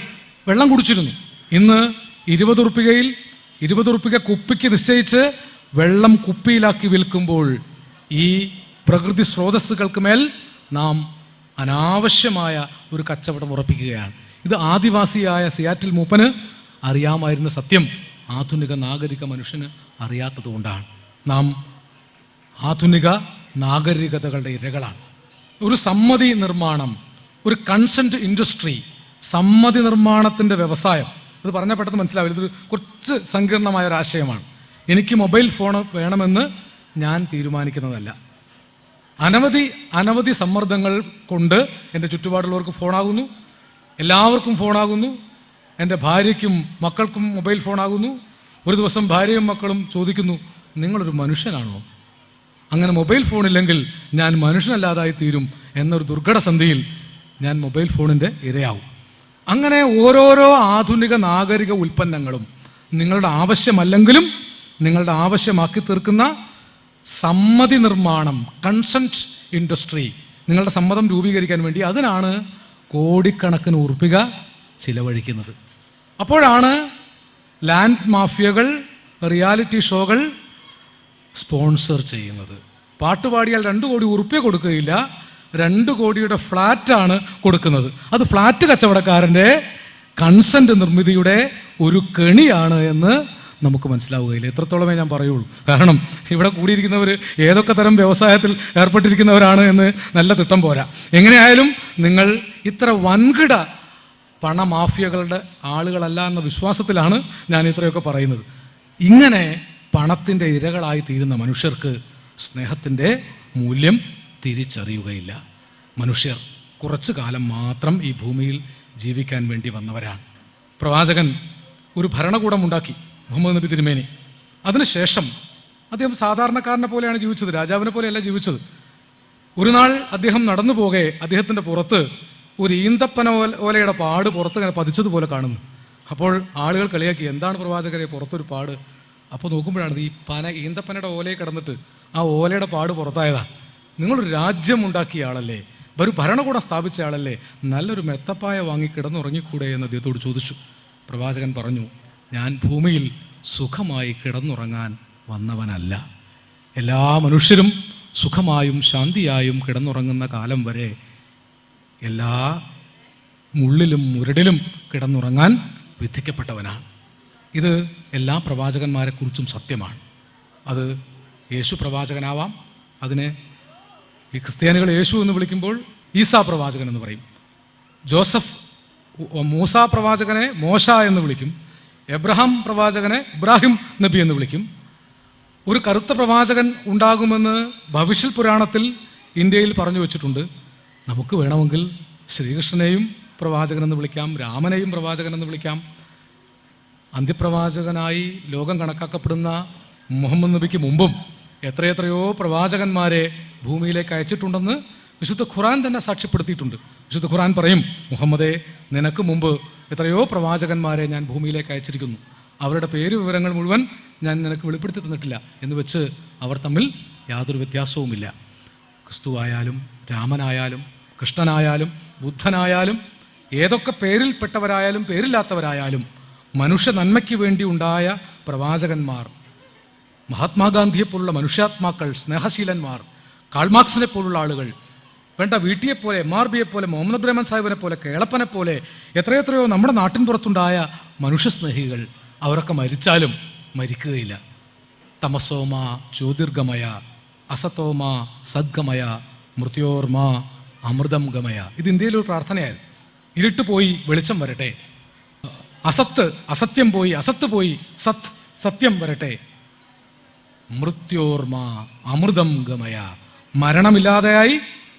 വെള്ളം കുടിച്ചിരുന്നു. ഇന്ന് 20 ഉറുപ്പികയിൽ 20 ഉറുപ്പിക കുപ്പിക്ക് നിശ്ചയിച്ച് വെള്ളം കുപ്പിയിലാക്കി വിൽക്കുമ്പോൾ ഈ പ്രകൃതി സ്രോതസ്സുകൾക്ക് മേൽ നാം അനാവശ്യമായ ഒരു കച്ചവടം ഉറപ്പിക്കുകയാണ്. ഇത് ആദിവാസിയായ സിയാറ്റിൽ മൂപ്പന് അറിയാമായിരുന്ന സത്യം ആധുനിക നാഗരിക മനുഷ്യന് അറിയാത്തതുകൊണ്ടാണ്. നാം ആധുനിക നാഗരികതകളുടെ ഇരകളാണ്. ഒരു സമ്മതി നിർമ്മാണം, ഒരു കൺസെന്റ് ഇൻഡസ്ട്രി, സമ്മതി നിർമ്മാണത്തിൻ്റെ വ്യവസായം, ഇത് പറഞ്ഞാൽ പെട്ടെന്ന് മനസ്സിലാവില്ല. ഇതൊരു കുറച്ച് സങ്കീർണമായ ഒരു ആശയമാണ്. എനിക്ക് മൊബൈൽ ഫോൺ വേണമെന്ന് ഞാൻ തീരുമാനിക്കുന്നതല്ല. അനവധി സമ്മർദ്ദങ്ങൾ കൊണ്ട് എൻ്റെ ചുറ്റുപാടുള്ളവർക്ക് ഫോണാകുന്നു, എല്ലാവർക്കും ഫോണാകുന്നു. എൻ്റെ ഭാര്യയ്ക്കും മക്കൾക്കും മൊബൈൽ ഫോണാകുന്നു. ഒരു ദിവസം ഭാര്യയും മക്കളും ചോദിക്കുന്നു, നിങ്ങളൊരു മനുഷ്യനാണോ? അങ്ങനെ മൊബൈൽ ഫോണില്ലെങ്കിൽ ഞാൻ മനുഷ്യനല്ലാതായി തീരും എന്നൊരു ദുർഘടസന്ധിയിൽ ഞാൻ മൊബൈൽ ഫോണിൻ്റെ ഇരയാവും. അങ്ങനെ ഓരോരോ ആധുനിക നാഗരിക ഉൽപ്പന്നങ്ങളും നിങ്ങളുടെ ആവശ്യമല്ലെങ്കിലും നിങ്ങളുടെ ആവശ്യമാക്കി തീർക്കുന്ന സമ്മതി നിർമ്മാണം, കൺസെന്റ് ഇൻഡസ്ട്രി, നിങ്ങളുടെ സമ്മതം രൂപീകരിക്കാൻ വേണ്ടി അതിനാണ് കോടിക്കണക്കിന് ഉറുപ്പിക ചിലവഴിക്കുന്നത്. അപ്പോഴാണ് ലാൻഡ് മാഫിയകൾ റിയാലിറ്റി ഷോകൾ സ്പോൺസർ ചെയ്യുന്നത്. പാട്ടുപാടിയാൽ 2 കോടി ഉറുപ്പിക കൊടുക്കുകയില്ല, 2 കോടിയുടെ ഫ്ലാറ്റാണ് കൊടുക്കുന്നത്. അത് ഫ്ലാറ്റ് കച്ചവടക്കാരൻ്റെ കൺസെന്റ് നിർമ്മിതിയുടെ ഒരു കെണിയാണ് എന്ന് നമുക്ക് മനസ്സിലാവുകയില്ല. എത്രത്തോളമേ ഞാൻ പറയുള്ളൂ. കാരണം ഇവിടെ കൂടിയിരിക്കുന്നവർ ഏതൊക്കെ തരം വ്യവസായത്തിൽ ഏർപ്പെട്ടിരിക്കുന്നവരാണ് എന്ന് നല്ല തിട്ടം പോരാ. എങ്ങനെയായാലും നിങ്ങൾ ഇത്ര വൻകിട പണമാഫിയകളുടെ ആളുകളല്ല എന്ന വിശ്വാസത്തിലാണ് ഞാൻ ഇത്രയൊക്കെ പറയുന്നത്. ഇങ്ങനെ പണത്തിൻ്റെ ഇരകളായി തീരുന്ന മനുഷ്യർക്ക് സ്നേഹത്തിൻ്റെ മൂല്യം തിരിച്ചറിയുകയില്ല. മനുഷ്യർ കുറച്ചു കാലം മാത്രം ഈ ഭൂമിയിൽ ജീവിക്കാൻ വേണ്ടി വന്നവരാണ്. പ്രവാചകൻ ഒരു ഭരണകൂടം ഉണ്ടാക്കി, മുഹമ്മദ് നബി തിരുമേനി. അതിനുശേഷം അദ്ദേഹം സാധാരണക്കാരനെ പോലെയാണ് ജീവിച്ചത്, രാജാവിനെ പോലെയല്ല ജീവിച്ചത്. ഒരു നാൾ അദ്ദേഹം നടന്നു പോകെ അദ്ദേഹത്തിൻ്റെ പുറത്ത് ഒരു ഈന്തപ്പന ഓലയുടെ പാട് പുറത്ത് ഇങ്ങനെ പതിച്ചതുപോലെ കാണുന്നു. അപ്പോൾ ആളുകൾ കളിയാക്കി, എന്താണ് പ്രവാചകരെ പുറത്തൊരു പാട്? അപ്പോൾ നോക്കുമ്പോഴാണ് ഈ ഈന്തപ്പനയുടെ ഓലയിൽ കിടന്നിട്ട് ആ ഓലയുടെ പാട് പുറത്തായതാണ്. നിങ്ങളൊരു രാജ്യം ഉണ്ടാക്കിയ ആളല്ലേ, ഒരു ഭരണകൂടം സ്ഥാപിച്ച ആളല്ലേ, നല്ലൊരു മെത്തപ്പായ വാങ്ങി കിടന്നുറങ്ങിക്കൂടെ എന്ന് അദ്ദേഹത്തോട് ചോദിച്ചു. പ്രവാചകൻ പറഞ്ഞു, ഞാൻ ഭൂമിയിൽ സുഖമായി കിടന്നുറങ്ങാൻ വന്നവനല്ല. എല്ലാ മനുഷ്യരും സുഖമായും ശാന്തിയായും കിടന്നുറങ്ങുന്ന കാലം വരെ എല്ലാ മുള്ളിലും മുരടിലും കിടന്നുറങ്ങാൻ വിധിക്കപ്പെട്ടവനാണ്. ഇത് എല്ലാ പ്രവാചകന്മാരെക്കുറിച്ചും സത്യമാണ്. അത് യേശു പ്രവാചകനാവാം, അതിനെ ഈ ക്രിസ്ത്യാനികൾ യേശു എന്ന് വിളിക്കുമ്പോൾ ഈസാ പ്രവാചകൻ എന്ന് പറയും. മൂസാ പ്രവാചകനെ മോശ എന്ന് വിളിക്കും. എബ്രഹാം പ്രവാചകനെ ഇബ്രാഹിം നബി എന്ന് വിളിക്കും. ഒരു കറുത്ത പ്രവാചകൻ ഉണ്ടാകുമെന്ന് ഭവിഷ്യത് പുരാണത്തിൽ ഇന്ത്യയിൽ പറഞ്ഞു വച്ചിട്ടുണ്ട്. നമുക്ക് വേണമെങ്കിൽ ശ്രീകൃഷ്ണനെയും പ്രവാചകനെന്ന് വിളിക്കാം, രാമനെയും പ്രവാചകനെന്ന് വിളിക്കാം. അന്ത്യപ്രവാചകനായി ലോകം കണക്കാക്കപ്പെടുന്ന മുഹമ്മദ് നബിക്ക് മുമ്പും എത്രയെത്രയോ പ്രവാചകന്മാരെ ഭൂമിയിലേക്ക് അയച്ചിട്ടുണ്ടെന്ന് വിശുദ്ധ ഖുർആൻ തന്നെ സാക്ഷ്യപ്പെടുത്തിയിട്ടുണ്ട്. വിശുദ്ധ ഖുർആൻ പറയും, മുഹമ്മദേ, നിനക്ക് മുമ്പ് എത്രയോ പ്രവാചകന്മാരെ ഞാൻ ഭൂമിയിലേക്ക് അയച്ചിരിക്കുന്നു, അവരുടെ പേര് വിവരങ്ങൾ മുഴുവൻ ഞാൻ നിനക്ക് വെളിപ്പെടുത്തി തന്നിട്ടില്ല എന്ന് വെച്ച് അവർ തമ്മിൽ യാതൊരു വ്യത്യാസവുമില്ല. ക്രിസ്തുവായാലും രാമനായാലും കൃഷ്ണനായാലും ബുദ്ധനായാലും ഏതൊക്കെ പേരിൽപ്പെട്ടവരായാലും പേരില്ലാത്തവരായാലും മനുഷ്യ നന്മയ്ക്ക് വേണ്ടി ഉണ്ടായ പ്രവാചകന്മാർ, മഹാത്മാഗാന്ധിയെപ്പോലുള്ള മനുഷ്യാത്മാക്കൾ, സ്നേഹശീലന്മാർ, കാൾമാർക്സിനെ പോലുള്ള ആളുകൾ, വേണ്ട വീട്ടിയെപ്പോലെ, MRB പോലെ, മുഹമ്മദ് ബ്രഹ്മൻ സാഹിബിനെ പോലെ, കേളപ്പനെ പോലെ എത്രയെത്രയോ നമ്മുടെ നാട്ടിൻ പുറത്തുണ്ടായ മനുഷ്യസ്നേഹികൾ, അവരൊക്കെ മരിച്ചാലും മരിക്കുകയില്ല. തമസോമ ജ്യോതിർഗമയ അസതോമ സദ്ഗമയ മൃത്യോർമ അമൃതം ഗമയ. ഇത് ഇന്ത്യയിലൊരു പ്രാർത്ഥനയായിരുന്നു. ഇരുട്ട് പോയി വെളിച്ചം വരട്ടെ, അസത്യം പോയി അസത്ത് പോയി സത്യം വരട്ടെ, മൃത്യോർമ അമൃതം ഗമയ, മരണമില്ലാതെയായി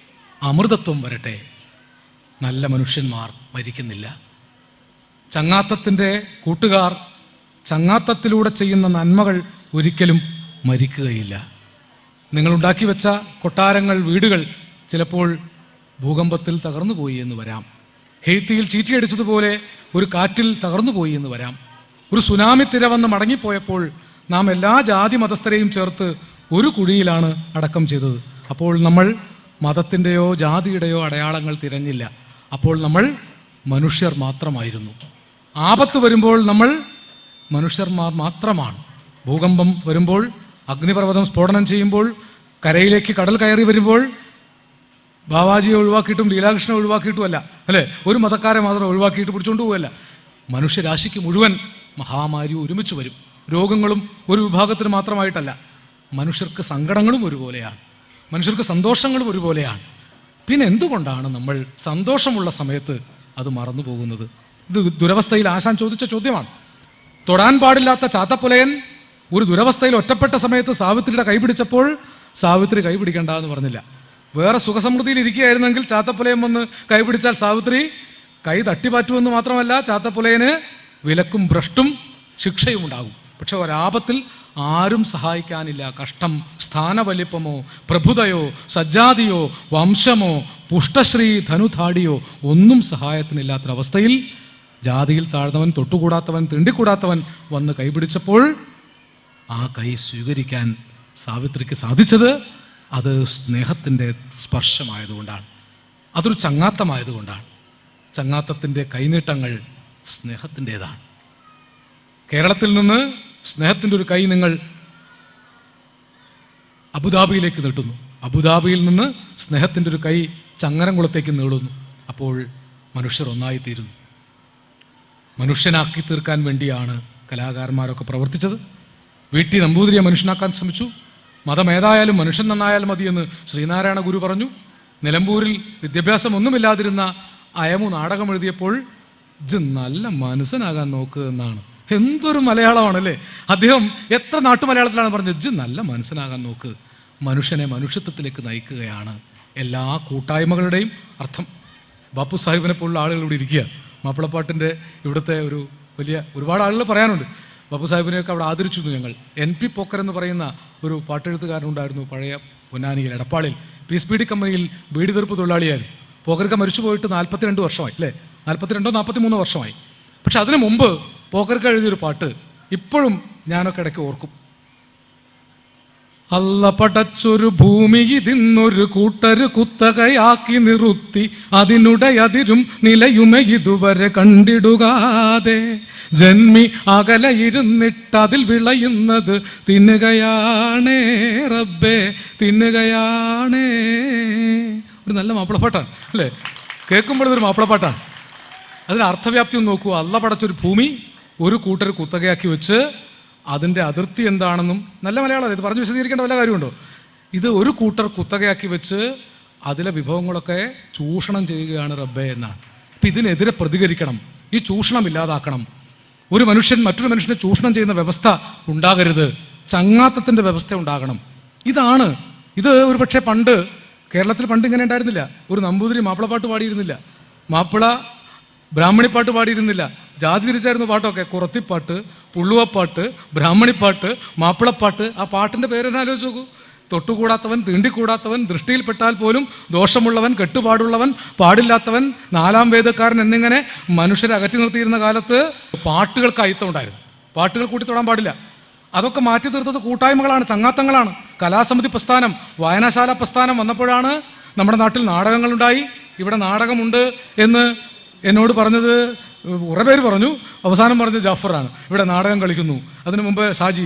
അമൃതത്വം വരട്ടെ. നല്ല മനുഷ്യന്മാർ മരിക്കുന്നില്ല. ചങ്ങാത്തത്തിൻ്റെ കൂട്ടുകാർ ചങ്ങാത്തത്തിലൂടെ ചെയ്യുന്ന നന്മകൾ ഒരിക്കലും മരിക്കുകയില്ല. നിങ്ങളുണ്ടാക്കി വെച്ച കൊട്ടാരങ്ങൾ, വീടുകൾ ചിലപ്പോൾ ഭൂകമ്പത്തിൽ തകർന്നു പോയി എന്ന് വരാം. ഹെയ്ത്തിയിൽ ചീറ്റിയടിച്ചതുപോലെ ഒരു കാറ്റിൽ തകർന്നു പോയി എന്ന് വരാം. ഒരു സുനാമി തിര വന്ന് മടങ്ങിപ്പോയപ്പോൾ നാം എല്ലാ ജാതി മതസ്ഥരെയും ചേർത്ത് ഒരു കുഴിയിലാണ് അടക്കം ചെയ്തത്. അപ്പോൾ നമ്മൾ മതത്തിൻ്റെയോ ജാതിയുടെയോ അടയാളങ്ങൾ തിരഞ്ഞില്ല. അപ്പോൾ നമ്മൾ മനുഷ്യർ മാത്രമായിരുന്നു. ആപത്ത് വരുമ്പോൾ നമ്മൾ മനുഷ്യന്മാർ മാത്രമാണ്. ഭൂകമ്പം വരുമ്പോൾ, അഗ്നിപർവ്വതം സ്ഫോടനം ചെയ്യുമ്പോൾ, കരയിലേക്ക് കടൽ കയറി വരുമ്പോൾ ബാവാജിയെ ഒഴിവാക്കിയിട്ടും ലീലാകൃഷ്ണനെ ഒഴിവാക്കിയിട്ടുമല്ല, അല്ലേ, ഒരു മതക്കാരെ മാത്രം ഒഴിവാക്കിയിട്ട് പിടിച്ചുകൊണ്ട് പോവുകയല്ല. മനുഷ്യരാശിക്ക് മുഴുവൻ മഹാമാരി ഒരുമിച്ച് വരും. രോഗങ്ങളും ഒരു വിഭാഗത്തിന് മാത്രമായിട്ടല്ല. മനുഷ്യർക്ക് സങ്കടങ്ങളും ഒരുപോലെയാണ്, മനുഷ്യർക്ക് സന്തോഷങ്ങളും ഒരുപോലെയാണ്. പിന്നെ എന്തുകൊണ്ടാണ് നമ്മൾ സന്തോഷമുള്ള സമയത്ത് അത് മറന്നു പോകുന്നത്? ഇത് ദുരവസ്ഥയിൽ ആശാൻ ചോദിച്ച ചോദ്യമാണ്. തൊടാൻ പാടില്ലാത്ത ചാത്തപ്പുലയൻ ഒരു ദുരവസ്ഥയിൽ ഒറ്റപ്പെട്ട സമയത്ത് സാവിത്രിയുടെ കൈ പിടിച്ചപ്പോൾ സാവിത്രി കൈ പിടിക്കണ്ട എന്ന് പറഞ്ഞില്ല. വേറെ സുഖസമൃദ്ധിയിൽ ഇരിക്കുകയായിരുന്നെങ്കിൽ ചാത്തപ്പുലയൻ വന്ന് കൈ പിടിച്ചാൽ സാവിത്രി കൈ തട്ടിമാറ്റുമെന്ന് മാത്രമല്ല, ചാത്തപ്പുലയന് വിലക്കും ഭ്രഷ്ടും ശിക്ഷയും ഉണ്ടാകും. പക്ഷെ ഒരാപത്തിൽ ആരും സഹായിക്കാനില്ല. കഷ്ടം, സ്ഥാനവലിപ്പമോ പ്രഭുതയോ സജ്ജാതിയോ വംശമോ പുഷ്ടശ്രീ ധനുധാടിയോ ഒന്നും സഹായത്തിനില്ലാത്തൊരവസ്ഥയിൽ ജാതിയിൽ താഴ്ന്നവൻ, തൊട്ടുകൂടാത്തവൻ, തിണ്ടിക്കൂടാത്തവൻ വന്ന് കൈപിടിച്ചപ്പോൾ ആ കൈ സ്വീകരിക്കാൻ സാവിത്രിക്ക് സാധിച്ചത് അത് സ്നേഹത്തിൻ്റെ സ്പർശമായതുകൊണ്ടാണ്. അതൊരു ചങ്ങാത്തമായതുകൊണ്ടാണ്. ചങ്ങാത്തത്തിൻ്റെ കൈനീട്ടങ്ങൾ സ്നേഹത്തിൻ്റെതാണ്. കേരളത്തിൽ നിന്ന് സ്നേഹത്തിൻ്റെ ഒരു കൈ നിങ്ങൾ അബുദാബിയിലേക്ക് നീട്ടുന്നു. അബുദാബിയിൽ നിന്ന് സ്നേഹത്തിൻ്റെ ഒരു കൈ ചങ്ങരംകുളത്തേക്ക് നീളുന്നു. അപ്പോൾ മനുഷ്യർ ഒന്നായിത്തീരുന്നു. മനുഷ്യനാക്കി തീർക്കാൻ വേണ്ടിയാണ് കലാകാരന്മാരൊക്കെ പ്രവർത്തിച്ചത്. വീട്ടി നമ്പൂതിരിയെ മനുഷ്യനാക്കാൻ ശ്രമിച്ചു. മതമേതായാലും മനുഷ്യൻ നന്നായാലും മതിയെന്ന് ശ്രീനാരായണ ഗുരു പറഞ്ഞു. നിലമ്പൂരിൽ വിദ്യാഭ്യാസം ഒന്നുമില്ലാതിരുന്ന അയമു നാടകം എഴുതിയപ്പോൾ ഇജ്ജ് നല്ല മനുഷ്യനാകാൻ നോക്ക് എന്നാണ്. എന്തൊരു മലയാളമാണല്ലേ! അദ്ദേഹം എത്ര നാട്ടുമലയാളത്തിലാണ് പറഞ്ഞത്, ഇജ്ജ് നല്ല മനുഷ്യനാകാൻ നോക്ക്. മനുഷ്യനെ മനുഷ്യത്വത്തിലേക്ക് നയിക്കുകയാണ് എല്ലാ കൂട്ടായ്മകളുടെയും അർത്ഥം. ബാപ്പു സാഹിബിനെ പോലുള്ള ആളുകൾ ഇവിടെ ഇരിക്കുക. മാപ്പിളപ്പാട്ടിൻ്റെ ഇവിടുത്തെ ഒരു വലിയ ഒരുപാട് ആളുകൾ പറയാനുണ്ട്. ബാപ്പു സാഹിബിനെയൊക്കെ അവിടെ ആദരിച്ചിരുന്നു ഞങ്ങൾ. NP പോക്കർ എന്ന് പറയുന്ന ഒരു പാട്ടെഴുത്തുകാരനുണ്ടായിരുന്നു പഴയ പൊന്നാനിയിൽ എടപ്പാളിൽ. PSPD കമ്പനിയിൽ ബീഡി തീർപ്പ് തൊഴിലാളിയായിരുന്നു. പോക്കർക്ക മരിച്ചു പോയിട്ട് 42 വർഷമായി, അല്ലേ, 42 43 വർഷമായി. പക്ഷെ അതിനു മുമ്പ് പോക്കർക്ക എഴുതിയൊരു പാട്ട് ഇപ്പോഴും ഞാനൊക്കെ ഇടയ്ക്ക് ഓർക്കും. അല്ല പടച്ചൊരു ഭൂമി ഇതിന്നൊരു കൂട്ടര് കുത്തകയാക്കി നിറുത്തി, അതിനുടയതിരും നിലയുമെ ഇതുവരെ കണ്ടിടുകാതെ, ജന്മി അകലെ ഇരുന്നിട്ടതിൽ വിളയുന്നത് തിന്നുകയാണേ റബ്ബേ തിന്നുകയാണേ. ഒരു നല്ല മാപ്പിളപ്പാട്ടാണ്, അല്ലേ? കേൾക്കുമ്പോഴൊരു മാപ്പിളപ്പാട്ടാണ്. അതിന് അർത്ഥവ്യാപ്തി ഒന്ന് നോക്കൂ. അല്ല പടച്ചൊരു ഭൂമി ഒരു കൂട്ടർ കുത്തകയാക്കി വെച്ച് അതിൻ്റെ അതിർത്തി എന്താണെന്നും, നല്ല മലയാളം ഇത് പറഞ്ഞ് വിശദീകരിക്കേണ്ട വല്ല കാര്യമുണ്ടോ? ഇത് ഒരു കൂട്ടർ കുത്തകയാക്കി വെച്ച് അതിലെ വിഭവങ്ങളൊക്കെ ചൂഷണം ചെയ്യുകയാണ് റബ്ബേ എന്നാണ്. അപ്പം ഇതിനെതിരെ പ്രതികരിക്കണം, ഈ ചൂഷണം ഇല്ലാതാക്കണം. ഒരു മനുഷ്യൻ മറ്റൊരു മനുഷ്യനെ ചൂഷണം ചെയ്യുന്ന വ്യവസ്ഥ ഉണ്ടാകരുത്. ചങ്ങാത്തത്തിൻ്റെ വ്യവസ്ഥ ഉണ്ടാകണം. ഇത് ഒരു പക്ഷേ പണ്ട് കേരളത്തിൽ ഇങ്ങനെ ഉണ്ടായിരുന്നില്ല. ഒരു നമ്പൂതിരി മാപ്പിളപ്പാട്ട് പാടിയിരുന്നില്ല, മാപ്പിള ബ്രാഹ്മണിപ്പാട്ട് പാടിയിരുന്നില്ല. ജാതി തിരിച്ചായിരുന്നു പാട്ടൊക്കെ. കുറത്തിപ്പാട്ട്, പുള്ളുവപ്പാട്ട്, ബ്രാഹ്മണിപ്പാട്ട്, മാപ്പിളപ്പാട്ട്. ആ പാട്ടിൻ്റെ പേരെന്നെ ആലോചിച്ച് നോക്കൂ. തൊട്ടുകൂടാത്തവൻ, തീണ്ടിക്കൂടാത്തവൻ, ദൃഷ്ടിയിൽപ്പെട്ടാൽ പോലും ദോഷമുള്ളവൻ, കെട്ടുപാടുള്ളവൻ, പാടില്ലാത്തവൻ, നാലാം വേദക്കാരൻ എന്നിങ്ങനെ മനുഷ്യരെ അകറ്റി നിർത്തിയിരുന്ന കാലത്ത് പാട്ടുകൾക്ക് അയിത്തം ഉണ്ടായിരുന്നു. പാട്ടുകൾ കൂട്ടിത്തൊടാൻ പാടില്ല. അതൊക്കെ മാറ്റി തീർത്തത് കൂട്ടായ്മകളാണ്, ചങ്ങാത്തങ്ങളാണ്. കലാസമിതി പ്രസ്ഥാനം, വായനശാല പ്രസ്ഥാനം വന്നപ്പോഴാണ് നമ്മുടെ നാട്ടിൽ നാടകങ്ങളുണ്ടായി. ഇവിടെ നാടകമുണ്ട് എന്ന് എന്നോട് പറഞ്ഞത് കുറേ പേര് പറഞ്ഞു. അവസാനം പറഞ്ഞത് ജാഫറാണ്. ഇവിടെ നാടകം കളിക്കുന്നു. അതിനു മുമ്പ് ഷാജി,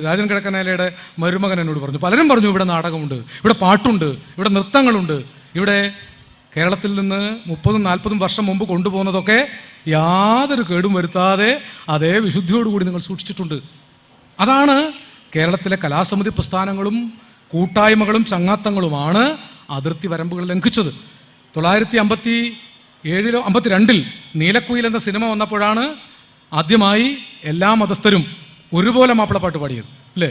രാജൻ കിഴക്കനാലയുടെ മരുമകൻ എന്നോട് പറഞ്ഞു. പലരും പറഞ്ഞു ഇവിടെ നാടകമുണ്ട്, ഇവിടെ പാട്ടുണ്ട്, ഇവിടെ നൃത്തങ്ങളുണ്ട്. ഇവിടെ കേരളത്തിൽ നിന്ന് 30-40 വർഷം മുമ്പ് കൊണ്ടുപോകുന്നതൊക്കെ യാതൊരു കേടും വരുത്താതെ അതേ വിശുദ്ധിയോടുകൂടി നിങ്ങൾ സൂക്ഷിച്ചിട്ടുണ്ട്. അതാണ് കേരളത്തിലെ കലാസമിതി പ്രസ്ഥാനങ്ങളും കൂട്ടായ്മകളും ചങ്ങാത്തങ്ങളുമാണ് അതിർത്തി വരമ്പുകൾ ലംഘിച്ചത്. 1952 നീലക്കുയിൽ എന്ന സിനിമ വന്നപ്പോഴാണ് ആദ്യമായി എല്ലാ മതസ്ഥരും ഒരുപോലെ മാപ്പിളപ്പാട്ട് പാടിയത്, അല്ലേ?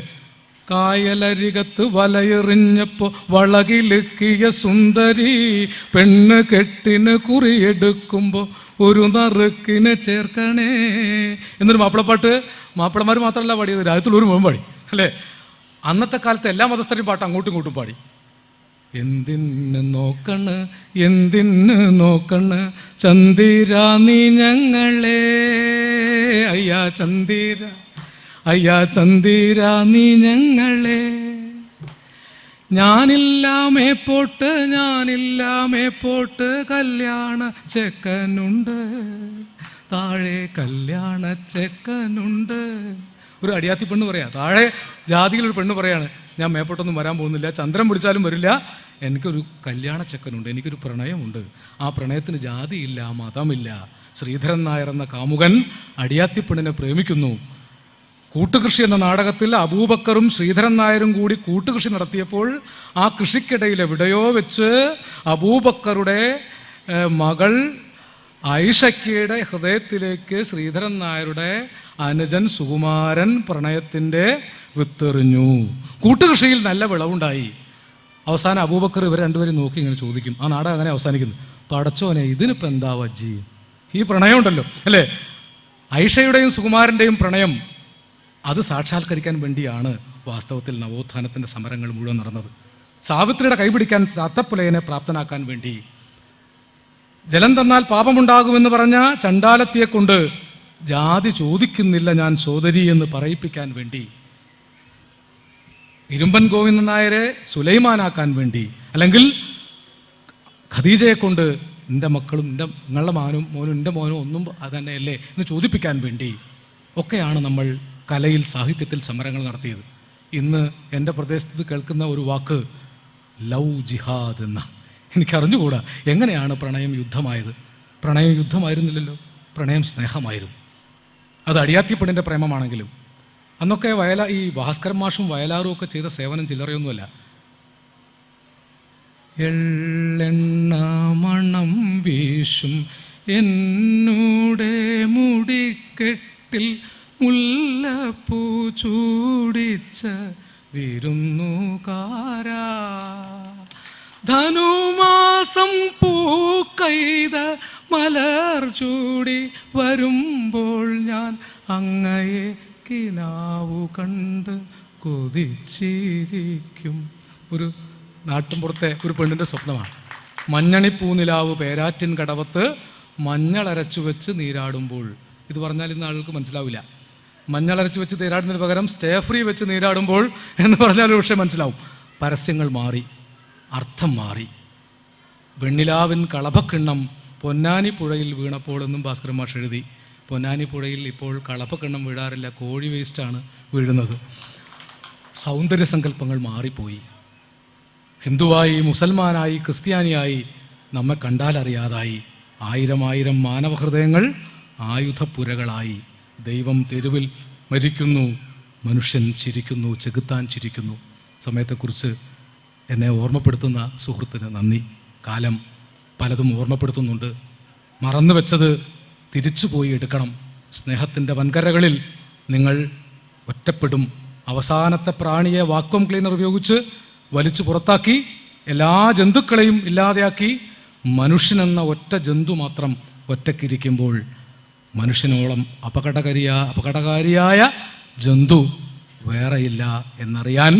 കായലരികത്ത് വലയെറിഞ്ഞപ്പോ വളകിലുക്കിയ സുന്ദരി പെണ്ണ് കെട്ടിന് കുറിയെടുക്കുമ്പോ ഒരു നറുക്കിന് ചേർക്കണേ എന്നൊരു മാപ്പിളപ്പാട്ട് മാപ്പിളമാർ മാത്രമല്ല പാടിയത്, രാജ്യത്തുള്ളവർ മുഴുവൻ പാടി, അല്ലേ? അന്നത്തെ കാലത്ത് എല്ലാ മതസ്ഥരും പാട്ട് അങ്ങോട്ടും ഇങ്ങോട്ടും പാടി. എന്തിന് നോക്കണ് ചന്ദിരാ നീ ഞങ്ങളെ, അയ്യാ ചന്ദിരാ നീ ഞങ്ങളെ. ഞാനില്ലാമേ പോട്ട് കല്യാണ ചെക്കനുണ്ട്, താഴെ കല്യാണ ചെക്കനുണ്ട്. ഒരു അടിയാത്തി പെണ്ണ് പറയാ, താഴെ ജാതിയിലൊരു പെണ്ണ് പറയാണ്, ഞാൻ മേപ്പോട്ടൊന്നും വരാൻ പോകുന്നില്ല, ചന്ദ്രൻ പിടിച്ചാലും വരില്ല, എനിക്കൊരു കല്യാണ ചെക്കനുണ്ട്, എനിക്കൊരു പ്രണയമുണ്ട്. ആ പ്രണയത്തിന് ജാതിയില്ല, മതമില്ല. ശ്രീധരൻ നായർ എന്ന കാമുകൻ അടിയാത്തിപ്പെണ്ണിനെ പ്രേമിക്കുന്നു. കൂട്ടുകൃഷി എന്ന നാടകത്തിൽ അബൂബക്കറും ശ്രീധരൻ നായരും കൂടി കൂട്ടുകൃഷി നടത്തിയപ്പോൾ ആ കൃഷിക്കിടയിൽ എവിടെയോ വെച്ച് അബൂബക്കറുടെ മകൾ ഐഷയ്ക്കയുടെ ഹൃദയത്തിലേക്ക് ശ്രീധരൻ നായരുടെ അനുജൻ സുകുമാരൻ പ്രണയത്തിൻ്റെ വിത്തെറിഞ്ഞു. കൂട്ടുകൃഷിയിൽ നല്ല വിളവുണ്ടായി. അവസാനം അബൂബക്കർ ഇവർ രണ്ടുപേരും നോക്കി ഇങ്ങനെ ചോദിക്കും, ആ നാടകം അങ്ങനെ അവസാനിക്കുന്നു, പടച്ചോനെ ഇതിനിപ്പോൾ എന്താ വജ്ജി? ഈ പ്രണയം ഉണ്ടല്ലോ, അല്ലേ? ഐഷയുടെയും സുകുമാരൻ്റെയും പ്രണയം അത് സാക്ഷാത്കരിക്കാൻ വേണ്ടിയാണ് വാസ്തവത്തിൽ നവോത്ഥാനത്തിൻ്റെ സമരങ്ങൾ മുഴുവൻ നടന്നത്. സാവിത്രിയുടെ കൈപിടിക്കാൻ ചാത്തപ്പുലയനെ പ്രാപ്തനാക്കാൻ വേണ്ടി, ജലം തന്നാൽ പാപമുണ്ടാകുമെന്ന് പറഞ്ഞ ചണ്ടാലത്തിയെ കൊണ്ട് ജാതി ചോദിക്കുന്നില്ല ഞാൻ സോദരി എന്ന് പറയിപ്പിക്കാൻ വേണ്ടി, ഇരുമ്പൻ ഗോവിന്ദൻ നായരെ സുലൈമാനാക്കാൻ വേണ്ടി, അല്ലെങ്കിൽ ഖദീജയെ കൊണ്ട് എൻ്റെ മക്കളും നിങ്ങളുടെ മോനും എൻ്റെ മോനും ഒന്നും അതന്നെയല്ലേ എന്ന് ചോദിപ്പിക്കാൻ വേണ്ടി ഒക്കെയാണ് നമ്മൾ കലയിൽ സാഹിത്യത്തിൽ സമരങ്ങൾ നടത്തിയത്. ഇന്ന് എൻ്റെ പ്രദേശത്ത് കേൾക്കുന്ന ഒരു വാക്ക് ലവ് ജിഹാദ് എന്ന, എനിക്കറിഞ്ഞുകൂടാ എങ്ങനെയാണ് പ്രണയം യുദ്ധമായത്. പ്രണയം യുദ്ധമായിരുന്നില്ലല്ലോ, പ്രണയം സ്നേഹമായിരുന്നു. അത് അടിയാത്തിപ്പെണ്ണിൻ്റെ പ്രേമമാണെങ്കിലും അന്നൊക്കെ ഈ ഭാസ്കരൻ മാഷും വയലാറും ഒക്കെ ചെയ്ത സേവനം ചില്ലറയൊന്നുമല്ല. എള്ളെണ്ണ മണം വീശും എന്നൂടെ മുടിക്കെട്ടിൽ മുല്ലപ്പൂ ചൂടിച്ച വിരുന്നുകാരാ, ധനുമാസം പൂക്കൈത മലർ ചൂടി വരുമ്പോൾ ഞാൻ അങ്ങയെ കിനാവു കണ്ട് കൊതിച്ചിരിക്കും. ഒരു നാട്ടിൻപുറത്തെ ഒരു പെണ്ണിൻ്റെ സ്വപ്നമാണ്. മഞ്ഞണിപ്പൂനിലാവ് പേരാറ്റിൻ കടവത്ത് മഞ്ഞളരച്ചു വെച്ച് നീരാടുമ്പോൾ. ഇത് പറഞ്ഞാൽ ഇന്ന് ആളുകൾക്ക് മനസ്സിലാവില്ല. മഞ്ഞളരച്ചു വെച്ച് നീരാടുന്നതിന് പകരം സ്റ്റേ ഫ്രീ വെച്ച് നീരാടുമ്പോൾ എന്ന് പറഞ്ഞാൽ ഒരു പക്ഷേ മനസ്സിലാവും. പരസ്യങ്ങൾ മാറി, അർത്ഥം മാറി. വെണ്ണിലാവിൻ കളഭക്കിണ്ണം പൊന്നാനി പുഴയിൽ വീണപ്പോൾ എന്നും ഭാസ്കരൻ മാഷ് എഴുതി. പൊന്നാനി പുഴയിൽ ഇപ്പോൾ കളഭക്കിണ്ണം വീഴാറില്ല, കോഴി വേസ്റ്റാണ് വീഴുന്നത്. സൗന്ദര്യസങ്കല്പങ്ങൾ മാറിപ്പോയി. ഹിന്ദുവായി, മുസൽമാനായി, ക്രിസ്ത്യാനിയായി നമ്മെ കണ്ടാലറിയാതായി. 1000 മാനവഹൃദയങ്ങൾ ആയുധപ്പുരകളായി. ദൈവം തെരുവിൽ മരിക്കുന്നു, മനുഷ്യൻ ചിരിക്കുന്നു, ചെകുത്താൻ ചിരിക്കുന്നു. സമയത്തെക്കുറിച്ച് എന്നെ ഓർമ്മപ്പെടുത്തുന്ന സുഹൃത്തിന് നന്ദി. കാലം പലതും ഓർമ്മപ്പെടുത്തുന്നുണ്ട്. മറന്നു വെച്ചത് തിരിച്ചു പോയി എടുക്കണം. സ്നേഹത്തിൻ്റെ വൻകരകളിൽ നിങ്ങൾ ഒറ്റപ്പെടും. അവസാനത്തെ പ്രാണിയെ വാക്വം ക്ലീനർ ഉപയോഗിച്ച് വലിച്ചു പുറത്താക്കി എല്ലാ ജന്തുക്കളെയും ഇല്ലാതെയാക്കി മനുഷ്യനെന്ന ഒറ്റ ജന്തു മാത്രം ഒറ്റക്കിരിക്കുമ്പോൾ മനുഷ്യനോളം അപകടകാരിയായ ജന്തു വേറെയില്ല എന്നറിയാൻ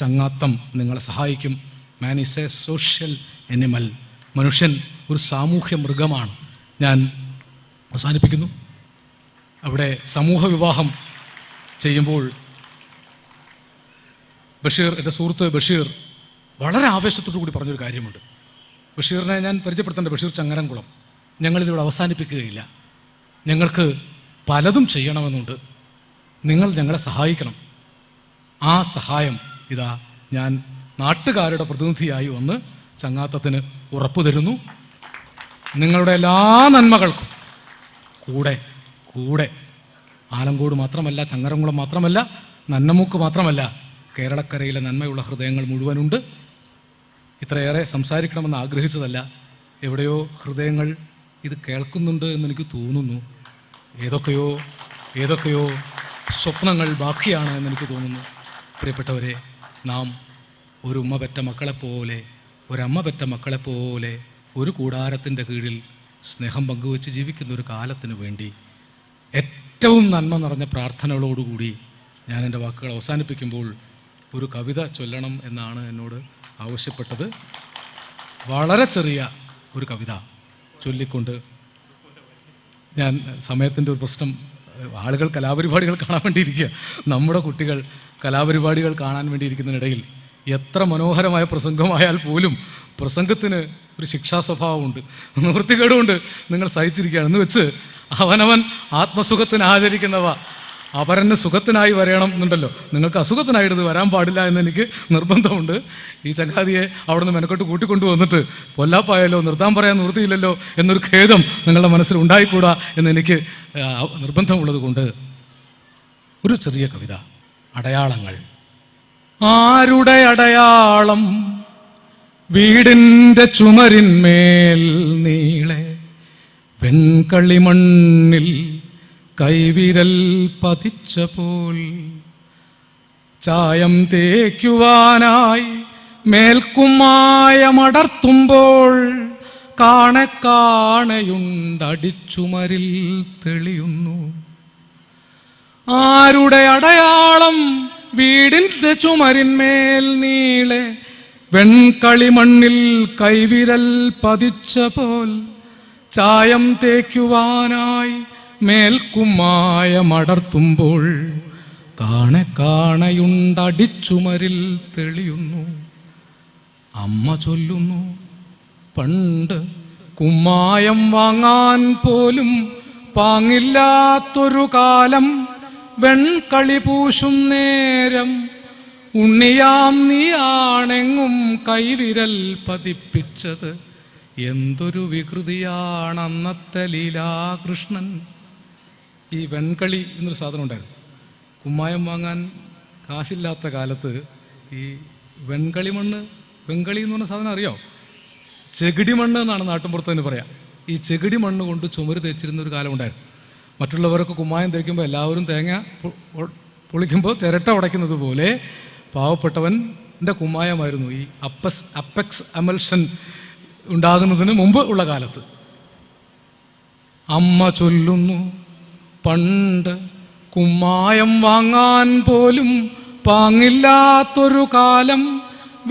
ചങ്ങാത്തം നിങ്ങളെ സഹായിക്കും. Man is A social animal. മനുഷ്യൻ ഒരു സാമൂഹ്യ മൃഗമാണ്. ഞാൻ അവസാനിപ്പിക്കുന്നു. അവിടെ സമൂഹ വിവാഹം ചെയ്യുമ്പോൾ ബഷീർ, എൻ്റെ സുഹൃത്ത് ബഷീർ വളരെ ആവേശത്തോടു കൂടി പറഞ്ഞൊരു കാര്യമുണ്ട്. ബഷീറിനെ ഞാൻ പരിചയപ്പെടുത്തേണ്ട, ബഷീർ ചങ്ങരംകുളം. ഞങ്ങളിതിവിടെ അവസാനിപ്പിക്കുകയില്ല. ഞങ്ങൾക്ക് പലതും ചെയ്യണമെന്നുണ്ട്. നിങ്ങൾ ഞങ്ങളെ സഹായിക്കണം. ആ സഹായം ഇതാ ഞാൻ നാട്ടുകാരുടെ പ്രതിനിധിയായി വന്ന് ചങ്ങാത്തത്തിന് ഉറപ്പു തരുന്നു. നിങ്ങളുടെ എല്ലാ നന്മകൾക്കും കൂടെ ആലങ്കോട് മാത്രമല്ല, ചങ്ങരംകുളം മാത്രമല്ല, നന്നമൂക്ക് മാത്രമല്ല, കേരളക്കരയിലെ നന്മയുള്ള ഹൃദയങ്ങൾ മുഴുവനുണ്ട്. ഇത്രയേറെ സംസാരിക്കണമെന്ന് ആഗ്രഹിച്ചതല്ല. എവിടെയോ ഹൃദയങ്ങൾ ഇത് കേൾക്കുന്നുണ്ട് എന്നെനിക്ക് തോന്നുന്നു. ഏതൊക്കെയോ സ്വപ്നങ്ങൾ ബാക്കിയാണ് എന്നെനിക്ക് തോന്നുന്നു. പ്രിയപ്പെട്ടവരെ, നാം ഒരു ഉമ്മ പെറ്റ മക്കളെപ്പോലെ, ഒരമ്മ പെറ്റ മക്കളെപ്പോലെ ഒരു കൂടാരത്തിൻ്റെ കീഴിൽ സ്നേഹം പങ്കുവെച്ച് ജീവിക്കുന്ന ഒരു കാലത്തിന് വേണ്ടി ഏറ്റവും നന്മ നിറഞ്ഞ പ്രാർത്ഥനകളോടുകൂടി ഞാൻ എൻ്റെ വാക്കുകൾ അവസാനിപ്പിക്കുമ്പോൾ ഒരു കവിത ചൊല്ലണം എന്നാണ് എന്നോട് ആവശ്യപ്പെട്ടത്. വളരെ ചെറിയ ഒരു കവിത ചൊല്ലിക്കൊണ്ട് ഞാൻ, സമയത്തിൻ്റെ ഒരു പ്രശ്നം, ആളുകൾ കലാപരിപാടികൾ കാണാൻ വേണ്ടിയിരിക്കുക. നമ്മുടെ കുട്ടികൾ കലാപരിപാടികൾ കാണാൻ വേണ്ടിയിരിക്കുന്നതിനിടയിൽ എത്ര മനോഹരമായ പ്രസംഗമായാൽ പോലും പ്രസംഗത്തിന് ഒരു ശിക്ഷാ സ്വഭാവമുണ്ട്, നിവൃത്തികേടുമുണ്ട്. നിങ്ങൾ സഹിച്ചിരിക്കുകയാണ് എന്ന് വെച്ച് അവനവൻ ആത്മസുഖത്തിന് ആചരിക്കുന്നവ അപരന് സുഖത്തിനായി വരയണം എന്നുണ്ടല്ലോ. നിങ്ങൾക്ക് അസുഖത്തിനായിട്ട് വരാൻ പാടില്ല എന്നെനിക്ക് നിർബന്ധമുണ്ട്. ഈ ചങ്ങാതിയെ അവിടെ നിന്ന് മെനക്കെട്ട് കൂട്ടിക്കൊണ്ടു വന്നിട്ട് പൊല്ലാപ്പായാലോ നിർത്താൻ പറയാൻ നിവൃത്തിയില്ലല്ലോ എന്നൊരു ഖേദം നിങ്ങളുടെ മനസ്സിൽ ഉണ്ടായിക്കൂടാ എന്നെനിക്ക് നിർബന്ധമുള്ളത് കൊണ്ട് ഒരു ചെറിയ കവിത. അടയാളങ്ങൾ. ആരുടെ അടയാളം വീടിൻ്റെ ചുമരിന്മേൽ നീളെ വെൺകളിമണ്ണിൽ കൈവിരൽ പതിച്ച പോൽ ചായം തേക്കുവാനായി മേൽക്കുമായമടർത്തുമ്പോൾ കാണെയുണ്ടടിച്ചുമരിൽ തെളിയുന്നു. ആരുടെ അടയാളം വീടിൻ്റെ ചുമരിന്മേൽ നീളെ വെൺകളിമണ്ണിൽ കൈവിരൽ പതിച്ച പോൽ ചായം തേക്കുവാനായി മേൽക്കുമായമടർത്തുമ്പോൾ കാണെയുണ്ടടിച്ചുമരിൽ തെളിയുന്നു. അമ്മ ചൊല്ലുന്നു, പണ്ട് കുമ്മായം വാങ്ങാൻ പോലും പാങ്ങില്ലാത്തൊരു കാലം, വെൺകളി പൂശും നേരം ഉണ്ണിയാം നീയാണെങ്ങും കൈവിരൽ പതിപ്പിച്ചത്. എന്തൊരു വികൃതിയാണന്നത്തെ ലീലാകൃഷ്ണൻ. ഈ വെൺകളി എന്നൊരു സാധനം ഉണ്ടായിരുന്നു. കുമ്മായം വാങ്ങാൻ കാശില്ലാത്ത കാലത്ത് ഈ വെൺകളി എന്ന് പറഞ്ഞ സാധനം അറിയോ? ചെകിടി മണ്ണ് എന്നാണ് നാട്ടിൻപുറത്ത് തന്നെ പറയാം. ഈ ചെകിടി മണ്ണ് കൊണ്ട് ചുമര് തേച്ചിരുന്ന ഒരു കാലം ഉണ്ടായിരുന്നു. മറ്റുള്ളവരൊക്കെ കുമ്മായം തേക്കുമ്പോൾ എല്ലാവരും തേങ്ങ പൊളിക്കുമ്പോൾ ചിരട്ട ഉടയ്ക്കുന്നത് പോലെ പാവപ്പെട്ടവൻ്റെ കുമ്മായമായിരുന്നു ഈ അപ്പെക്സ് എമൽഷൻ ഉണ്ടാകുന്നതിന് മുമ്പ് ഉള്ള കാലത്ത്. അമ്മ ചൊല്ലുന്നു, പണ്ട് കുമ്മായം വാങ്ങാൻ പോലും പാങ്ങില്ലാത്തൊരു കാലം,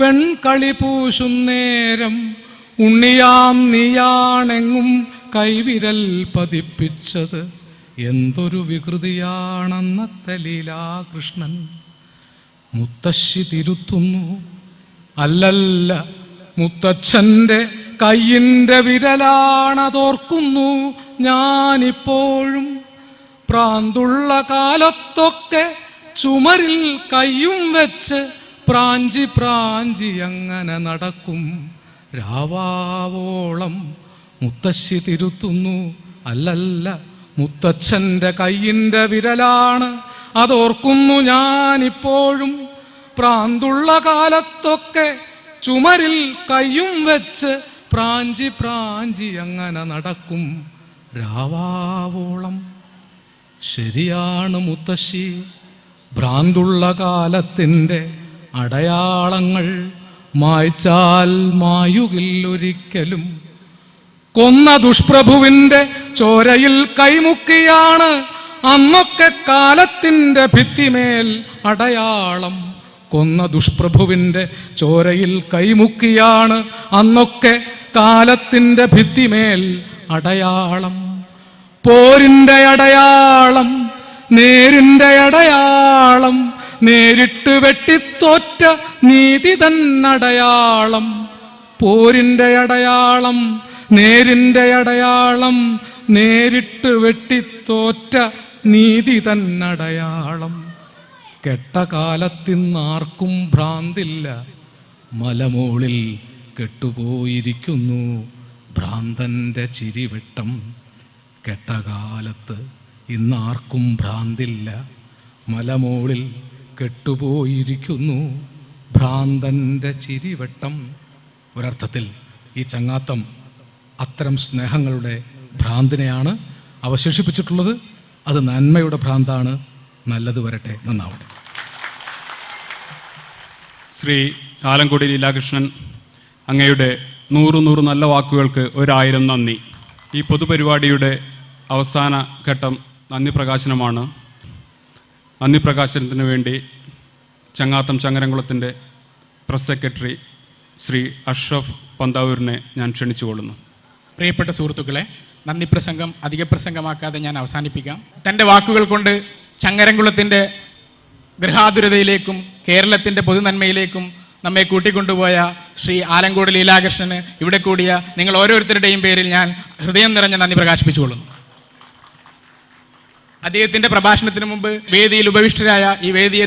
വെൺകളി പൂശും നേരം ഉണ്ണിയാം നീയാണെങ്ങും കൈവിരൽ പതിപ്പിച്ചത്. എന്തൊരു വികൃതിയാണെന്നത്തെ ലീലാകൃഷ്ണൻ. മുത്തശ്ശി തിരുത്തുന്നു, അല്ലല്ല മുത്തച്ഛൻ്റെ കയ്യിൻ്റെ വിരലാണതോർക്കുന്നു ഞാനിപ്പോഴും. പ്രാന്തുള്ള കാലത്തൊക്കെ ചുമരിൽ കയ്യും വെച്ച് പ്രാഞ്ചി അങ്ങനെ നടക്കും രാവാവോളം. മുത്തശ്ശി തിരുത്തുന്നു, അല്ലല്ല മുത്തച്ഛൻ്റെ കയ്യിൻ്റെ വിരലാണ് അതോർക്കുന്നു ഞാനിപ്പോഴും. പ്രാന്തുള്ള കാലത്തൊക്കെ ചുമരിൽ കയ്യും വെച്ച് പ്രാഞ്ചി അങ്ങനെ നടക്കും രാവാവോളം. ശരിയാണ് മുത്തശ്ശി, ഭ്രാന്തുള്ള കാലത്തിൻ്റെ അടയാളങ്ങൾ മായ്ച്ചാൽ മായുകില്ലൊരിക്കലും. കൊന്ന ദുഷ്പ്രഭുവിൻ്റെ ചോരയിൽ കൈമുക്കിയാണ് അന്നൊക്കെ കാലത്തിൻ്റെ ഭിത്തിമേൽ അടയാളം. കൊന്ന ദുഷ്പ്രഭുവിൻ്റെ ചോരയിൽ കൈമുക്കിയാണ് അന്നൊക്കെ കാലത്തിൻ്റെ ഭിത്തിമേൽ അടയാളം. പോരിൻ്റെ അടയാളം, നേരിൻ്റെ അടയാളം, നേരിട്ട് വെട്ടിത്തോറ്റ നീതി തന്നടയാളം. പോരിൻ്റെ അടയാളം, നേരിൻ്റെ അടയാളം, നേരിട്ട് വെട്ടിത്തോറ്റ നീതി തന്നടയാളം. കെട്ട കാലത്തിന്നാർക്കും ഭ്രാന്തില്ല, മലമോളിൽ കെട്ടുപോയിരിക്കുന്നു ഭ്രാന്തൻ്റെ ചിരിവെട്ടം. കെട്ടകാലത്ത് ഇന്നാർക്കും ഭ്രാന്തില്ല, മലമോളിൽ കെട്ടുപോയിരിക്കുന്നു ഭ്രാന്തൻ്റെ ചിരിവെട്ടം. ഒരർത്ഥത്തിൽ ഈ ചങ്ങാത്തം അത്തരം സ്നേഹങ്ങളുടെ ഭ്രാന്തിനെയാണ് അവശേഷിപ്പിച്ചിട്ടുള്ളത്. അത് നന്മയുടെ ഭ്രാന്താണ്. നല്ലത് വരട്ടെ, നന്നാവട്ടെ. ശ്രീ ആലങ്കോട് ലീലാകൃഷ്ണൻ, അങ്ങയുടെ 100 നല്ല വാക്കുകൾക്ക് 1000 നന്ദി. ഈ പൊതുപരിപാടിയുടെ അവസാന ഘട്ടം നന്ദി പ്രകാശനമാണ്. നന്ദി പ്രകാശനത്തിന് വേണ്ടി ചങ്ങാത്തം ചങ്ങരംകുളത്തിൻ്റെ പ്രസ് സെക്രട്ടറി ശ്രീ അഷ്റഫ് പന്താവൂരിനെ ഞാൻ ക്ഷണിച്ചുകൊള്ളുന്നു. പ്രിയപ്പെട്ട സുഹൃത്തുക്കളെ, നന്ദി പ്രസംഗം അധിക പ്രസംഗമാക്കാതെ ഞാൻ അവസാനിപ്പിക്കാം. തൻ്റെ വാക്കുകൾ കൊണ്ട് ചങ്ങരംകുളത്തിൻ്റെ ഗൃഹാതുരതയിലേക്കും കേരളത്തിൻ്റെ പൊതുനന്മയിലേക്കും നമ്മെ കൂട്ടിക്കൊണ്ടുപോയ ശ്രീ ആലങ്കോട് ലീലാകൃഷ്ണന് ഇവിടെ കൂടിയ നിങ്ങൾ ഓരോരുത്തരുടെയും പേരിൽ ഞാൻ ഹൃദയം നിറഞ്ഞ നന്ദി പ്രകാശിപ്പിച്ചുകൊള്ളുന്നു. അദ്ദേഹത്തിൻ്റെ പ്രഭാഷണത്തിന് മുമ്പ് വേദിയിൽ ഉപവിഷ്ടരായ ഈ വേദിയെ